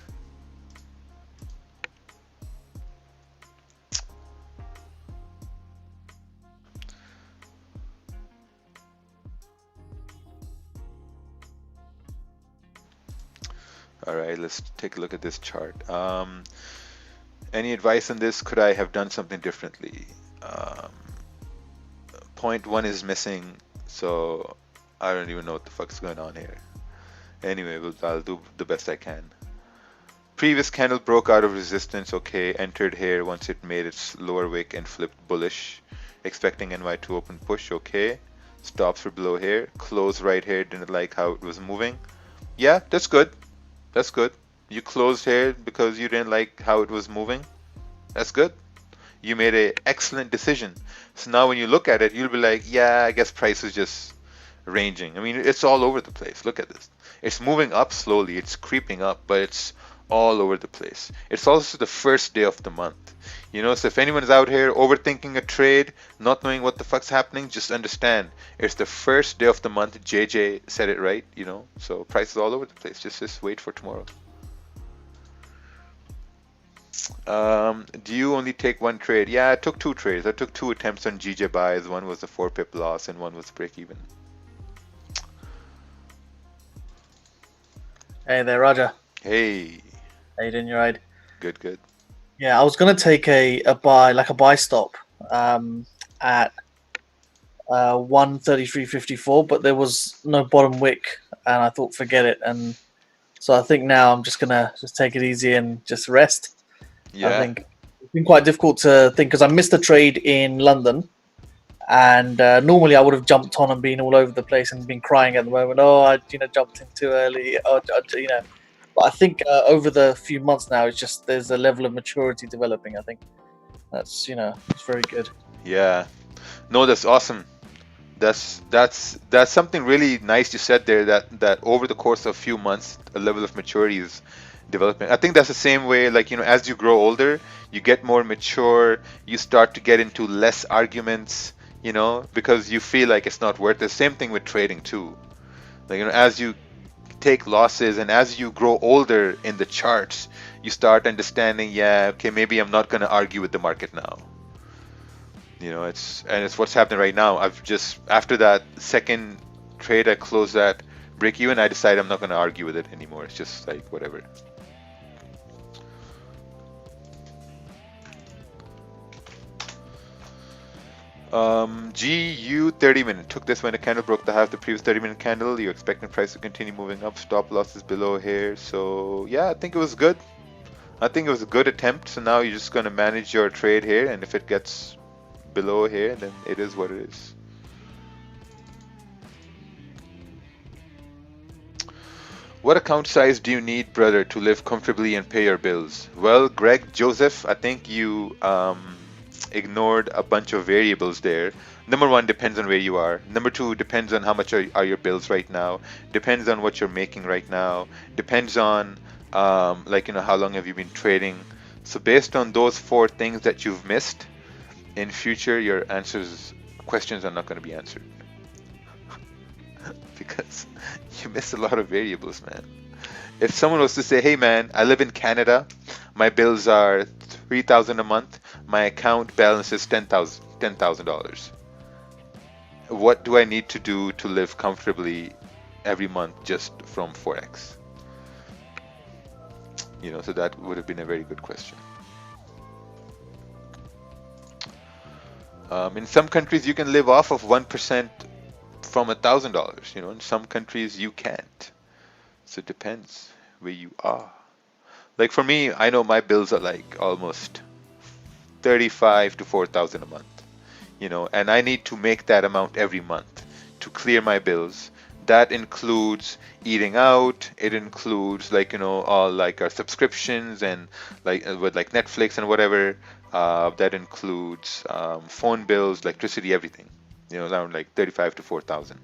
All right, let's take a look at this chart. Any advice on this? Could I have done something differently? Point one is missing, so I don't even know what the fuck's going on here. Anyway, I'll do the best I can. Previous candle broke out of resistance, okay, entered here once it made its lower wick and flipped bullish, expecting NY to open push, okay. Stops for below here, close right here, didn't like how it was moving. Yeah, that's good. That's good. You closed here because you didn't like how it was moving. That's good. You made an excellent decision. So now when you look at it, you'll be like, yeah, I guess price is just ranging. I mean, it's all over the place. Look at this. It's moving up slowly. It's creeping up, but it's all over the place. It's also the first day of the month. You know, so if anyone's out here overthinking a trade, not knowing what the fuck's happening, just understand it's the first day of the month. JJ said it right, you know, so price is all over the place. Just wait for tomorrow. Do you only take one trade? Yeah, I took two trades. I took two attempts on GJ buys. One was a 4 pip loss and one was break even. Hey there, Roger. Hey, How you doing? You right? good, good. Yeah, I was gonna take a buy stop at 133.54, but there was no bottom wick, and I thought forget it, and so I think now I'm just gonna take it easy and just rest. Yeah. I think it's been quite difficult to think because I missed a trade in London, and normally I would have jumped on and been all over the place and been crying at the moment. Oh, I jumped in too early. Oh, But I think over the few months now, it's just there's a level of maturity developing. I think that's it's very good. Yeah. No, that's awesome. That's something really nice you said there, that over the course of a few months a level of maturity is developing. I think that's the same way, like, as you grow older, you get more mature, you start to get into less arguments, because you feel like it's not worth it. Same thing with trading too. Like, as you take losses and as you grow older in the charts, you start understanding, yeah, okay, maybe I'm not going to argue with the market now. It's what's happening right now. I've just after that second trade, I closed that break even. I decided I'm not going to argue with it anymore. It's just like whatever. GU 30-minute took this when the candle broke the high of the previous 30-minute candle. You're expecting price to continue moving up. Stop losses below here. So yeah, I think it was good. I think it was a good attempt. So now you're just going to manage your trade here, and if it gets below here, then it is what it is. What account size do you need, brother, to live comfortably and pay your bills? Well, Greg, Joseph, I think you ignored a bunch of variables there. Number one depends on where you are. Number two depends on how much are your bills right now. Depends on what you're making right now. Depends on how long have you been trading. So based on those four things that you've missed, in future your questions are not going to be answered because you missed a lot of variables, man. If someone was to say, hey man, I live in Canada, my bills are $3,000 a month, my account balance is $10,000. What do I need to do to live comfortably every month just from Forex? So that would have been a very good question. In some countries, you can live off of 1% from $1,000. In some countries, you can't. So it depends where you are. Like for me, I know my bills are like almost 35 to 4,000 a month. And I need to make that amount every month to clear my bills. That includes eating out. It includes all like our subscriptions and with like Netflix and whatever. That includes phone bills, electricity, everything. Around like 35 to 4,000.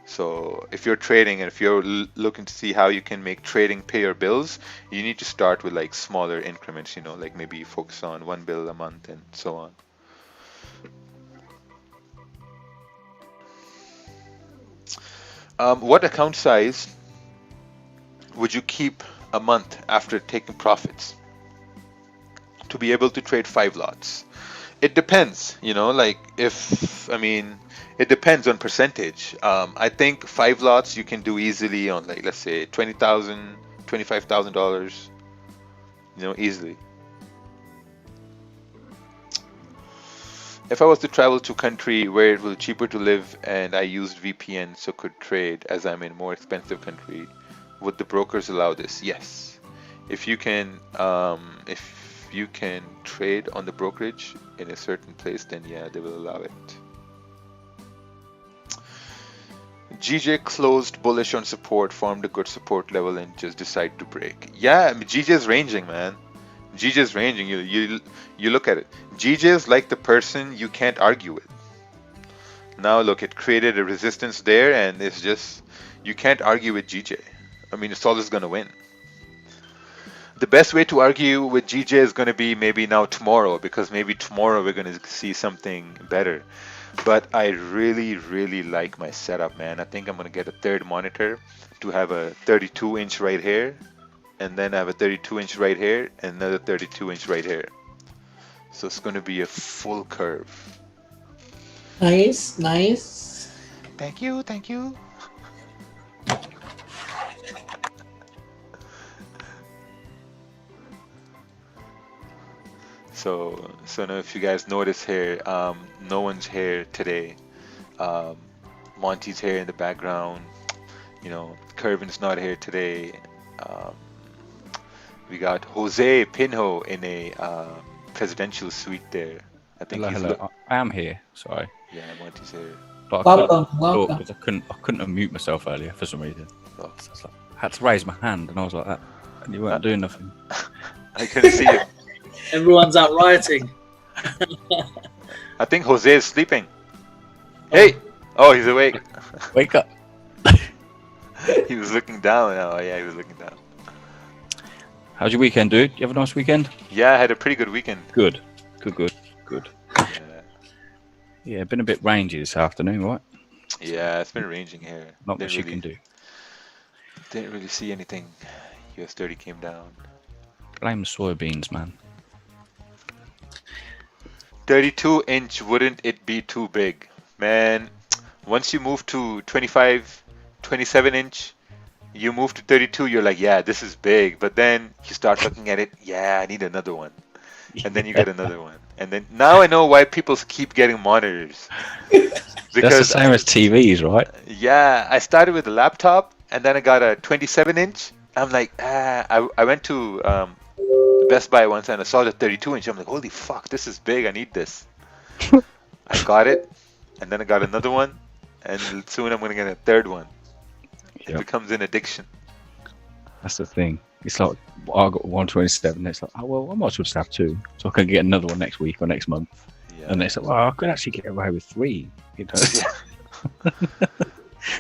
So if you're trading and if you're looking to see how you can make trading pay your bills, you need to start with like smaller increments. Like maybe focus on one bill a month and so on. What account size would you keep a month after taking profits to be able to trade 5 lots? It depends, it depends on percentage. I think 5 lots you can do easily on let's say $20,000, $25,000, easily. If I was to travel to a country where it was cheaper to live and I used VPN so could trade as I'm in a more expensive country, would the brokers allow this? Yes. If you can trade on the brokerage in a certain place, then yeah, they will allow it. GJ closed bullish on support, formed a good support level, and just decided to break. Yeah, GJ's ranging, man. GJ's ranging. You look at it. GJ's like the person you can't argue with. Now look, it created a resistance there, and it's just you can't argue with GJ. It's always gonna win. The best way to argue with GJ is going to be maybe now tomorrow, because maybe tomorrow we're going to see something better. But I really, really like my setup, man. I think I'm going to get a third monitor to have a 32-inch right here, and then I have a 32-inch right here, and another 32-inch right here. So it's going to be a full curve. Nice, nice. Thank you, thank you. So now if you guys notice here, no one's here today. Monty's here in the background. Kervin's not here today. We got Jose Pinho in a presidential suite there. I think hello. I am here. Sorry. Yeah, Monty's here. But Welcome. I couldn't unmute myself earlier for some reason. Oh. So I had to raise my hand, and I was like that, and you weren't doing nothing. I couldn't see you. Everyone's out rioting. I think Jose is sleeping. Hey! Oh, he's awake. Wake up. He was looking down. Oh, yeah, he was looking down. How's your weekend, dude? You have a nice weekend? Yeah, I had a pretty good weekend. Good. Yeah, Yeah, been a bit rangy this afternoon, right? yeah, it's been ranging here. Not much you can do. Didn't really see anything. US30 came down. Blame the soybeans, man. 32-inch, wouldn't it be too big? Man, once you move to 25, 27-inch, you move to 32, you're like, yeah, this is big. But then you start looking at it, yeah, I need another one. And then you get another one. And then now I know why people keep getting monitors. That's the Because, same as TVs, right? yeah, I started with a laptop and then I got a 27-inch. I'm like, I went to Best Buy once and I saw the 32-inch. I'm like, holy fuck, this is big. I need this. I got it, and then I got another one, and soon I'm gonna get a third one. It Yep. becomes an addiction. That's the thing. It's like I got 127. It's like, oh well, I might as well just have two, so I can get another one next week or next month. Yeah. And it's like, well, I could actually get away with three. You know? Yeah.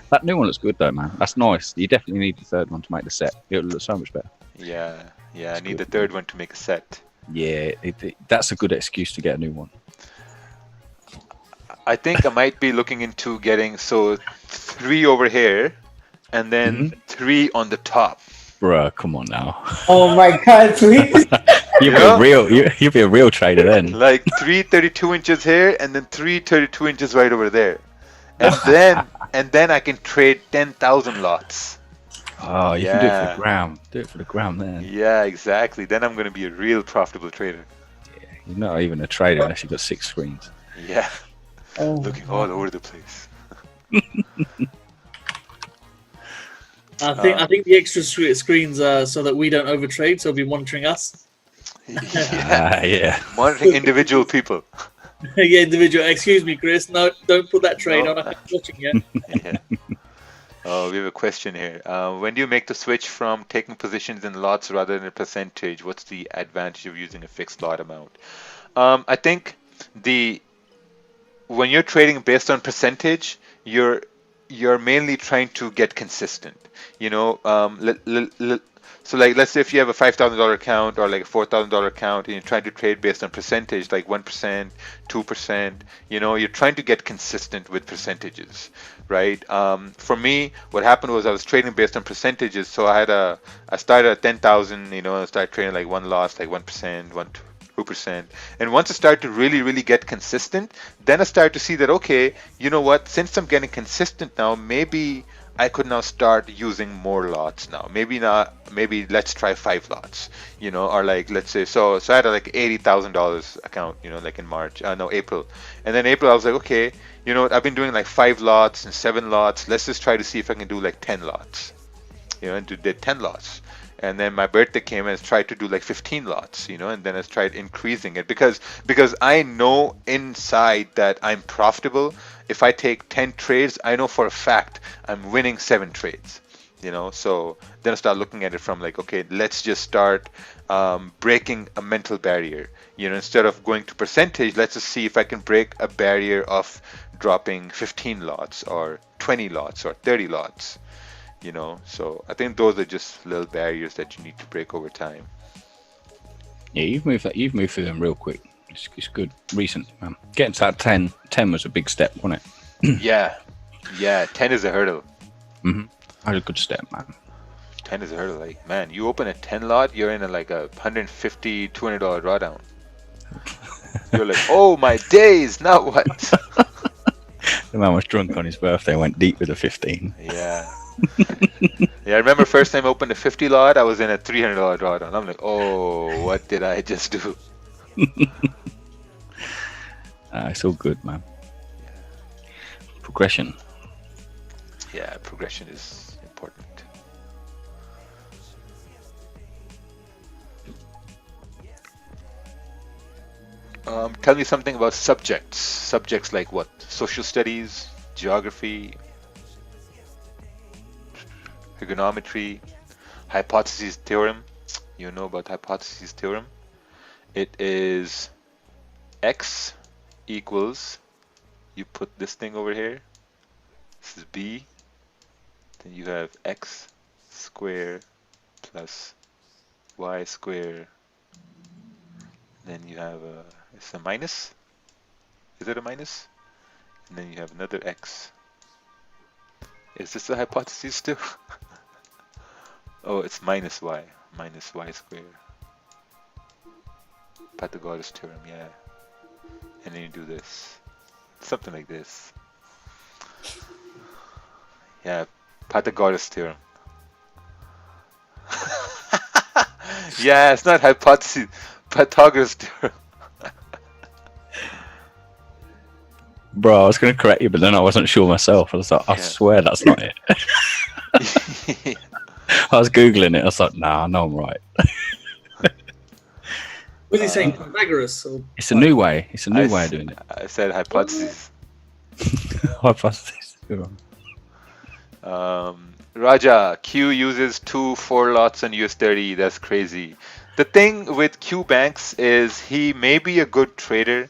That new one looks good though, man. That's nice. You definitely need the third one to make the set. It'll look so much better. Yeah, I That's need good. the third one to make a set. Yeah, that's a good excuse to get a new one. I think I might be looking into getting 3 over here, and then 3 on the top. Bruh, come on now. Oh my God, please. You'll You be know? a real, you'll be a real trader then. Like 3 32 inches here, and then 3 32 inches right over there. And then I can trade 10,000 lots. Oh, you can do it for Yeah. the gram. Do it for the gram then. Yeah, exactly. Then I'm gonna be a real profitable trader. You're not even a trader unless you've got 6 screens. Yeah, Oh, looking all over the place. I think the extra screens are so that we don't overtrade, so they'll be monitoring us. Yeah, Yeah. monitoring individual people. Yeah, individual. Excuse me, Chris. No, don't put that trade No. on. I'm watching you. Yeah. Oh, we have a question here. When do you make the switch from taking positions in lots rather than a percentage? What's the advantage of using a fixed lot amount? I think when you're trading based on percentage, you're mainly trying to get consistent. You know, so like let's say if you have a $5,000 account or like a $4,000 account and you're trying to trade based on percentage, like 1%, 2%, you know, you're trying to get consistent with percentages, right? For me, what happened was I was trading based on percentages. So I started at 10,000, you know, I started trading like one loss, like 1%, 2%. And once I started to really, really get consistent, then I started to see that, okay, you know what, since I'm getting consistent now, maybe I could now start using more lots now. Maybe let's try 5 lots, you know, or like, let's say, so I had a like $80,000 account, you know, like in April. And then April, I was like, okay, you know what, I've been doing like 5 lots and 7 lots. Let's just try to see if I can do like 10 lots, you know, and did 10 lots. And then my birthday came and I tried to do like 15 lots, you know, and then I tried increasing it because I know inside that I'm profitable. If I take 10 trades, I know for a fact I'm winning 7 trades, you know. So then I start looking at it from like, okay, let's just start breaking a mental barrier, you know. Instead of going to percentage, let's just see if I can break a barrier of dropping 15 lots or 20 lots or 30 lots. You know, so I think those are just little barriers that you need to break over time. Yeah, you've moved through them real quick. It's good. Recent, man. Getting to that 10 was a big step, wasn't it? Yeah, 10 is a hurdle. That's a good step, man. 10 is a hurdle. Like, man, you open a 10 lot, you're in a $150, $200 drawdown. You're like, oh my days, now what? The man was drunk on his birthday, went deep with a 15. Yeah. Yeah, I remember first time I opened a 50 lot, I was in a $300 drawdown. I'm like, oh, what did I just do? It's all good, man. Progression. Yeah, progression is important. Tell me something about subjects. Subjects like what? Social studies, geography, trigonometry, hypothesis theorem. You know about hypothesis theorem? It is x equals, you put this thing over here, this is b, then you have x square plus y square, then you have it's a minus, is it a minus? And then you have another x. Is this a hypothesis too? Oh, it's minus y square. Pythagoras theorem, yeah. and then you do this, something like this. Yeah, Pythagoras theorem. Yeah, it's not hypothesis, Pythagoras theorem. Bro, I was going to correct you, but then I wasn't sure myself. I was like, I Yeah. swear that's not it. I was Googling it. I was like, nah, I know I'm right. Was he saying Pythagoras? Or It's a new way. It's a new way of doing it. I said hypothesis. Hypothesis. Raja, Q uses 2 4 lots on US30. That's crazy. The thing with Q Banks is he may be a good trader,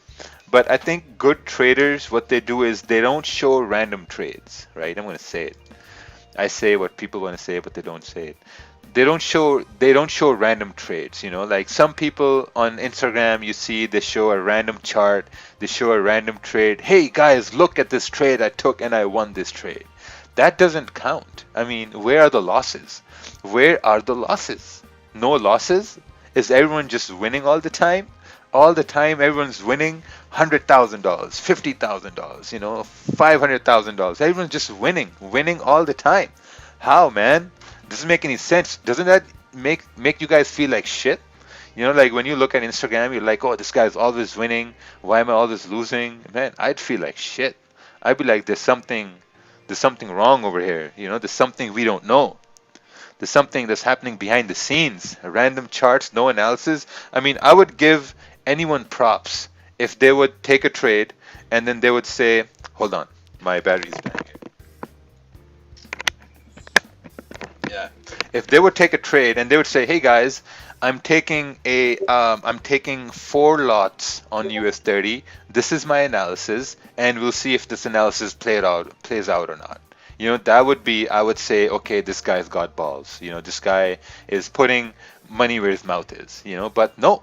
but I think good traders, what they do is they don't show random trades, right? I'm going to say it. I say what people want to say, but they don't say it. They don't show random trades, you know, like some people on Instagram, you see they show a random chart, they show a random trade. Hey guys, look at this trade I took and I won this trade. That doesn't count. I mean, where are the losses? Where are the losses? No losses? Is everyone just winning all the time? All the time everyone's winning $100,000, $50,000, you know, $500,000. Everyone's just winning all the time. How, man? Doesn't make any sense. Doesn't that make you guys feel like shit? You know, like when you look at Instagram, you're like, oh, this guy's always winning. Why am I always losing? Man, I'd feel like shit. I'd be like, there's something wrong over here. You know, there's something we don't know. There's something that's happening behind the scenes. Random charts, no analysis. I mean, I would give anyone props if they would take a trade and then they would say, hold on, my battery's dying. Yeah. If they would take a trade and they would say, hey guys, I'm taking 4 lots on US30. This is my analysis, and we'll see if this analysis plays out or not. You know, that would be, I would say, okay, this guy's got balls. You know, this guy is putting money where his mouth is, you know, but no,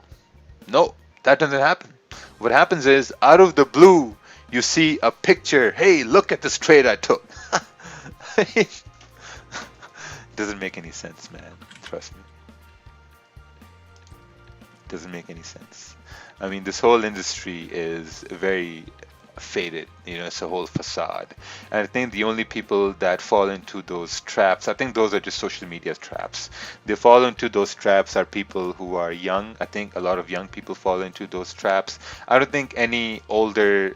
that doesn't happen. What happens is, out of the blue, you see a picture. Hey, look at this trade I took. Doesn't make any sense, man. Trust me. Doesn't make any sense. I mean, this whole industry is very faded. You know, it's a whole facade. And I think the only people that fall into those traps, I think those are just social media traps. They fall into those traps are people who are young. I think a lot of young people fall into those traps. I don't think any older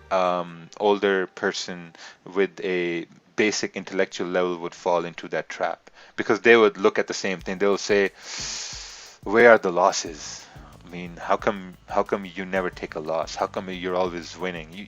person with a basic intellectual level would fall into that trap, because they would look at the same thing. They'll say, where are the losses? I mean, how come you never take a loss? How come you're always winning?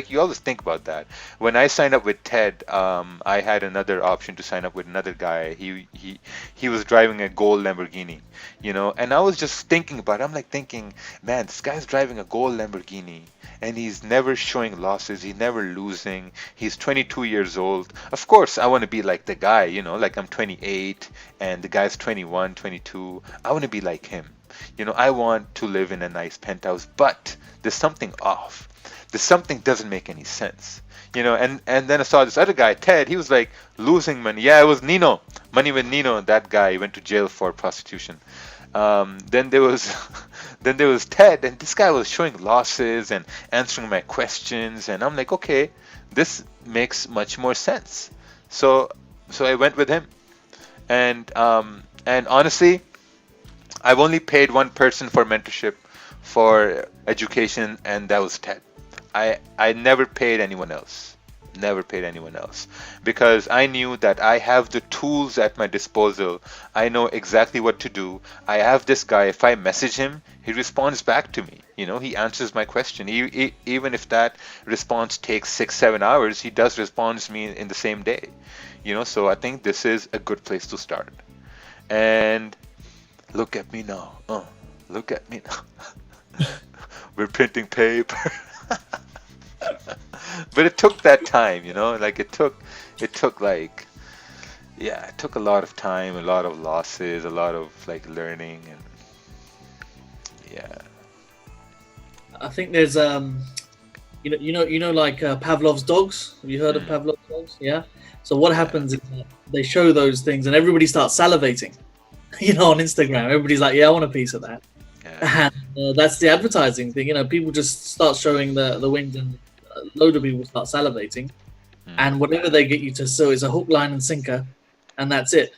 You always think about that. When I signed up with Ted, I had another option to sign up with another guy. He was driving a gold Lamborghini, you know, and I was just thinking about it. I'm like thinking, man, this guy's driving a gold Lamborghini and he's never showing losses. He's never losing. He's 22 years old. Of course, I want to be like the guy, you know, like I'm 28 and the guy's 21, 22. I want to be like him. You know, I want to live in a nice penthouse, but there's something off. There's something doesn't make any sense. You know, and then I saw this other guy, Ted. He was like losing money. Yeah, it was Nino. Money with Nino. That guy went to jail for prostitution. Then there was Ted, and this guy was showing losses and answering my questions, and I'm like, okay, this makes much more sense. So I went with him, and honestly, I've only paid one person for mentorship, for education, and that was Ted. I never paid anyone else. Never paid anyone else, because I knew that I have the tools at my disposal. I know exactly what to do. I have this guy. If I message him, he responds back to me. You know, he answers my question. Even if that response takes 6-7 hours, he does respond to me in the same day. You know, so I think this is a good place to start. And look at me now. Look at me now. We're printing paper. But it took that time, you know, like it took like, yeah, it took a lot of time, a lot of losses, a lot of like learning, and yeah. I think there's you know like Pavlov's dogs. Have you heard of Pavlov's dogs? Yeah. So what happens is that they show those things and everybody starts salivating. You know, on Instagram, everybody's like, yeah, I want a piece of that. Yeah. That's the advertising thing. People just start showing the wins, and a load of people start salivating, and whatever they get you to sell is a hook, line, and sinker, and that's it.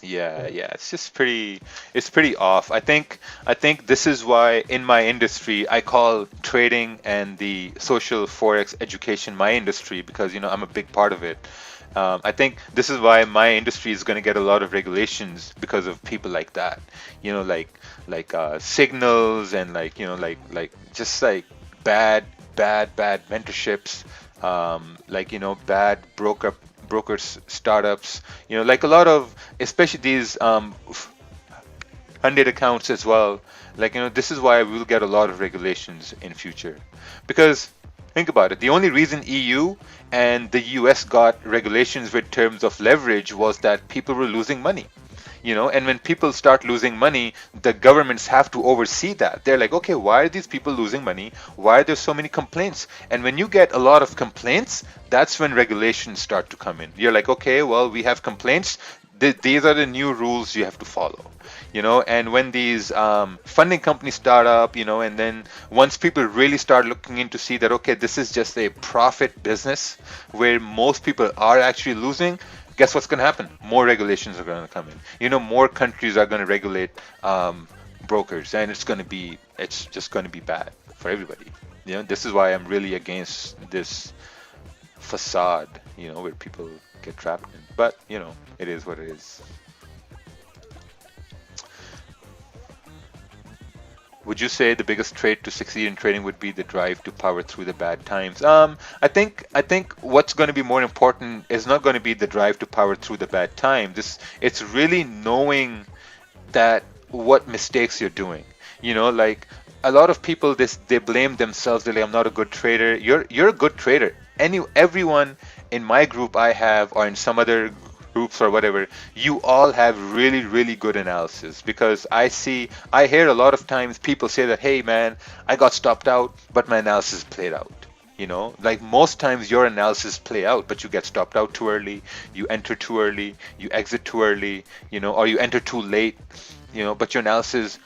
Yeah, yeah, it's pretty off. I think this is why in my industry I call trading and the social forex education my industry, because I'm a big part of it. I think this is why my industry is going to get a lot of regulations because of people like that. Like signals, and like just like bad bad mentorships, bad brokers startups, like a lot of, especially these funded accounts as well. Like, this is why we'll get a lot of regulations in future. Because think about it, the only reason EU and the US got regulations with terms of leverage was that people were losing money. And when people start losing money, the governments have to oversee that. They're like, okay, why are these people losing money? Why are there so many complaints? And when you get a lot of complaints, that's when regulations start to come in. You're like, okay, well, we have complaints. These are the new rules you have to follow. And when these funding companies start up, and then once people really start looking into see that, okay, this is just a profit business where most people are actually losing, guess what's going to happen? More regulations are going to come in. More countries are going to regulate brokers, and it's just going to be bad for everybody. This is why I'm really against this facade, where people get trapped in. But, it is what it is. Would you say the biggest trait to succeed in trading would be the drive to power through the bad times? I think what's going to be more important is not going to be the drive to power through the bad times. It's really knowing that what mistakes you're doing. Like a lot of people, they blame themselves. They're like, I'm not a good trader. You're a good trader. Everyone in my group I have, or in some other groups or whatever, you all have really, really good analysis, because I hear a lot of times people say that, hey man, I got stopped out, but my analysis played out. Like most times your analysis play out, but you get stopped out too early, you enter too early, you exit too early, or you enter too late, but your analysis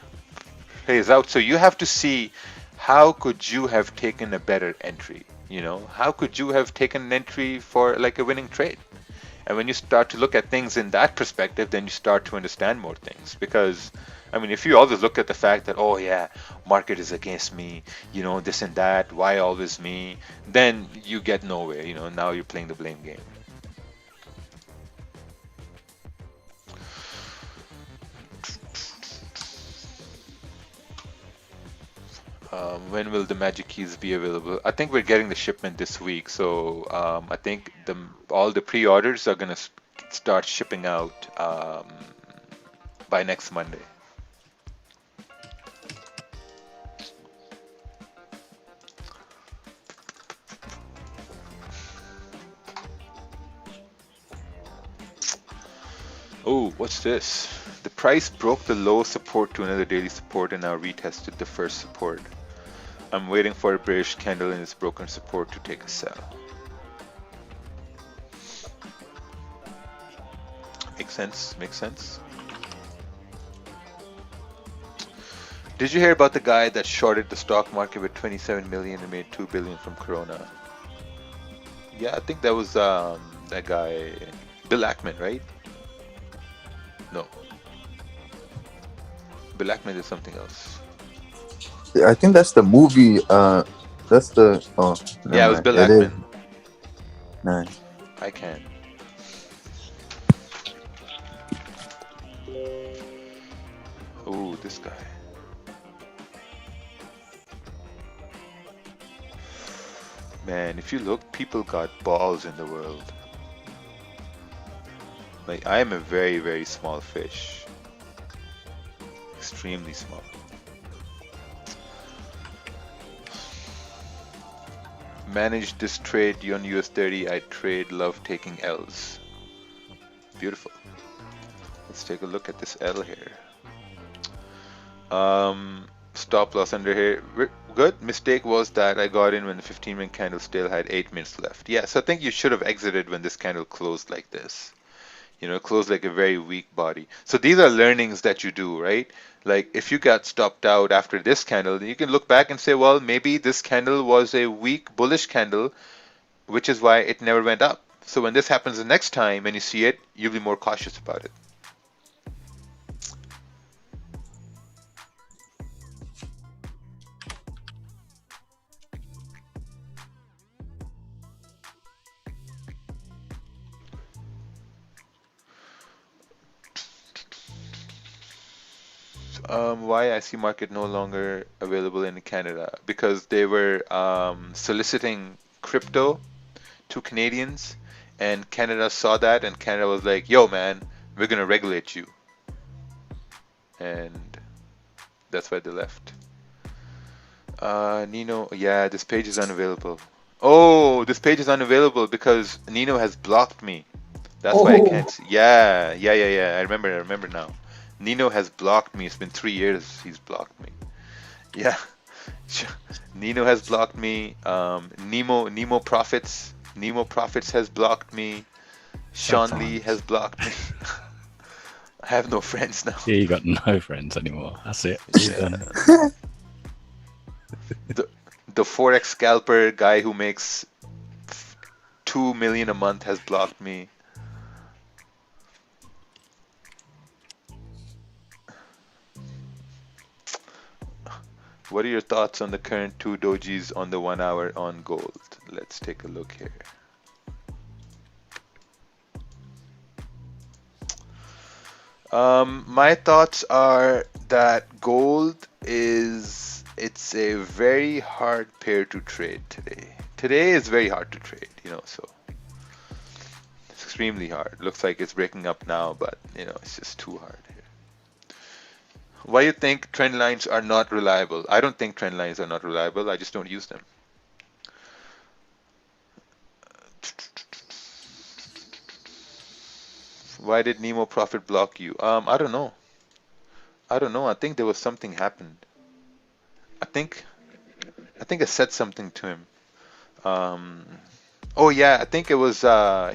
plays out. So you have to see, how could you have taken a better entry? How could you have taken an entry for like a winning trade? And when you start to look at things in that perspective, then you start to understand more things. Because, if you always look at the fact that, oh yeah, market is against me, this and that, why always me, then you get nowhere. Now you're playing the blame game. When will the magic keys be available? I think we're getting the shipment this week, so I think all the pre-orders are gonna start shipping out by next Monday. Oh, what's this? The price broke the low support to another daily support and now retested the first support. I'm waiting for a bearish candle in its broken support to take a sell. Makes sense, makes sense. Did you hear about the guy that shorted the stock market with 27 million and made 2 billion from Corona? Yeah, I think that was that guy, Bill Ackman, right? No. Bill Ackman is something else. I think that's the movie. That's the. Oh, yeah, it was Bill It Ackman. is. Nice. I can. Ooh, this guy. Man, if you look, people got balls in the world. Like, I am a very, very small fish. Extremely small. Manage this trade on US30. I trade, love taking L's. Beautiful. Let's take a look at this L here. Stop loss under here. Good. Mistake was that I got in when the 15-minute candle still had 8 minutes left. Yeah, so I think you should have exited when this candle closed like this. It closed like a very weak body. So these are learnings that you do, right? Like if you got stopped out after this candle, then you can look back and say, well, maybe this candle was a weak bullish candle, which is why it never went up. So when this happens the next time and you see it, you'll be more cautious about it. Why I see market no longer available in Canada? Because they were soliciting crypto to Canadians, and Canada saw that, and Canada was like, "Yo, man, we're gonna regulate you," and that's why they left. Nino, yeah, this page is unavailable. Oh, this page is unavailable because Nino has blocked me. That's why I Oh, can't see. Yeah, yeah, yeah, yeah. I remember now. Nino has blocked me. It's been 3 years he's blocked me. Yeah. Nino has blocked me. Nemo Profits has blocked me. Sean Lee Sometimes. has blocked me. I have no friends now. Yeah, you got no friends anymore. That's it. You're Yeah. done. The Forex scalper guy who makes 2 million a month has blocked me. What are your thoughts on the current two dojis on the 1 hour on gold? Let's take a look here. My thoughts are that gold it's a very hard pair to trade today. Today is very hard to trade, so it's extremely hard. Looks like it's breaking up now, but it's just too hard here. Why you think trend lines are not reliable? I don't think trend lines are not reliable. I just don't use them. Why did Nemo Profit block you? I don't know. I think there was something happened. I think I said something to him. Um, oh yeah, I think it was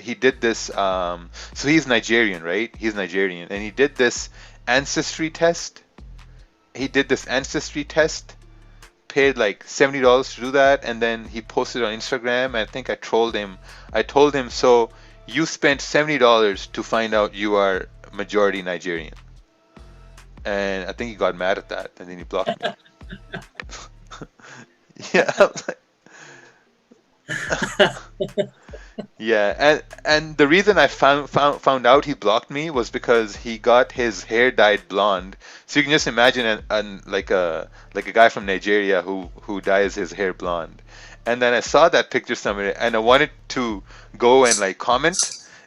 he did this. So he's Nigerian, right? He's Nigerian, and he did this ancestry test. He did this ancestry test, paid like $70 to do that, and then he posted on Instagram. And I think I trolled him. I told him, so you spent $70 to find out you are majority Nigerian, and I think he got mad at that, and then he blocked me. Yeah, I'm like, yeah, and the reason I found out he blocked me was because he got his hair dyed blonde. So you can just imagine like a guy from Nigeria who dyes his hair blonde. And then I saw that picture somewhere, and I wanted to go and like comment.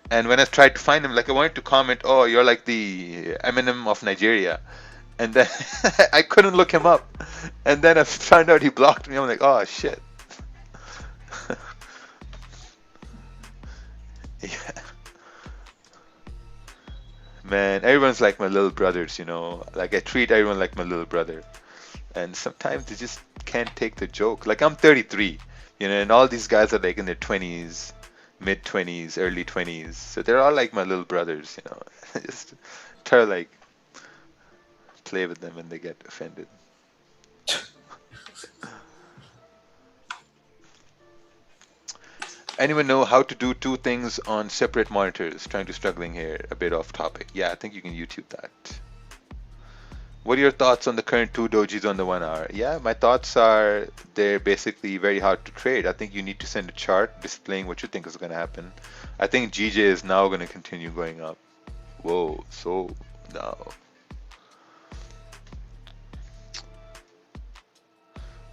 And when I tried to find him, like I wanted to comment, "Oh, you're like the Eminem of Nigeria." And then I couldn't look him up. And then I found out he blocked me. I'm like, "Oh shit." Yeah. Man, everyone's like my little brothers. Like I treat everyone like my little brother. And sometimes they just can't take the joke. Like I'm 33, and all these guys are like in their 20s, mid 20s, early 20s. So they're all like my little brothers. I just try to like play with them and they get offended. Anyone know how to do two things on separate monitors? Trying to struggling here, a bit off topic. Yeah, I think you can YouTube that. What are your thoughts on the current two dojis on the 1 hour? Yeah, my thoughts are they're basically very hard to trade. I think you need to send a chart displaying what you think is going to happen. I think GJ is now going to continue going up. Whoa, so now.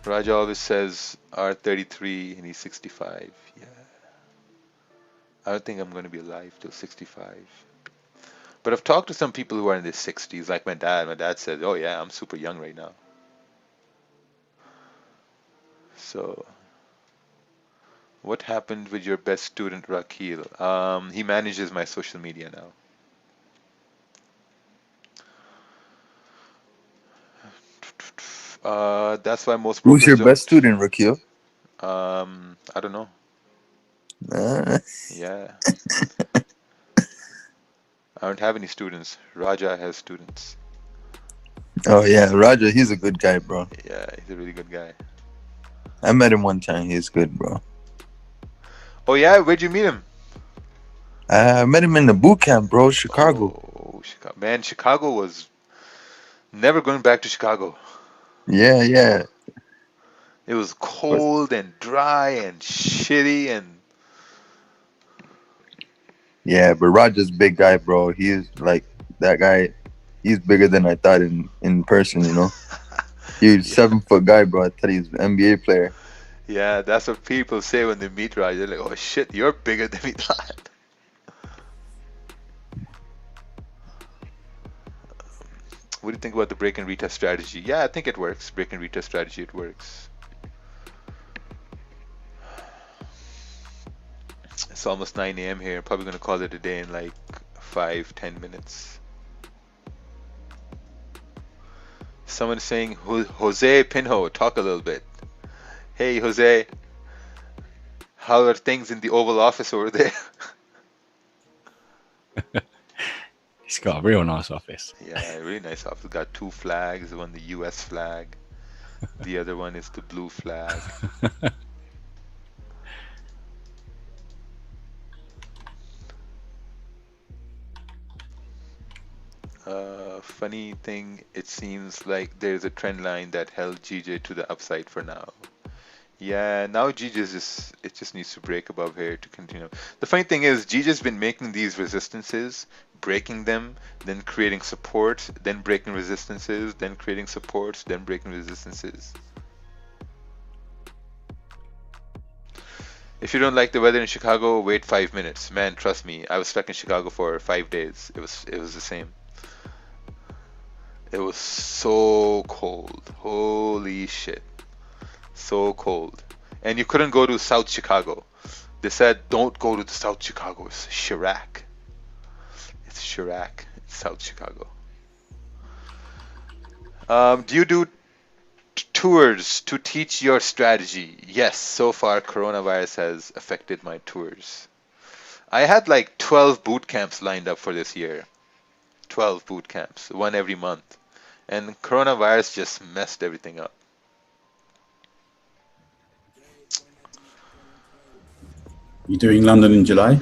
Raja always says R33 and he's 65. Yeah. I don't think I'm going to be alive till 65. But I've talked to some people who are in their 60s, like my dad. My dad said, "Oh yeah, I'm super young right now." So, what happened with your best student, Rakeel? He manages my social media now. That's why most Who's brokers your best don't. student, Rakeel? I don't know. Uh, Yeah. I don't have any students. Raja has students. Oh yeah, Roger, he's a good guy, bro. Yeah, he's a really good guy. I met him one time. He's good, bro. Oh yeah, where'd you meet him? I met him in the boot camp, bro, Chicago. Oh, Chicago. Man, Chicago was never going back to Chicago. Yeah, yeah. It was cold and dry and shitty and Yeah, but Roger's big guy, bro. He is like that guy. He's bigger than I thought in person. You know, he's yeah. 7 foot guy, bro. I thought he's an NBA player. Yeah, that's what people say when they meet Raj. They're like, "Oh shit, you're bigger than we thought." What do you think about the break and retest strategy? Yeah, I think it works. Break and retest strategy, it works. It's almost 9 a.m. here. Probably gonna call it a day in like 5-10 minutes. Someone saying, Jose Pinho, talk a little bit. Hey, Jose, how are things in the Oval Office over there? He's got a real nice office. Yeah, really nice office. Got 2 flags. One the U.S. flag. The other one is the blue flag. Funny thing, it seems like there's a trend line that held GJ to the upside for now. Yeah, now GJ's it just needs to break above here to continue. The funny thing is, GJ's been making these resistances, breaking them, then creating support, then breaking resistances, then creating supports, then breaking resistances. If you don't like the weather in Chicago, wait 5 minutes. Man, trust me, I was stuck in Chicago for 5 days. It was the same. It was so cold. Holy shit. So cold. And you couldn't go to South Chicago. They said, don't go to the South Chicago. It's Chirac. It's Chirac. It's South Chicago. Do you do tours to teach your strategy? Yes, so far coronavirus has affected my tours. I had like 12 boot camps lined up for this year. 12 boot camps, one every month. And coronavirus just messed everything up. You doing London in July?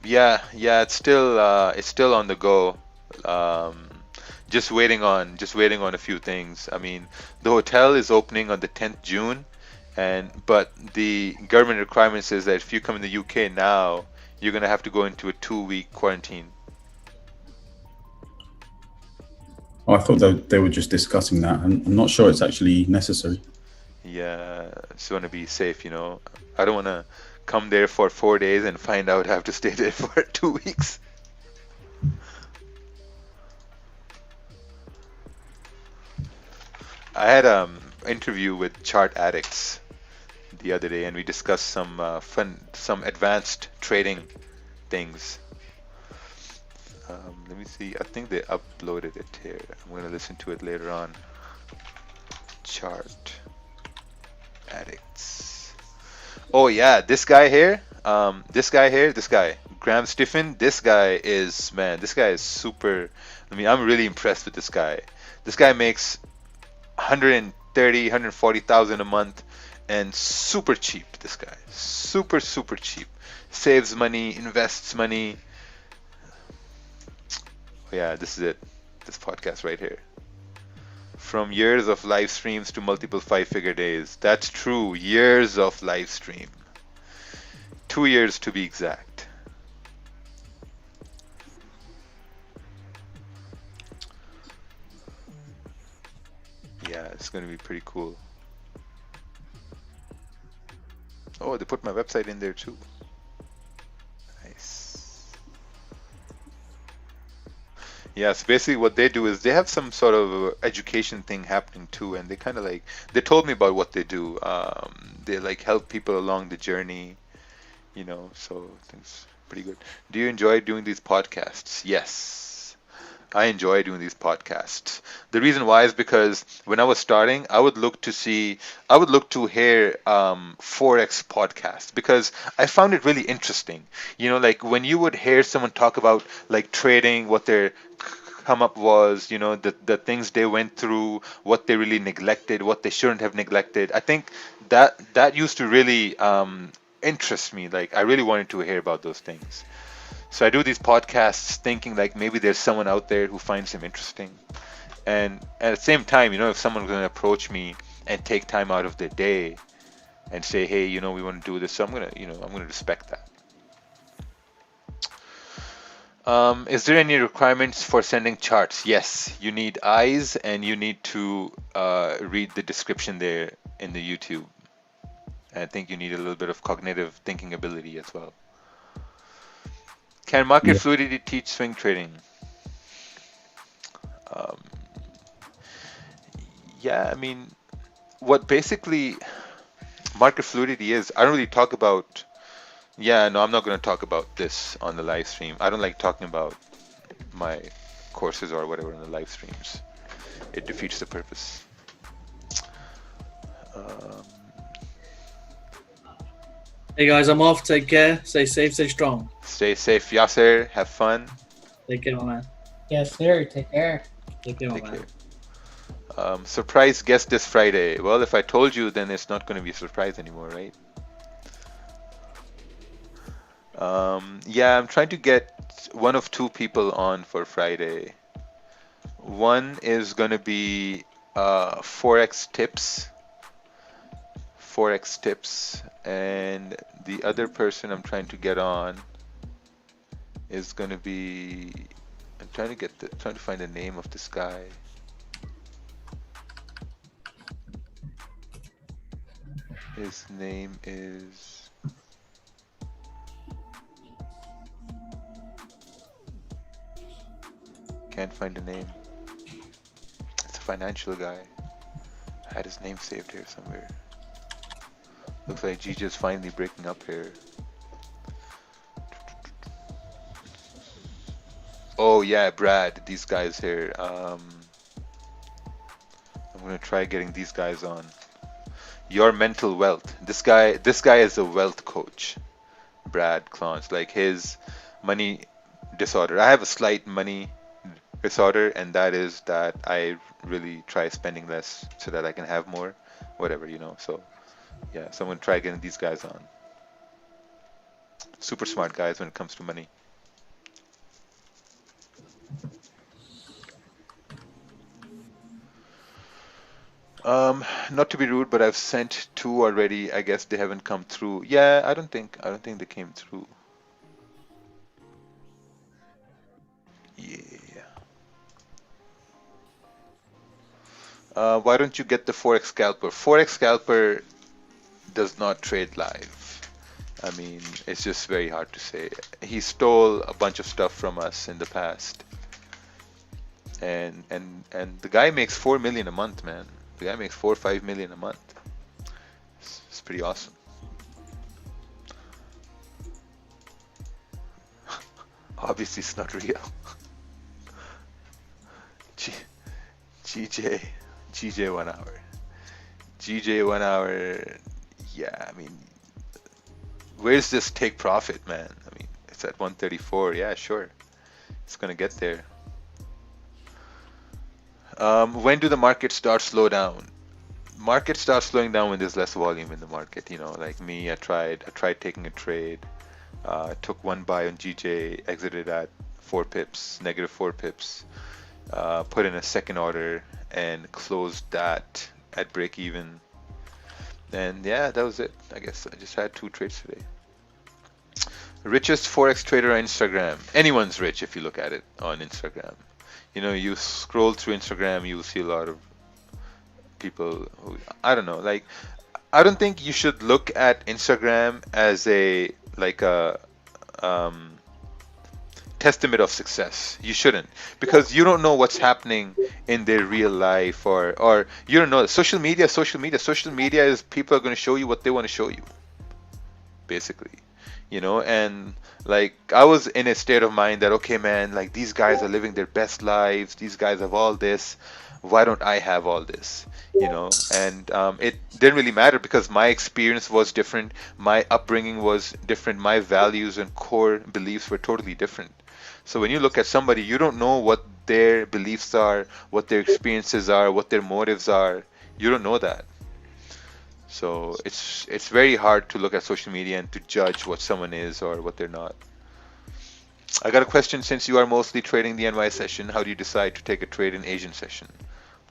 Yeah, it's still on the go. Um, just waiting on a few things. I mean, the hotel is opening on the 10th June, but the government requirement says that if you come in the UK now, you're gonna have to go into a 2-week quarantine. Oh, I thought they were just discussing that. I'm not sure it's actually necessary. Yeah, just want to be safe, you know. I don't want to come there for 4 days and find out I have to stay there for 2 weeks. I had an interview with chart addicts the other day, and we discussed some some advanced trading things. Let me see. I think they uploaded it here. I'm gonna listen to it later on. Chart addicts. Oh yeah, this guy here. This guy, Graham Stephen. This guy is super. I mean, I'm really impressed with this guy. This guy makes 130, 140,000 a month, and super cheap. This guy, super cheap. Saves money, invests money. Yeah, this is it. This podcast right here. From years of live streams to multiple 5-figure days. That's true. Years of live stream. 2 years to be exact. Yeah, it's going to be pretty cool. Oh, they put my website in there too. Nice. Yeah, so basically what they do is they have some sort of education thing happening too, and they kind of like, they told me about what they do. They like help people along the journey, you know, so I think it's pretty good. Do you enjoy doing these podcasts? Yes. I enjoy doing these podcasts. The reason why is because when I was starting, I would look to hear Forex podcasts because I found it really interesting. Like when you would hear someone talk about like trading, what their come up was, the things they went through, what they really neglected, what they shouldn't have neglected. I think that used to really interest me. Like I really wanted to hear about those things. So I do these podcasts thinking like maybe there's someone out there who finds them interesting. And at the same time, if someone's going to approach me and take time out of their day and say, hey, we want to do this, so I'm going to respect that. Is there any requirements for sending charts? Yes, you need eyes and you need to read the description there in the YouTube. And I think you need a little bit of cognitive thinking ability as well. Can market Yeah. fluidity teach swing trading? Um, yeah, I mean, what basically market fluidity is, I don't really talk about. Yeah, no, I'm not going to talk about this on the live stream. I don't like talking about my courses or whatever on the live streams. It defeats the purpose. Um, Hey guys, I'm off. Take care. Stay safe, stay strong. Stay safe, Yasser. Have fun. Take care, my man. Yes, sir. Take care. Take care, my Take man. care. Surprise guest this Friday. Well, if I told you, then it's not going to be a surprise anymore, right? Yeah, I'm trying to get one of two people on for Friday. One is going to be Forex tips, and the other person I'm trying to get on is going to be. I'm trying to find the name of this guy. His name is. Can't find the name. It's a financial guy. I had his name saved here somewhere. Looks like GJ's finally breaking up here. Oh yeah, Brad. These guys here. I'm gonna try getting these guys on. Your mental wealth. This guy is a wealth coach. Brad Clons. Like his money disorder. I have a slight money disorder, and that is that I really try spending less so that I can have more, whatever, so yeah, so I'm gonna try getting these guys on. Super smart guys when it comes to money. Not to be rude, but I've sent two already. I guess they haven't come through. Yeah, I don't think they came through. Yeah. Why don't you get the Forex Scalper? Forex Scalper does not trade live. I mean, it's just very hard to say. He stole a bunch of stuff from us in the past. And the guy makes 4 million a month, man. The guy makes 4 or 5 million a month. It's pretty awesome. Obviously, it's not real. GJ 1 hour. GJ 1 hour. Yeah, I mean, where's this take profit, man? I mean, it's at 134. Yeah, sure. It's gonna get there. When do the markets start slow down? Market starts slowing down when there's less volume in the market. Like me, I tried taking a trade. Took one buy on GJ, exited at 4 pips, negative 4 pips. Put in a second order and closed that at break even. And yeah, that was it. I guess I just had 2 trades today. Richest Forex trader on Instagram. Anyone's rich if you look at it on Instagram. You scroll through Instagram, you will see a lot of people who, I don't know, like, I don't think you should look at Instagram as a testament of success. You shouldn't, because you don't know what's happening in their real life, or you don't know. Social media is people are going to show you what they want to show you, basically. and like I was in a state of mind that, okay, man, like these guys are living their best lives, these guys have all this, why don't I have all this? And it didn't really matter because my experience was different, my upbringing was different, my values and core beliefs were totally different. So when you look at somebody, you don't know what their beliefs are, what their experiences are, what their motives are. You don't know that. So it's very hard to look at social media and to judge what someone is or what they're not. I got a question. Since you are mostly trading the NY session, how do you decide to take a trade in Asian session?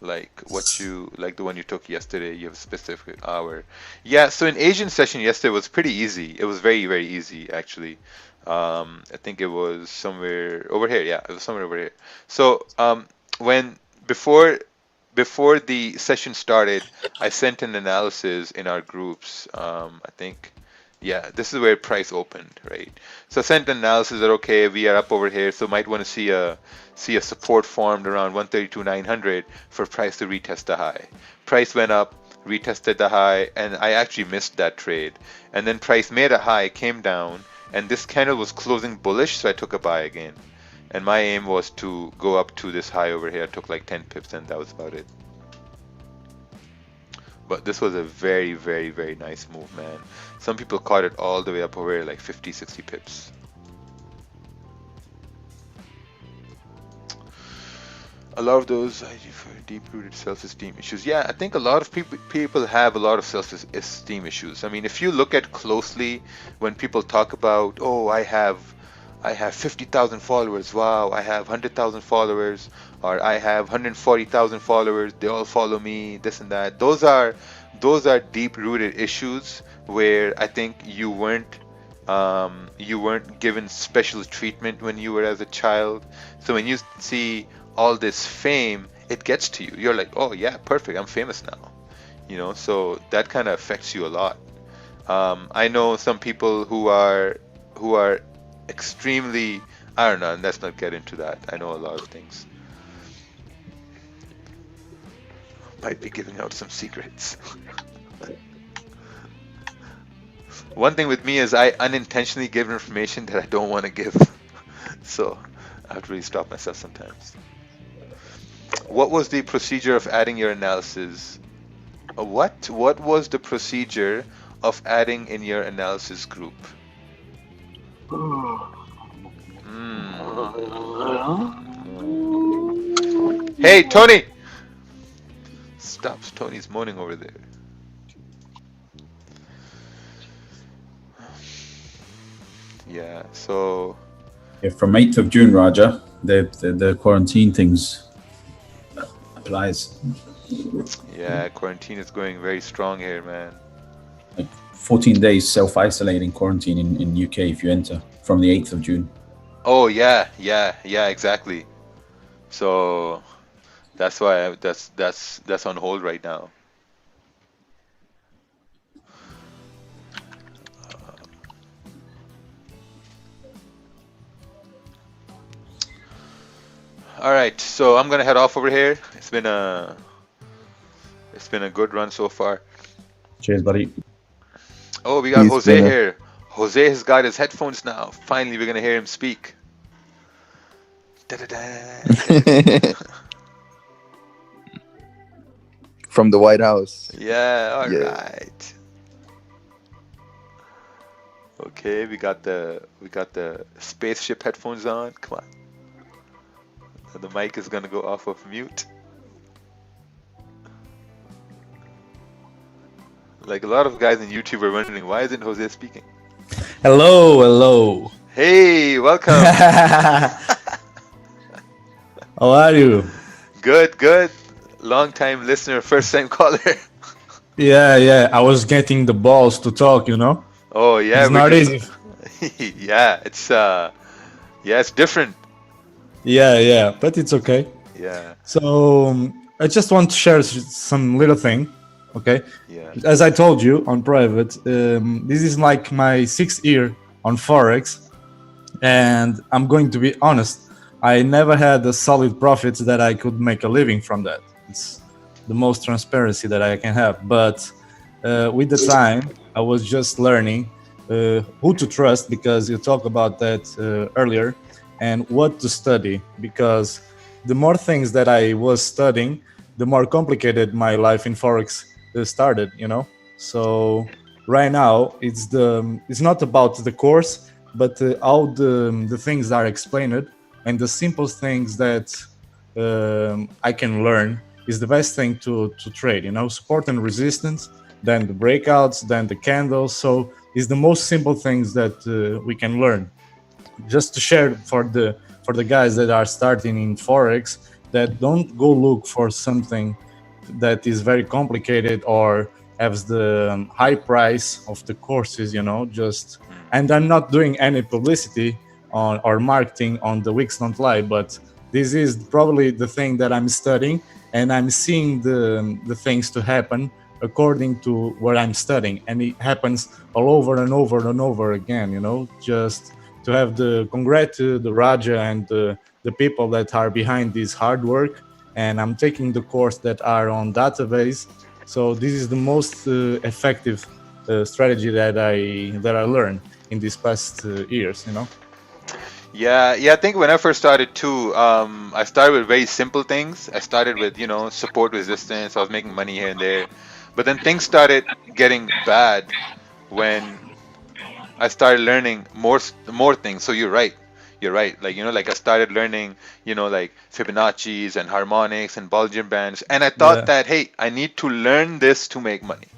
Like the one you took yesterday, you have a specific hour. Yeah, so in Asian session yesterday was pretty easy. It was very, very easy actually. I think it was somewhere over here. Yeah, it was somewhere over here. So when before the session started, I sent an analysis in our groups. I think, yeah, this is where price opened, right? So I sent an analysis that, okay, we are up over here, so might want to see a support formed around 132,900 for price to retest the high. Price went up, retested the high, and I actually missed that trade. And then price made a high, came down, and this candle was closing bullish, so I took a buy again. And my aim was to go up to this high over here. I took like 10 pips and that was about it. But this was a very, very, very nice move, man. Some people caught it all the way up over here, like 50, 60 pips. A lot of those deep-rooted self-esteem issues. Yeah, I think a lot of people have a lot of self-esteem issues. I mean, if you look at closely when people talk about, oh, I have 50,000 followers. Wow, I have 100,000 followers, or I have 140,000 followers. They all follow me. This and that. Those are deep-rooted issues where I think you weren't given special treatment when you were as a child. So when you see all this fame, it gets to you. You're like, oh yeah, perfect. I'm famous now. So that kind of affects you a lot. I know some people who are extremely, I don't know, and let's not get into that. I know a lot of things. Might be giving out some secrets. One thing with me is I unintentionally give information that I don't want to give. So I have to really stop myself sometimes. What was the procedure of adding your analysis? What was the procedure of adding in your analysis group? Hey, Tony! Stop, Tony's moaning over there. Yeah, so... Yeah, from 8th of June, Raja, the quarantine things applies. Yeah, quarantine is going very strong here, man. 14 days self-isolating quarantine in UK if you enter from the 8th of June. Oh yeah, exactly. So that's why that's on hold right now. All right, so I'm gonna head off over here. It's been a good run so far. Cheers, buddy. Oh, we got Peace, Jose brother. here. Jose has got his headphones now. Finally, we're gonna hear him speak. Da-da-da. From the White House. Yeah, all Yeah. right. Okay, we got the spaceship headphones on. Come on. The mic is gonna go off of mute. Like a lot of guys on YouTube are wondering, why isn't Jose speaking? Hello. Hey, welcome. How are you? Good. Long time listener, first time caller. Yeah. I was getting the balls to talk, Oh yeah, It's not easy. Yeah, it's different. Yeah, but it's okay. Yeah, So I just want to share some little thing, okay? yeah. As I told you on private, this is like my 6th year on Forex, and I'm going to be honest, I never had a solid profit that I could make a living from that. It's the most transparency that I can have. But with the time, I was just learning who to trust, because you talked about that earlier, and what to study, because the more things that I was studying, the more complicated my life in Forex started, you know. So right now it's not about the course, but how the things are explained, and the simple things that I can learn is the best thing to trade, you know. Support and resistance, then the breakouts, then the candles. So it's the most simple things that we can learn. Just to share for the guys that are starting in Forex, that don't go look for something that is very complicated or has the high price of the courses, you know. Just, and I'm not doing any publicity on or marketing on the Weeks Don't Lie, but this is probably the thing that I'm studying, and I'm seeing the things to happen according to what I'm studying, and it happens all over and over and over again, you know. Just to have the congrats to the Raja and the people that are behind this hard work. And I'm taking the course that are on database. So this is the most effective strategy that I learned in these past years, you know. Yeah, I think when I first started too, I started with very simple things. I started with, you know, support resistance. I was making money here and there. But then things started getting bad when I started learning more things. So you're right. You're right. Like, you know, like I started learning, you know, like Fibonacci's and harmonics and Bollinger Bands. And I thought Yeah, that, hey, I need to learn this to make money.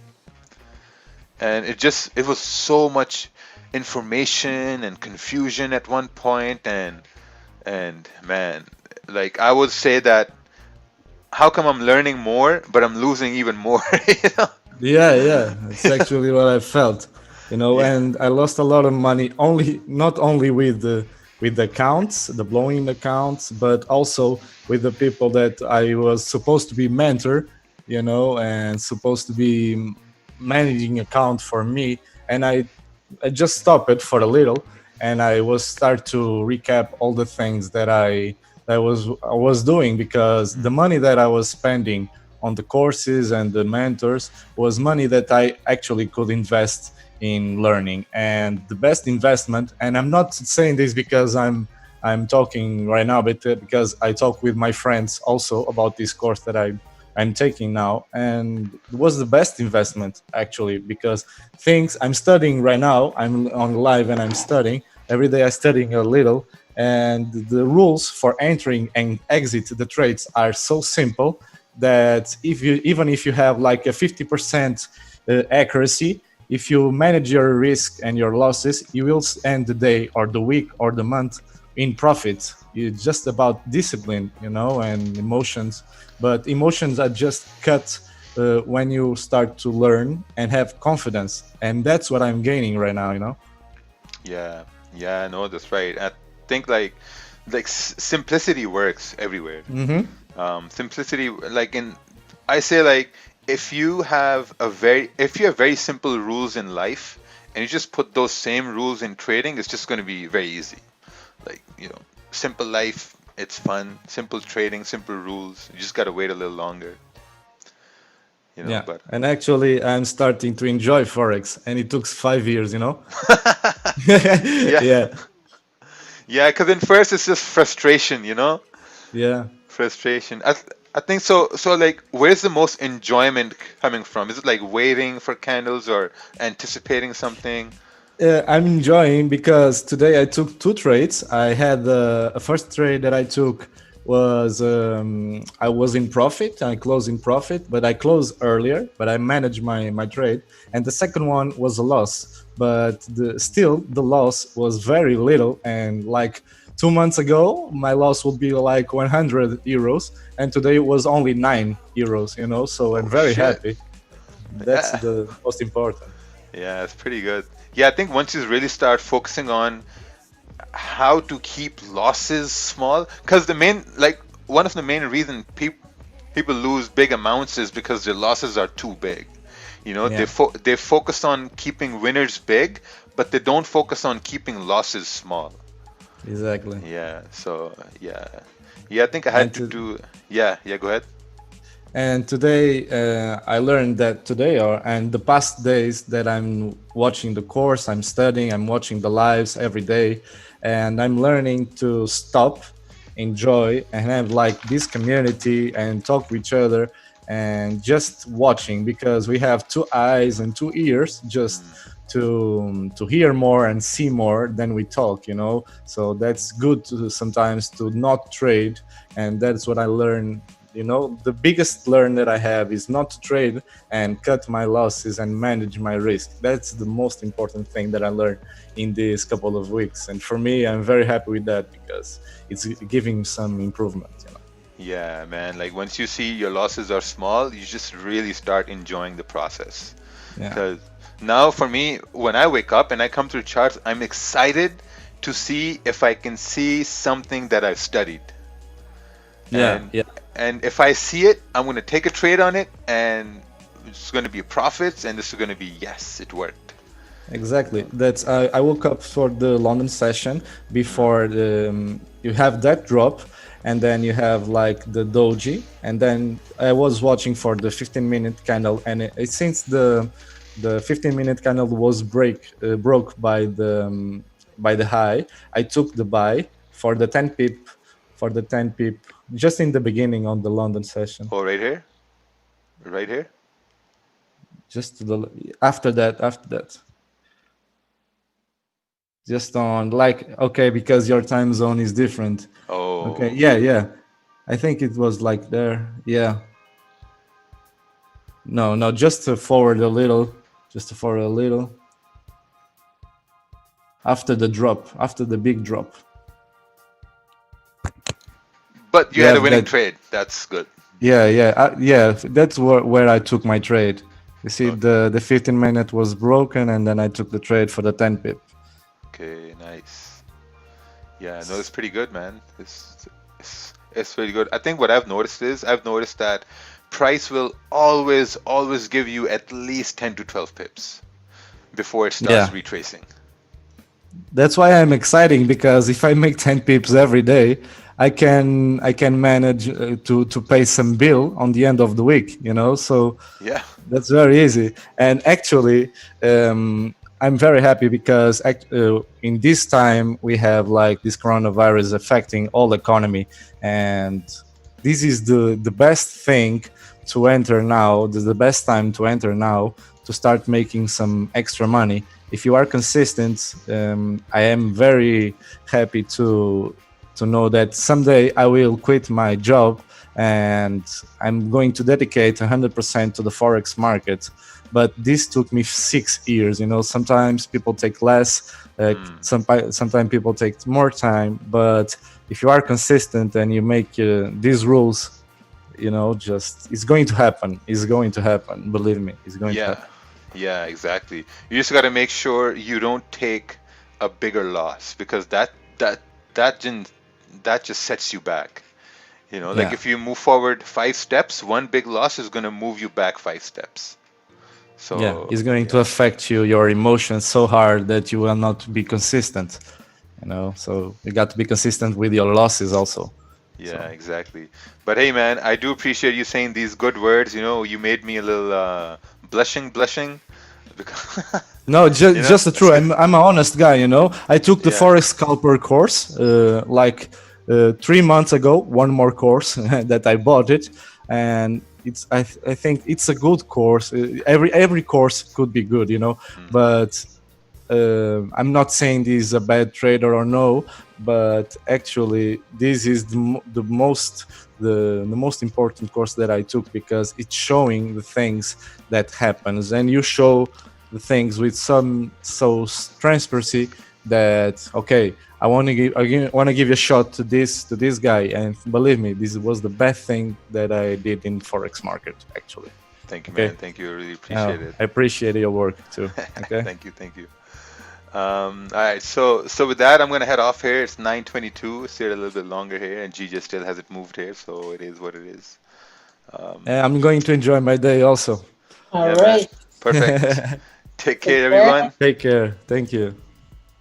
And it was so much information and confusion at one point. And man, like I would say that how come I'm learning more, but I'm losing even more, you know? yeah. It's actually what I felt, you know. Yeah. And I lost a lot of money, only not only with the accounts, the blowing accounts, but also with the people that I was supposed to be mentor, you know, and supposed to be managing account for me. And I just stopped it for a little, and I was start to recap all the things that I was doing, because the money that I was spending on the courses and the mentors was money that I actually could invest in learning. And the best investment, and I'm not saying this because I'm talking right now, but because I talk with my friends also about this course that I'm taking now, and it was the best investment actually, because things I'm studying right now, I'm on live and I'm studying every day. I'm studying a little, and the rules for entering and exit the trades are so simple that even if you have like a 50% accuracy, if you manage your risk and your losses, you will end the day or the week or the month in profit. It's just about discipline, you know, and emotions. But emotions are just cut when you start to learn and have confidence, and that's what I'm gaining right now, you know. Yeah, no, that's right. I think like simplicity works everywhere. Mm-hmm. Simplicity, like in, I say like if you have very simple rules in life and you just put those same rules in trading, it's just going to be very easy. Like, you know, simple life, it's fun. Simple trading, simple rules. You just got to wait a little longer, you know, Yeah, but and actually I'm starting to enjoy Forex, and it took 5 years, you know. yeah, Yeah, yeah, because in first it's just frustration, you know? yeah. Frustration. I think so. So like, where's the most enjoyment coming from? Is it like waiting for candles or anticipating something? I'm enjoying, because today I took two trades. I had a first trade that I took was I was in profit. I closed in profit, but I closed earlier. But I managed my trade, and the second one was a loss. But still the loss was very little, and like 2 months ago my loss would be like 100 euros, and today it was only 9 euros. You know, so I'm Oh very shit. happy. That's Yeah. the most important. Yeah, it's pretty good. Yeah, I think once you really start focusing on how to keep losses small, because one of the main reason people lose big amounts is because their losses are too big. You know, Yeah, they focus on keeping winners big, but they don't focus on keeping losses small. exactly. Yeah, so yeah, I think I had And to do. Yeah, go ahead. And today I learned that today, and the past days that I'm watching the course, I'm studying, I'm watching the lives every day, and I'm learning to stop, enjoy, and have like this community and talk to each other and just watching, because we have two eyes and two ears just to hear more and see more than we talk, you know. So that's good to sometimes to not trade, and that's what I learned. You know, the biggest learn that I have is not to trade and cut my losses and manage my risk. That's the most important thing that I learned in these couple of weeks. And for me, I'm very happy with that because it's giving some improvement, you know. Yeah, man. Like once you see your losses are small, you just really start enjoying the process. Yeah. Because now for me, when I wake up and I come through charts, I'm excited to see if I can see something that I've studied. Yeah. And, Yeah. and if I see it, I'm going to take a trade on it, and it's going to be profits, and this is going to be, yes, it worked. Exactly. That's I woke up for the London session before you have that drop, and then you have like the doji, and then I was watching for the 15-minute candle, and since the 15-minute candle was broke by the high, I took the buy for the 10 pip just in the beginning on the London session. Oh, right here? Right here? Just after that. Just on like, okay, because your time zone is different. Oh. Okay, yeah. I think it was like there. Yeah. No, just to forward a little. After the drop, after the big drop. But you had a winning trade. That's good. Yeah. That's where I took my trade. You see, the 15-minute was broken, and then I took the trade for the 10 pip. Okay, nice. Yeah, no, it's pretty good, man. It's pretty good. I think what I've noticed that price will always give you at least 10 to 12 pips before it starts retracing. That's why I'm exciting, because if I make 10 pips every day, I can manage to pay some bill on the end of the week, you know. So yeah, that's very easy. And actually, I'm very happy because in this time we have like this coronavirus affecting all economy, and this is the best thing to enter now. This is the best time to enter now to start making some extra money. If you are consistent, I am very happy to know that someday I will quit my job and I'm going to dedicate 100% to the Forex market. But this took me 6 years. You know, sometimes people take less, sometimes people take more time. But if you are consistent and you make these rules, you know, just it's going to happen. It's going to happen. Believe me, it's going to happen. Yeah, exactly. You just got to make sure you don't take a bigger loss, because that just sets you back. You know, like if you move forward 5 steps, one big loss is going to move you back 5 steps. So it's going to affect your emotions so hard that you will not be consistent. You know, so you got to be consistent with your losses also. Yeah, exactly. But hey, man, I do appreciate you saying these good words. You know, you made me a little blushing. No, just the truth. I'm an honest guy. You know, I took the Forex Scalper course like 3 months ago. One more course that I bought it, and it's I think it's a good course. Every course could be good, you know, but I'm not saying this is a bad trader or no, but actually this is the most important course that I took, because it's showing the things that happens, and you show the things with some transparency that okay, I want to give a shot to this guy, and believe me, this was the best thing that I did in Forex market actually. Thank you, man. Thank you. I really appreciate it. I appreciate your work too. Okay. Thank you. All right, so with that, I'm gonna head off here. It's 9:22. Stayed a little bit longer here, and GJ still hasn't moved here, so it is what it is. I'm going to enjoy my day also. All right. Perfect. Take care, everyone. Take care. Thank you.